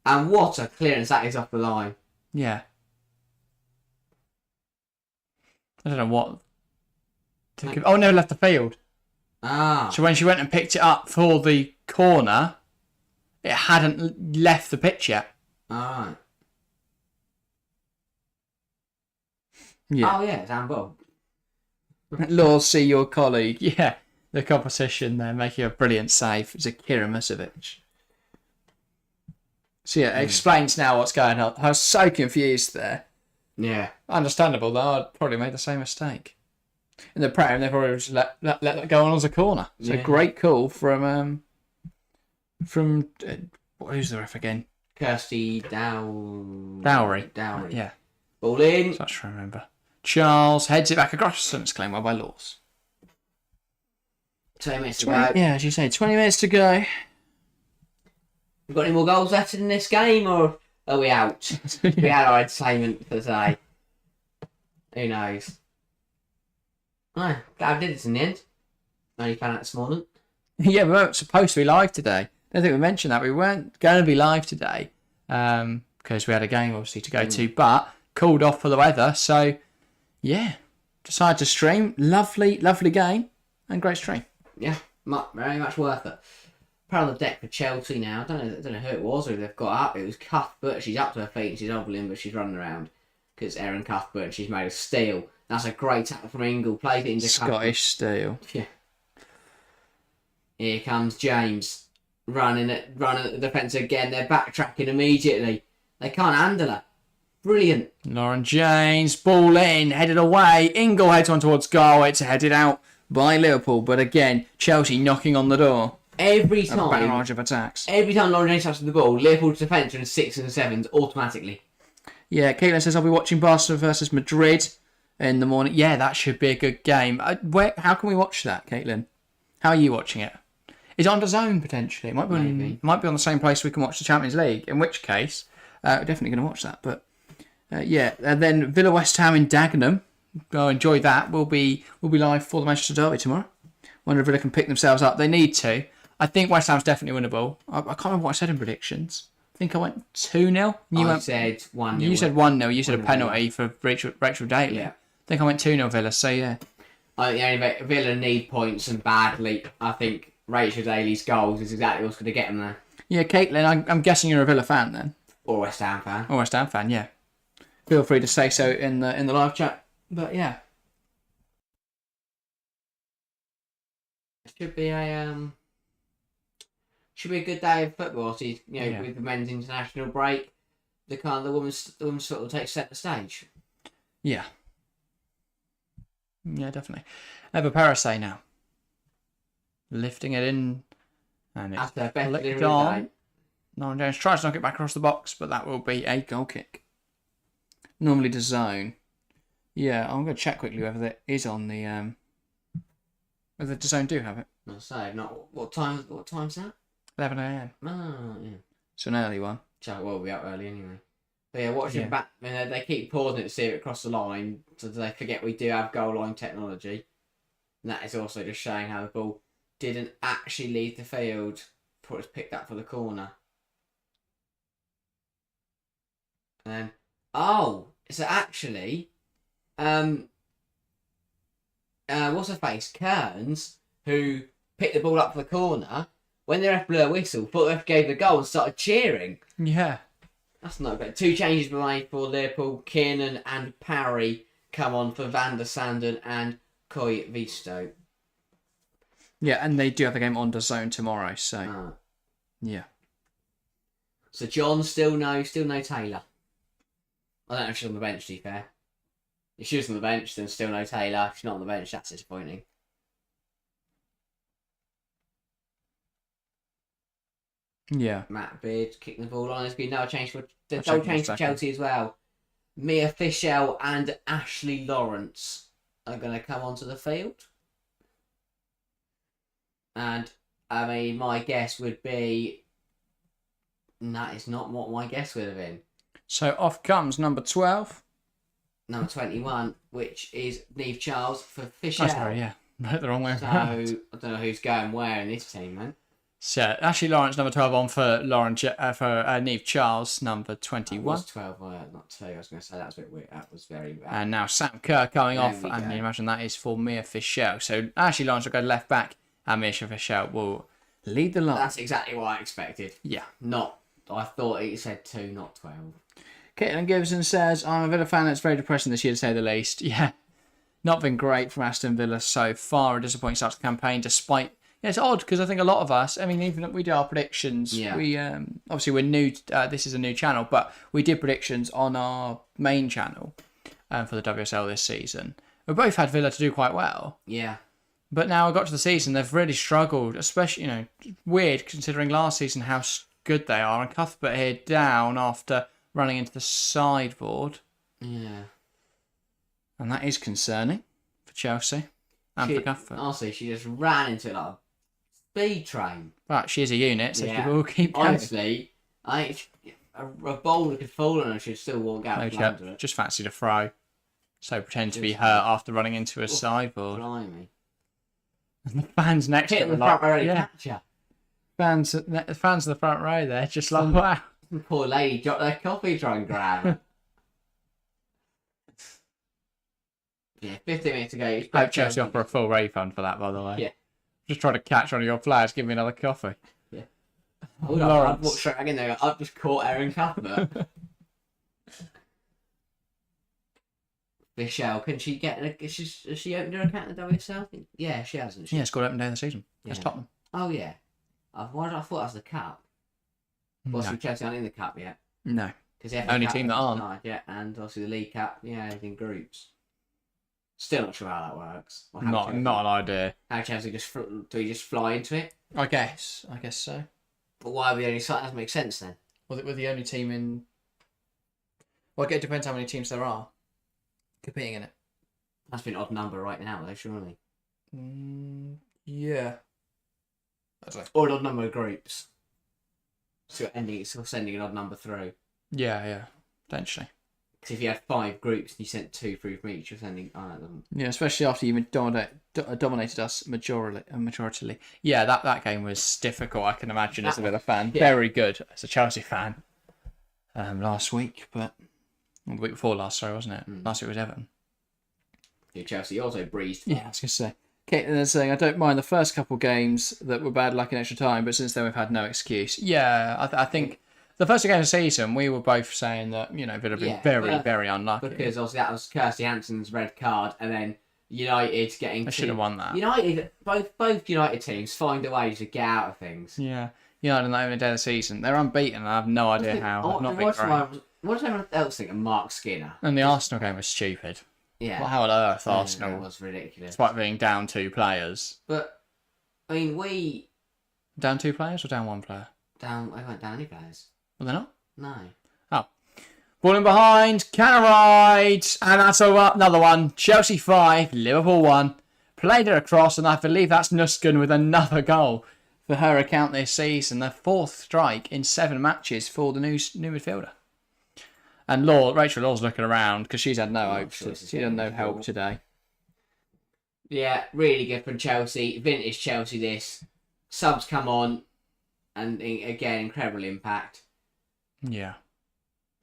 and what a clearance that is off the line. Yeah. I don't know what. Oh, no, left the field. Ah. So when she went and picked it up for the corner, it hadn't left the pitch yet. Alright. Yeah. Oh, yeah, it's handball. Lord, see your colleague. Yeah. The competition there making a brilliant save. It's Akira Musovic. So yeah, it explains now what's going on. I was so confused there. Yeah. Understandable though. I'd probably made the same mistake. In the Prem, they've already just let that go on as a corner. So Yeah. great call from who's the ref again? Kirsty Dowry. Yeah. Ball in. Such to remember. Charles heads it back across and it's claimed well by Laws. 20 minutes to go. Yeah, as you say, 20 minutes to go. We've got any more goals left in this game, or are we out? We had our entertainment for today. Who knows? No, glad I did it in the end. Only found out this morning. Yeah, we weren't supposed to be live today. I don't think we mentioned that. We weren't going to be live today because we had a game, obviously, to go to, but called off for the weather. So, yeah, decided to stream. Lovely, lovely game and great stream. Yeah, very much worth it. Proud on the deck for Chelsea now. I don't know who it was or who they've got up. It was Cuthbert. She's up to her feet and she's hobbling, but she's running around because it's Erin Cuthbert and she's made of steel. That's a great tackle from Ingle. Plays it into Scottish steel. Yeah. Here comes James running at the defence again. They're backtracking immediately. They can't handle her. Brilliant. Lauren James, ball in, headed away. Ingle heads on towards goal. It's headed out by Liverpool, but again, Chelsea knocking on the door. Every A time. barrage of attacks. Every time Lauren James touches the ball, Liverpool's defence are in 6s and 7s automatically. Yeah, Caitlin says I'll be watching Barcelona versus Madrid in the morning. Yeah, that should be a good game. How can we watch that, Caitlin? How are you watching it? Is it on DAZN potentially? It might be on the same place we can watch the Champions League. In which case, we're definitely going to watch that. But yeah, and then Villa West Ham in Dagenham. Go enjoy that. We'll be live for the Manchester Derby tomorrow. Wonder if Villa can pick themselves up. They need to. I think West Ham's definitely winnable. I can't remember what I said in predictions. I think I went 2-0. I said 1-0. You said 1-0. You said a penalty for Rachel Daly. Yeah. I think I went 2-0 Villa. So yeah. I think Villa need points and badly. I think Rachel Daly's goals is exactly what's going to get them there. Yeah, Caitlin, I'm guessing you're a Villa fan then. Or West Ham fan. Or West Ham fan, yeah. Feel free to say so in the live chat. But yeah. Should be a good day of football. So, with the men's international break, the women's sort of take centre stage. Yeah. Yeah, definitely. Eva Parasay now. Lifting it in. And it's After best flicked delivery on. day. Lauren Jones tries to knock it back across the box, but that will be a goal kick. Normally DAZN. Yeah, I'm going to check quickly whether it is on the... whether DAZN do have it. I'll say, not what time's that? 11 a.m. Oh, yeah. It's an early one. So we'll be up early anyway. But yeah, watching back, they keep pausing it to see if it cross the line, so they forget we do have goal line technology. And that is also just showing how the ball didn't actually leave the field before it was picked up for the corner. And then, so actually, what's her face? Kearns, who picked the ball up for the corner, when the ref blew a whistle, thought the ref gave the goal and started cheering. Yeah. That's not good. 2 changes were made for Liverpool. Kiernan and Parry come on for Van der Sanden and Coy Visto. Yeah, and they do have the game on DAZN tomorrow, so... Yeah. So John still no Taylor. I don't know if she's on the bench, to be fair. If she was on the bench, then still no Taylor. If she's not on the bench, that's disappointing. Yeah. Matt Beard kicking the ball on. There's been no change for Chelsea as well. Mia Fischel and Ashley Lawrence are going to come onto the field. And, I mean, my guess would be... That is not what my guess would have been. So off comes number 12. Number 21, which is Neve Charles for Fischel. Oh, sorry, yeah. The wrong way So, around. I don't know who's going where in this team, man. So, Ashley Lawrence, number 12 on for Neve Charles, number 21. It was 12, not 2. I was going to say that was a bit weird. That was very bad. And now Sam Kerr coming There off, we and go. you imagine that is for Mia Fischel. So Ashley Lawrence will go left back, and Misha Fischel will lead the line. That's exactly what I expected. Yeah. I thought it said 2, not 12. Caitlin Gibson says, I'm a Villa fan that's very depressing this year, to say the least. Yeah. Not been great from Aston Villa so far. A disappointing start to the campaign, despite... Yeah, it's odd, because I think a lot of us, I mean, even if we do our predictions, we obviously we're new, this is a new channel, but we did predictions on our main channel for the WSL this season. We both had Villa to do quite well. Yeah. But now I got to the season, they've really struggled, especially, weird considering last season how good they are. And Cuthbert here down after running into the sideboard. Yeah. And that is concerning for Chelsea and for Cuthbert. Honestly, she just ran into it like a speed train. But she is a unit, so she will keep going. Honestly, a bowler could fall on her, she'd still walk out from under it. Just fancied a throw. So pretend to be hurt after running into a sideboard. Blimey. And the fans next to Hit her the front row to catch her. Fans of the front row there, just like, wow. The poor lady dropped their coffee to try and grab her. Yeah, 15 minutes ago. I hope Chelsea offer a full refund for that, by the way. Yeah. Just trying to catch one of your players, give me another coffee. Yeah. Hold on, I've walked straight back in there. I've just caught Erin Cuthbert. Michelle, can she get? Has she opened her account in the WSL? Yeah, she hasn't. Yeah, scored open day of the season. That's Tottenham. Oh yeah. Why did I thought that was the cup? Well, so Chelsea aren't in the cup yet. No. Because only team that aren't. Yeah, and obviously the League Cup. Yeah, in groups. Still not sure how that works. Or how Not an idea. How Chelsea do we just fly into it? I guess so. But why are we only? That doesn't make sense then. Well, we're the only team in. Well, it depends how many teams there are competing in it. That's been an odd number right now, though, surely. Yeah. I don't know. Or an odd number of groups. So you're sending an odd number through. Yeah, potentially. Because if you had 5 groups and you sent 2 through from each, you're sending. Yeah, especially after you dominated us majorly. Yeah, that game was difficult. I can imagine as a Villa fan. Yeah. Very good as a Chelsea fan. Last week, but the week before last, sorry, wasn't it? Last week was Everton. Yeah, Chelsea also breezed. Yeah, I was going to say. Caitlin is saying, I don't mind the first couple games that were bad luck in extra time, but since then we've had no excuse. Yeah, I think the first 2 games of the season, we were both saying that, Villa have been very unlucky. Because obviously that was Kirsty Hansen's red card, and then United getting... They should have won that. United, both United teams find a way to get out of things. Yeah. United not even a day of the season. They're unbeaten, and I have no idea how. What does everyone else think of Mark Skinner? And the Arsenal game was stupid. Yeah. Well, how on earth Arsenal? It was ridiculous. Despite being down 2 players. But, I mean, we... Down 2 players or down 1 player? I went down any players. Were they not? No. Oh. Ball in behind, can ride, and that's another one. Chelsea 5, Liverpool 1. Played it across, and I believe that's Nuskin with another goal for her account this season. The 4th strike in 7 matches for the new midfielder. And Rachel Law's looking around because she's had no hope. She had no help today. Yeah, really good from Chelsea. Vintage Chelsea this. Subs come on, and again, incredible impact. Yeah.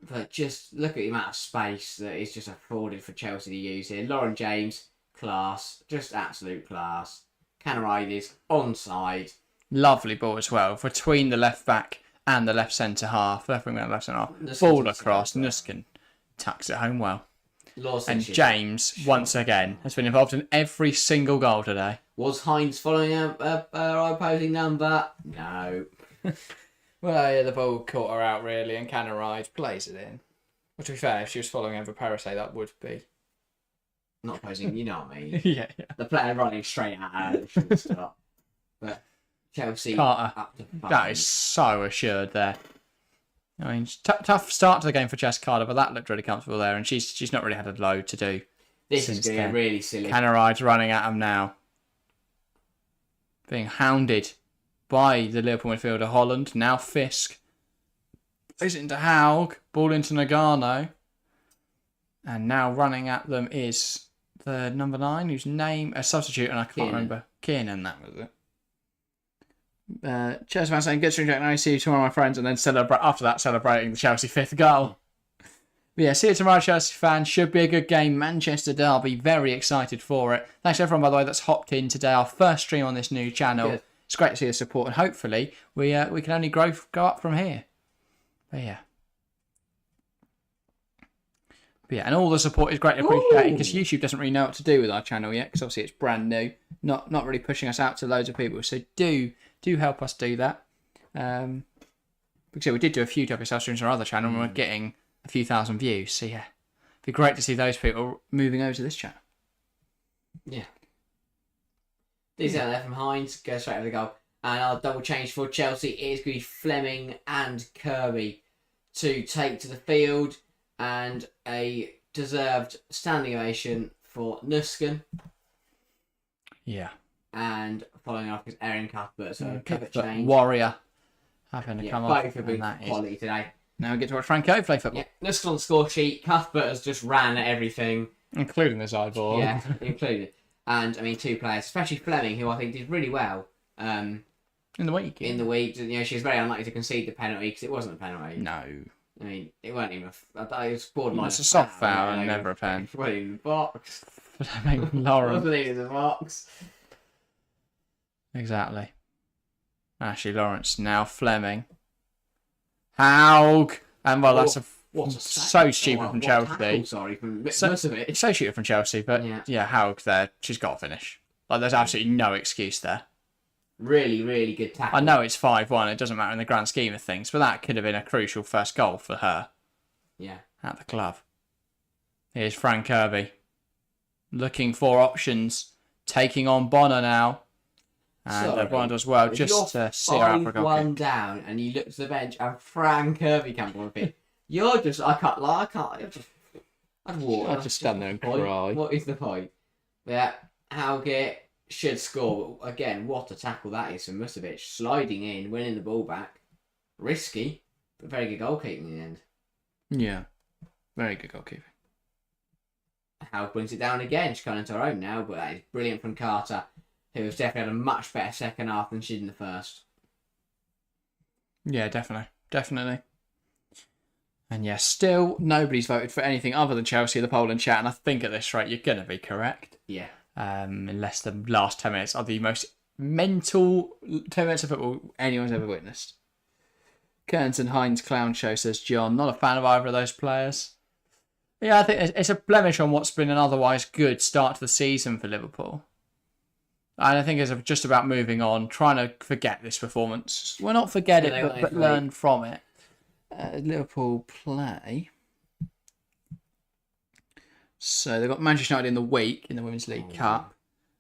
But just look at the amount of space that is just afforded for Chelsea to use here. Lauren James, class. Just absolute class. Canarides, onside. Lovely ball as well. Between the left back and the left centre half. Left wing and left centre half. Ball across. Nuskin tucks it home well. And James, once again, has been involved in every single goal today. Was Hines following a opposing number? No. Well, yeah, the ball caught her out, really, and Canarides plays it in. Well, to be fair, if she was following over Parasite, that would be. Not opposing, you know what I mean. Yeah. The player running straight at her. Should stop. But Chelsea Carter, up to 5. That is so assured there. I mean, tough start to the game for Jess Carter, but that looked really comfortable there, and she's not really had a load to do. This is going to be really silly. Canarides running at him now. Being hounded by the Liverpool midfielder Holland. Now Fisk. Plays it into Haug. Ball into Nagano. And now running at them is the number 9, whose name... A substitute, and I can't remember. Kiernan, that was it. Chelsea fan saying, good string Jack, now see you tomorrow, my friends, and then after that celebrating the Chelsea 5th goal. But yeah, see you tomorrow, Chelsea fans. Should be a good game. Manchester Derby. Very excited for it. Thanks everyone, by the way, that's hopped in today. Our first stream on this new channel. Good. It's great to see the support, and hopefully we can only go up from here. But yeah. And all the support is greatly appreciated because YouTube doesn't really know what to do with our channel yet because obviously it's brand new, not really pushing us out to loads of people. So do help us do that. Because we did do a few WSL streams on our other channel and we're getting a few thousand views. So yeah, it'd be great to see those people moving over to this channel. Yeah. These out there from Hines, go straight over the goal. And our double change for Chelsea is going to be Fleming and Kirby to take to the field. And a deserved standing ovation for Nusken. Yeah. And following up is Erin Cuthbert. So Cuthbert change. Warrior having to come off. Both have been quality today. Now we get to watch Franco play football. Yeah. Nusken on the score sheet. Cuthbert has just ran at everything. Including the side ball. Yeah, included. And, I mean, two players, especially Fleming, who I think did really well. In the week. In the week. You know, she was very unlikely to concede the penalty because it wasn't a penalty. No. I mean, it weren't even. I thought it was borderline. It's a soft foul and never a pen. It wasn't even in the box. Fleming, Lauren. Wasn't even in the box. Exactly. Ashley Lawrence now Fleming. Haug. And well, that's so stupid from Chelsea. Tackle, sorry, from Musovic. It's so stupid from Chelsea, but yeah, Haug there, she's got to finish. Like, there's absolutely no excuse there. Really, really good tackle. I know it's 5-1, it doesn't matter in the grand scheme of things, but that could have been a crucial first goal for her. Yeah. At the club. Here's Frank Kirby. Looking for options. Taking on Bonner now. And Bonner does well just to see her out for a goal. 5-1 down and you look to the bench and Frank Kirby comes on the pitch. You're just, I'd walk. I'd just stand there and cry. What is the point? Yeah, Howgate should score. But again, what a tackle that is from Musovic. Sliding in, winning the ball back. Risky, but very good goalkeeping in the end. Yeah, very good goalkeeping. Howe brings it down again. She's gone into her own now, but that is brilliant from Carter, who has definitely had a much better second half than she did in the first. Yeah, definitely. And yeah, still nobody's voted for anything other than Chelsea in the poll and chat, and I think at this rate you're going to be correct. Yeah. Unless the last 10 minutes are the most mental 10 minutes of football anyone's ever witnessed. Kearns and Hines Clown Show says John, not a fan of either of those players. Yeah, I think it's a blemish on what's been an otherwise good start to the season for Liverpool. And I think it's just about moving on, trying to forget this performance. Well, not forget it, but learn from it. Liverpool play. So they've got Manchester United in the week in the Women's League Cup.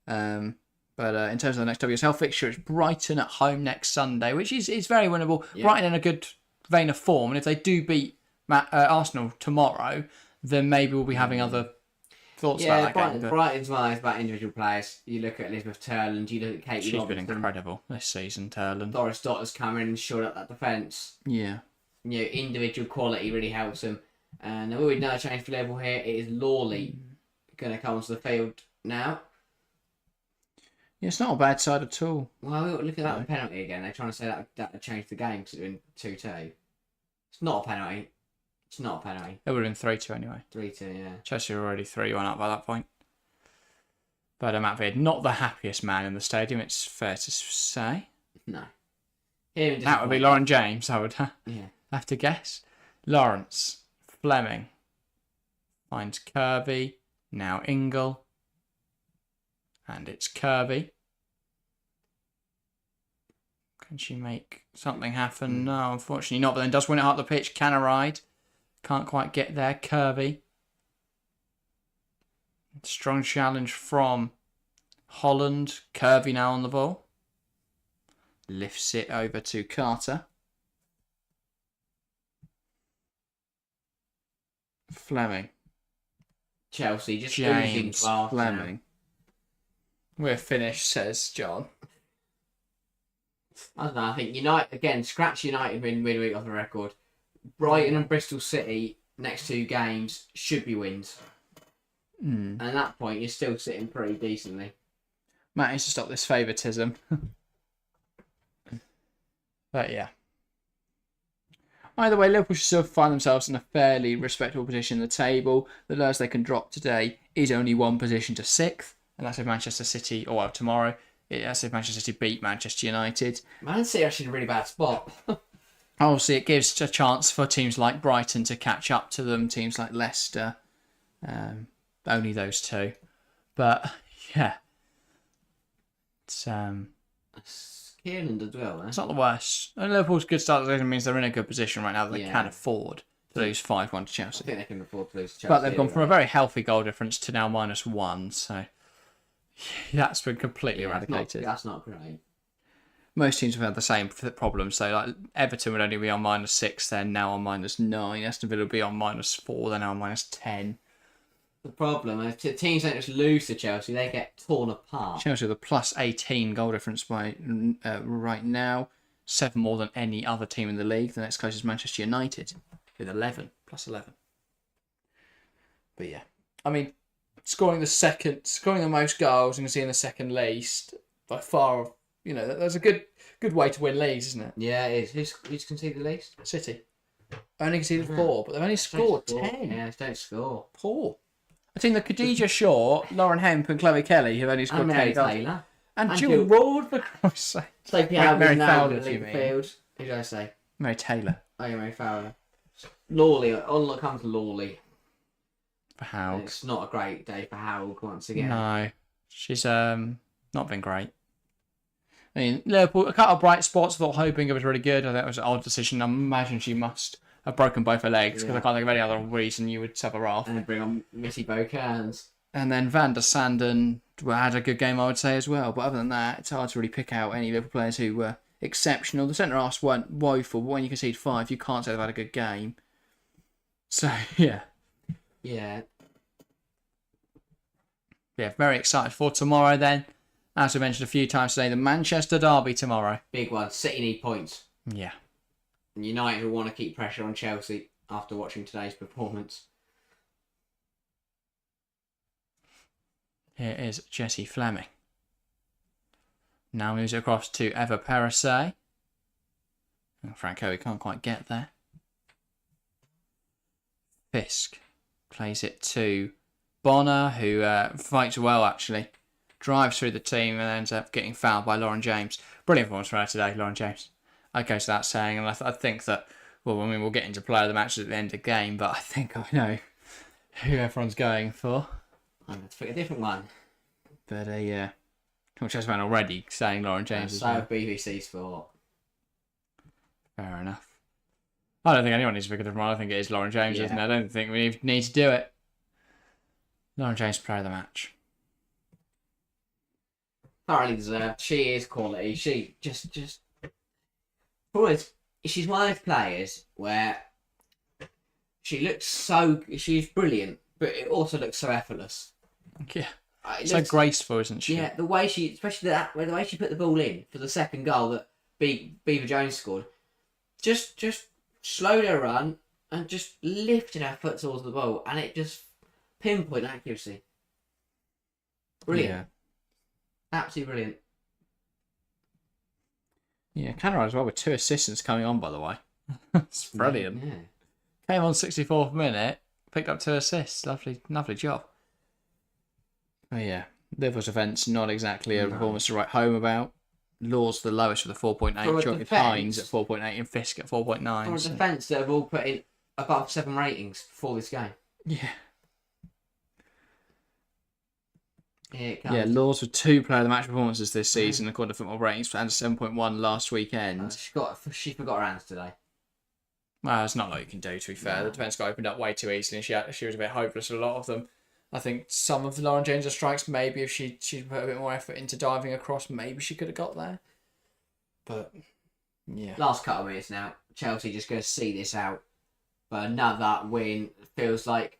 But in terms of the next WSL fixture, it's Brighton at home next Sunday, which is very winnable. Yeah. Brighton in a good vein of form. And if they do beat Arsenal tomorrow, then maybe we'll be having other thoughts about that game. Brighton's one is about individual players. You look at Elizabeth Turland, you look at Katie Robinson. She's been incredible this season, Turland. Doris Dotter's come in and shored up that defence. Yeah. You know, individual quality really helps them. And there will be no change for Liverpool here. It is Lawley going to come onto the field now. Yeah, it's not a bad side at all. Well, look at that penalty again. They're trying to say that would change the game because it's been 2-2. It's not a penalty. It's not a penalty. It would have been 3-2 anyway. 3-2, yeah. Chelsea were already 3-1 up by that point. But Matt Beard, not the happiest man in the stadium, it's fair to say. No. That would be Lauren James, I would have to guess. Lawrence, Fleming, finds Kirby, now Ingle. And it's Kirby. Can she make something happen? No, unfortunately not. But then does win it up the pitch. Can a ride? Can't quite get there. Kirby. Strong challenge from Holland. Kirby now on the ball. Lifts it over to Carter. Fleming. Chelsea just James Fleming. We're finished, says John. I don't know. I think United, again, scratch United in midweek off the record. Brighton and Bristol City, next two games, should be wins. And at that point, you're still sitting pretty decently. Matt needs to stop this favouritism. But yeah. Either way, Liverpool should still find themselves in a fairly respectable position in the table. The lowest they can drop today is only one position to 6th, and that's if Manchester City, or tomorrow, that's if Manchester City beat Manchester United. Man City are actually in a really bad spot. Obviously, it gives a chance for teams like Brighton to catch up to them, teams like Leicester, only those two. But, yeah, it's Kierland as well, eh? it's not the worst. And Liverpool's good start to the season means they're in a good position right now that they can afford to lose 5-1 to I Chelsea. think they can afford to lose to Chelsea. But they've gone from a very healthy goal difference to now -1, so that's been completely eradicated. That's not great. Most teams have had the same problem. So like Everton would only be on -6, they're now on -9. Aston Villa would be on -4, they're now on -10. The problem is teams don't just lose to Chelsea; they get torn apart. Chelsea with a +18 goal difference by right now, 7 more than any other team in the league. The next closest is Manchester United with 11, +11. But yeah, I mean, scoring the most goals and seeing the second least by far. You know, that's a good way to win leagues, isn't it? Yeah, it is. Who's conceded the least? City. Only conceded 4, but they've only scored 10. Yeah, they don't score. Poor. A team that Khadija Shaw, Lauren Hemp and Chloe Kelly have only scored 10 Mary goals. Taylor. And Jill Ward, for Christ's sake. Sophie Mary Albion now Fowler, at do you mean? Field. Who did I say? Mary Taylor. Oh, yeah, Mary Fowler. Lawley. On look comes Lawley. For Haug. It's not a great day for Haug once again. No. She's not been great. I mean, Liverpool, a couple of bright spots. I thought hoping it was really good. I think it was an odd decision. I imagine she must have broken both her legs because I can't think of any other reason you would sub her off. And bring on Missy Bocans. And then Van der Sanden had a good game, I would say, as well. But other than that, it's hard to really pick out any Liverpool players who were exceptional. The centre-halves weren't woeful, but when you concede 5, you can't say they've had a good game. So, yeah. Yeah. Yeah, very excited for tomorrow then. As we mentioned a few times today, the Manchester derby tomorrow. Big one. City need points. Yeah. And United will want to keep pressure on Chelsea after watching today's performance. Here is Jessie Fleming. Now moves it across to Eva Perisset. Franco, he can't quite get there. Fisk plays it to Bonner, who fights well, actually. Drives through the team and ends up getting fouled by Lauren James. Brilliant performance for her today, Lauren James. I go to that saying, and I think that, well, I mean, we'll get into player of the matches at the end of the game, but I think I know who everyone's going for. I'm going to pick a different one. But, yeah. Which has been already saying Lauren James as well. BBC's fault. Fair enough. I don't think anyone needs to pick a different one. I think it is Lauren James, isn't it? I don't think we need to do it. Lauren James, player of the match. Thoroughly deserved. She is quality. She just. Always, she's one of those players where she looks she's brilliant, but it also looks so effortless. Yeah. So graceful, isn't she? Yeah, the way especially the way she put the ball in for the second goal that Beaver Jones scored, just slowed her run and just lifted her foot towards the ball, and it just pinpoint accuracy. Brilliant. Yeah. Absolutely brilliant. Yeah, Canada as well with 2 assistants coming on, by the way. It's brilliant. Yeah. Came on 64th minute, picked up 2 assists. Lovely job. Oh yeah, Liverpool's defence not exactly a performance to write home about. Law's the lowest with a 4.8. Joaquin Hines at 4.8 and Fisk at 4.9. For a defence that have all put in above 7 ratings for this game. Yeah. Here it comes. Yeah, Laws with 2 player of the match performances this season, according to Football Ratings, and 7.1 last weekend. She forgot her hands today. Well, there's not a lot you can do, to be fair. No. The defence got opened up way too easily, and she was a bit hopeless with a lot of them. I think some of Lauren James' strikes, maybe if she put a bit more effort into diving across, maybe she could have got there. But, yeah. Last couple of minutes now. Chelsea just going to see this out. But another win. Feels like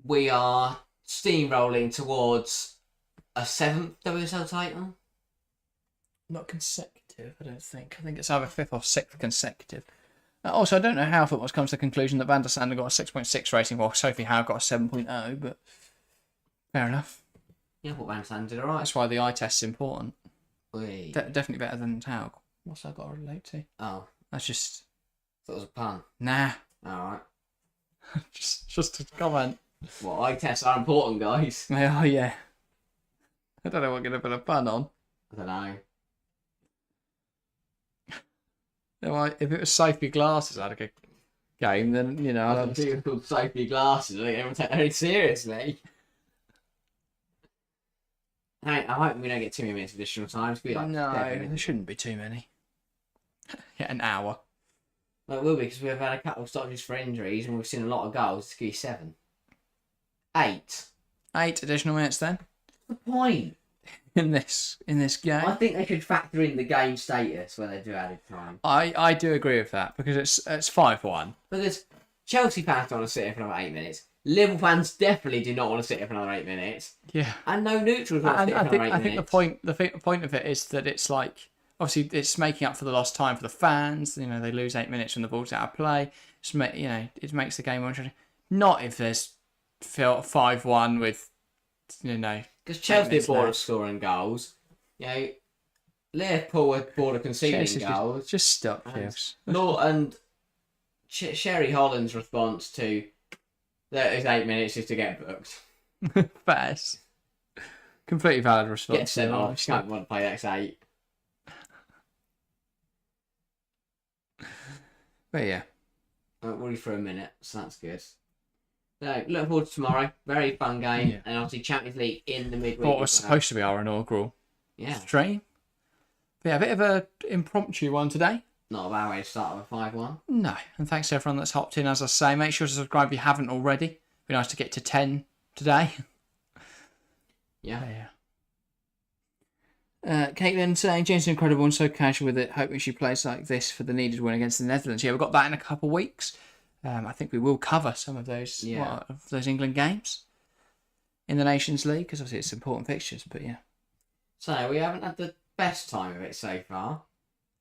we are steamrolling towards a 7th WSL title. Not consecutive, I don't think. I think it's either 5th or 6th consecutive. Also, I don't know how football's come to the conclusion that Van der Sande got a 6.6 rating while Sophie Howe got a 7.0, but fair enough. Yeah, but Van der Sande did alright. That's why the eye test's important. Wait. Definitely better than Howe. What's that got to relate to? Oh. That's just That was a pun. Nah, Alright. just a comment. Well, eye tests are important, guys. Oh yeah. I don't know what I'm gonna put a pun on. I don't know. If it was safety glasses, I'd have a game. Then I I'd don't think it's called safety glasses. I think everyone take that very seriously. Hey, I hope we don't get too many minutes of additional time. It's be like no, 7 there minutes. shouldn't be too many. Yeah, an hour. Well, it will be because we've had a couple of stoppages for injuries and we've seen a lot of goals. It's going to be 7. 8. 8 additional minutes then What's the point? in this game. I think they should factor in the game status when they do added time. I do agree with that because it's 5-1. Because Chelsea fans don't want to sit here for another 8 minutes. Liverpool fans definitely do not want to sit here for another 8 minutes. Yeah. And no neutrals want to sit here for another 8 minutes. I think the point of it is that it's like obviously it's making up for the lost time for the fans. They lose 8 minutes when the ball's out of play. It makes the game more interesting. Not if there's 5-1 with Because Chelsea are bored of left. scoring goals. Liverpool are bored of conceding goals. Just stop, Chelsea. And Sherry Holland's response to those 8 minutes is to get booked. Fast. Completely valid response. Get sent off. Can't want to play the next 8. But yeah. Worry for a minute, so that's good. So, looking forward to tomorrow. Very fun game. Yeah. And obviously Champions League in the midweek. What was as well. supposed to be our inaugural Yeah. stream. But yeah, a bit of an impromptu one today. Not a bad way to start with a 5-1. No, and thanks to everyone that's hopped in. As I say, make sure to subscribe if you haven't already. It'd be nice to get to 10 today. Yeah. Caitlin saying James is incredible and so casual with it. Hoping she plays like this for the needed win against the Netherlands. Yeah, we've got that in a couple of weeks. I think we will cover some of those of those England games in the Nations League because obviously it's important fixtures. But yeah. So we haven't had the best time of it so far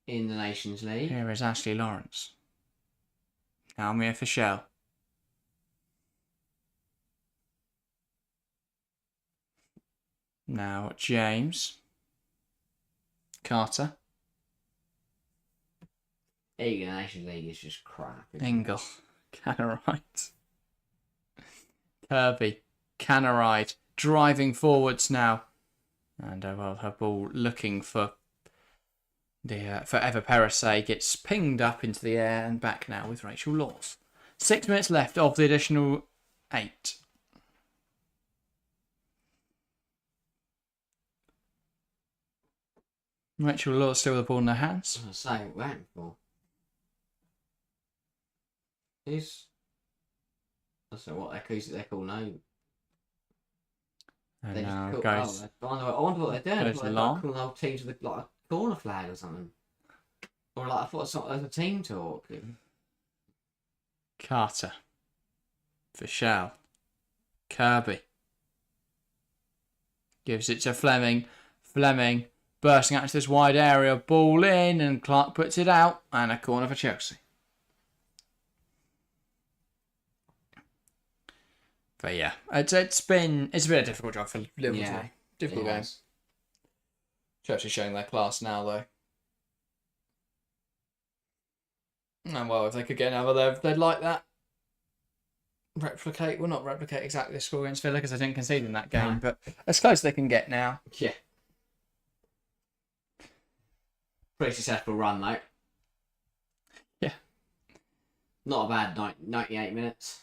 in the Nations League. Here is Ashley Lawrence. Almir Fischel. Now James. Carter. The Nations League is just crap. Engel. Canarite. Kirby. Canarite. Driving forwards now. And her ball looking for Eva Perisset gets pinged up into the air and back now with Rachel Laws. 6 minutes left of the additional 8. Rachel Laws still with the ball in her hands. I was saying, waiting for. Who's? I don't know what they're called now. And They now just goes. I wonder what they're doing. goes They're long. like calling the whole team to like a corner flag or something. Or like I thought it was a team talk. Carter. Fischel. Kirby. Gives it to Fleming. Fleming bursting out into this wide area. Ball in and Clark puts it out. And a corner for Chelsea. But yeah, it's been a difficult job for Liverpool today. Difficult game. Chelsea showing their class now though. And well, if they could get another, they'd like that. Not replicate exactly the score against Villa because they didn't concede in that game, but as close as they can get now. Yeah. Pretty successful run though. Yeah. Not a bad 98 minutes.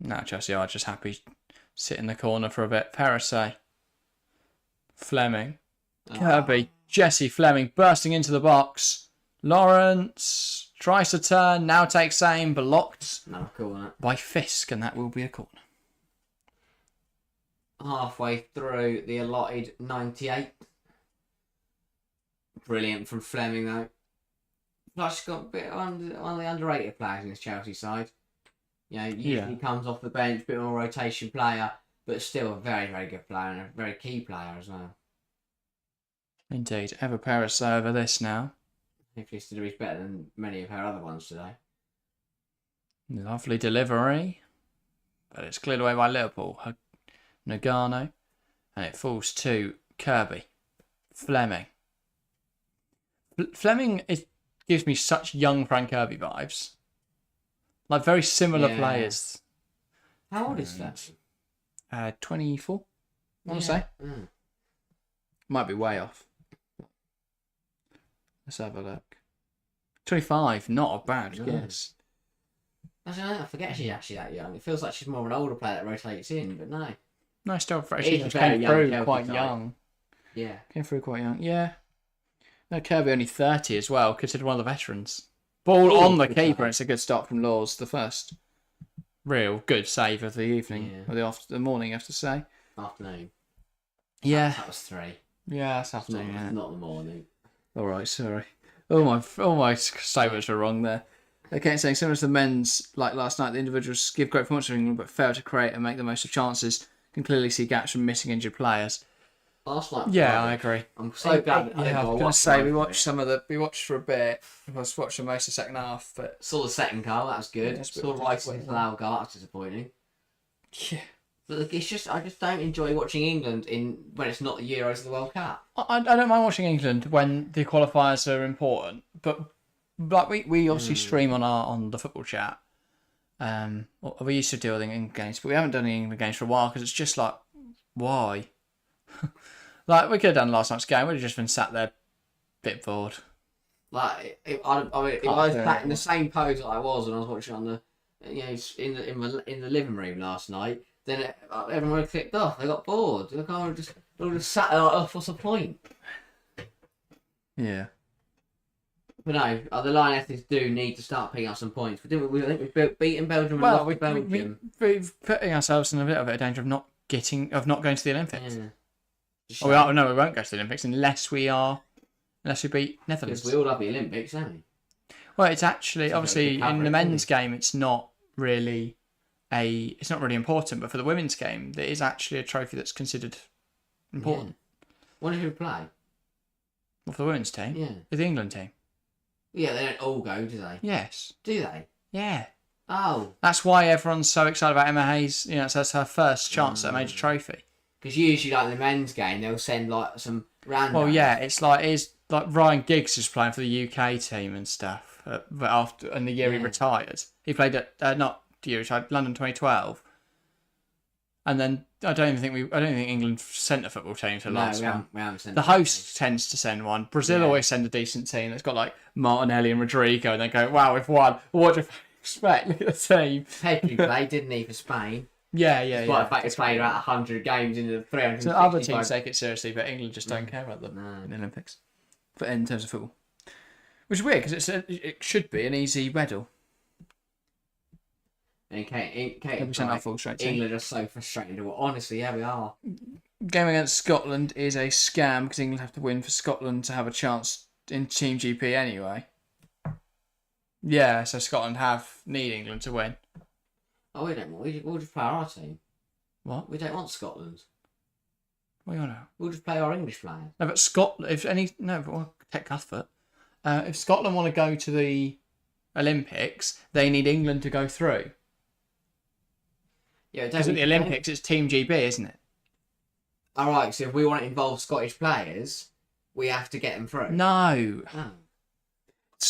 No, Chelsea are just happy to sit in the corner for a bit. Perisset. Fleming. Kirby. Jesse Fleming bursting into the box. Lawrence tries to turn, now takes aim, blocked Another corner. by Fisk, and that will be a corner. Halfway through the allotted 98. Brilliant from Fleming though. Plus she's got a bit one of the underrated players in this Chelsea side. Usually comes off the bench, bit more rotation player, but still a very, very good player and a very key player as well. Indeed. Eva Perisset over this now. Hopefully Siduri's better than many of her other ones today. Lovely delivery. But it's cleared away by Liverpool. Nagano. And it falls to Kirby. Fleming. Fleming gives me such young Frank Kirby vibes. Like very similar players. How old is that? 24, I want to say. Mm. Might be way off. Let's have a look. 25, not a bad guess. I forget she's actually that young. It feels like she's more of an older player that rotates in, but no. No, still fresh. It She is came very through young, quite Chelsea young. Yeah. Came through quite young. Yeah. No, Kirby only 30 as well, considered one of the veterans. Ball on the keeper, and it's a good start from Laws, the first real good save of the evening, or the morning, I have to say. Afternoon. Yeah. That was 3. Yeah, that's afternoon. Not the morning. All right, sorry. All my statements were wrong there. Okay, saying similar to the men's, like last night, the individuals give great performance to England, but fail to create and make the most of chances. Can clearly see gaps from missing injured players. Last night. Yeah, I agree. I'm so glad. I was going to say we watched for a bit. I was watching most of the second half, but saw the second goal. That was good. Yeah, saw right foot into the goal. That's disappointing. Yeah. But it's just I just don't enjoy watching England when it's not the Euros or the World Cup. I don't mind watching England when the qualifiers are important, but we obviously stream on the football chat. We used to do the England games, but we haven't done the England games for a while because it's just like, why? Like we could have done last night's game, we'd have just been sat there, a bit bored. Like if I was back in the same pose that I was when I was watching on the, in the living room last night, then everyone would have clicked off. They got bored. They all just sat there like, oh, what's the point? Yeah. But no, the Lionesses do need to start picking up some points. I think we've beaten Belgium and Well, lost Belgium. we're putting ourselves in a bit of danger of not going to the Olympics. Yeah. We won't go to the Olympics unless we beat Netherlands. Because we all love the Olympics, don't we? Well, it's actually obviously in the men's game, it's not really important, but for the women's game, there is actually a trophy that's considered important. Yeah. Wonder who play? Well, for the women's team, Yeah, the England team. Yeah, they don't all go, do they? Yes. Do they? Yeah. Oh. That's why everyone's so excited about Emma Hayes. So that's her first chance at a major trophy. Because usually, like in the men's game, they'll send like some random. Well, yeah, it's like Ryan Giggs is playing for the UK team and stuff. But in the year he retired, he played at not the year he retired, London 2012. And then I don't think England sent a football team to the last one. We haven't sent the host tends to send one. Brazil always send a decent team that's got like Martinelli and Rodrigo, and they go, "Wow, we've won. What do you expect? Look at the team." Pedri played, didn't he, for Spain? Yeah. Despite the fact he's played about 100 games in the 300. So other teams take it seriously, but England just don't care about them in the Olympics. But in terms of football, which is weird because it should be an easy medal. And England are so frustrated. Well, honestly, yeah, we are. Game against Scotland is a scam because England have to win for Scotland to have a chance in Team GP anyway. Yeah, so Scotland need England to win. Oh, we don't want. We'll just play our team. What? We don't want Scotland. What do you want to? We'll just play our English players. No, but Scotland. Take Cuthbert. If Scotland want to go to the Olympics, they need England to go through. Yeah, because at the Olympics, it's Team GB, isn't it? All right. So if we want to involve Scottish players, we have to get them through. No. Oh.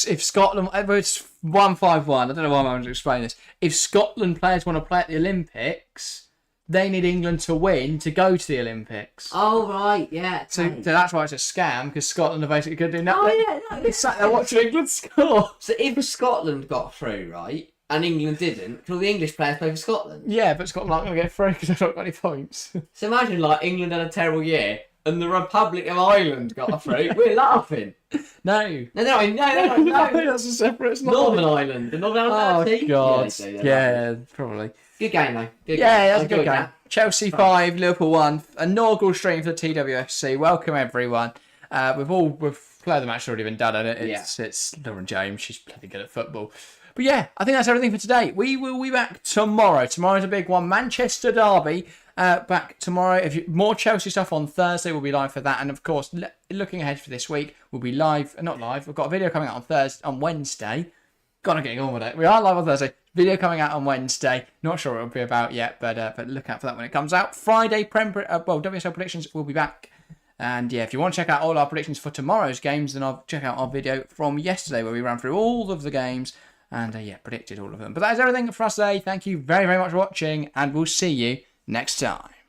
If Scotland, it's 1-5-1. I don't know why I'm going to explain this. If Scotland players want to play at the Olympics, they need England to win to go to the Olympics. Oh right, yeah. So that's why it's a scam because Scotland are basically going to do nothing. Oh yeah, no. They sat there watching England score. So if Scotland got through, right, and England didn't, can all the English players play for Scotland? Yeah, but Scotland aren't going to get through because they've not got any points. So imagine like England had a terrible year and the Republic of Ireland got through. We're laughing. No. No, That's a separate. It's not Northern Ireland. The Northern Ireland team. God. Yeah, probably. Good game though. That's a good game. Chelsea 5, Liverpool 1. Inaugural stream for the TWFC. Welcome everyone. We've player of the match already been done, and it's Lauren James. She's bloody good at football. But yeah, I think that's everything for today. We will be back tomorrow. Tomorrow's a big one. Manchester Derby. Back tomorrow. More Chelsea stuff on Thursday. We'll be live for that. And of course, looking ahead for this week, we'll be live. Not live. We've got a video coming out on Wednesday. Gotta get on with it. We are live on Thursday. Video coming out on Wednesday. Not sure what it'll be about yet, but look out for that when it comes out. Friday, WSL predictions will be back. And yeah, if you want to check out all our predictions for tomorrow's games, then I'll check out our video from yesterday where we ran through all of the games and yeah, predicted all of them. But that is everything for us today. Thank you very, very much for watching, and we'll see you next time.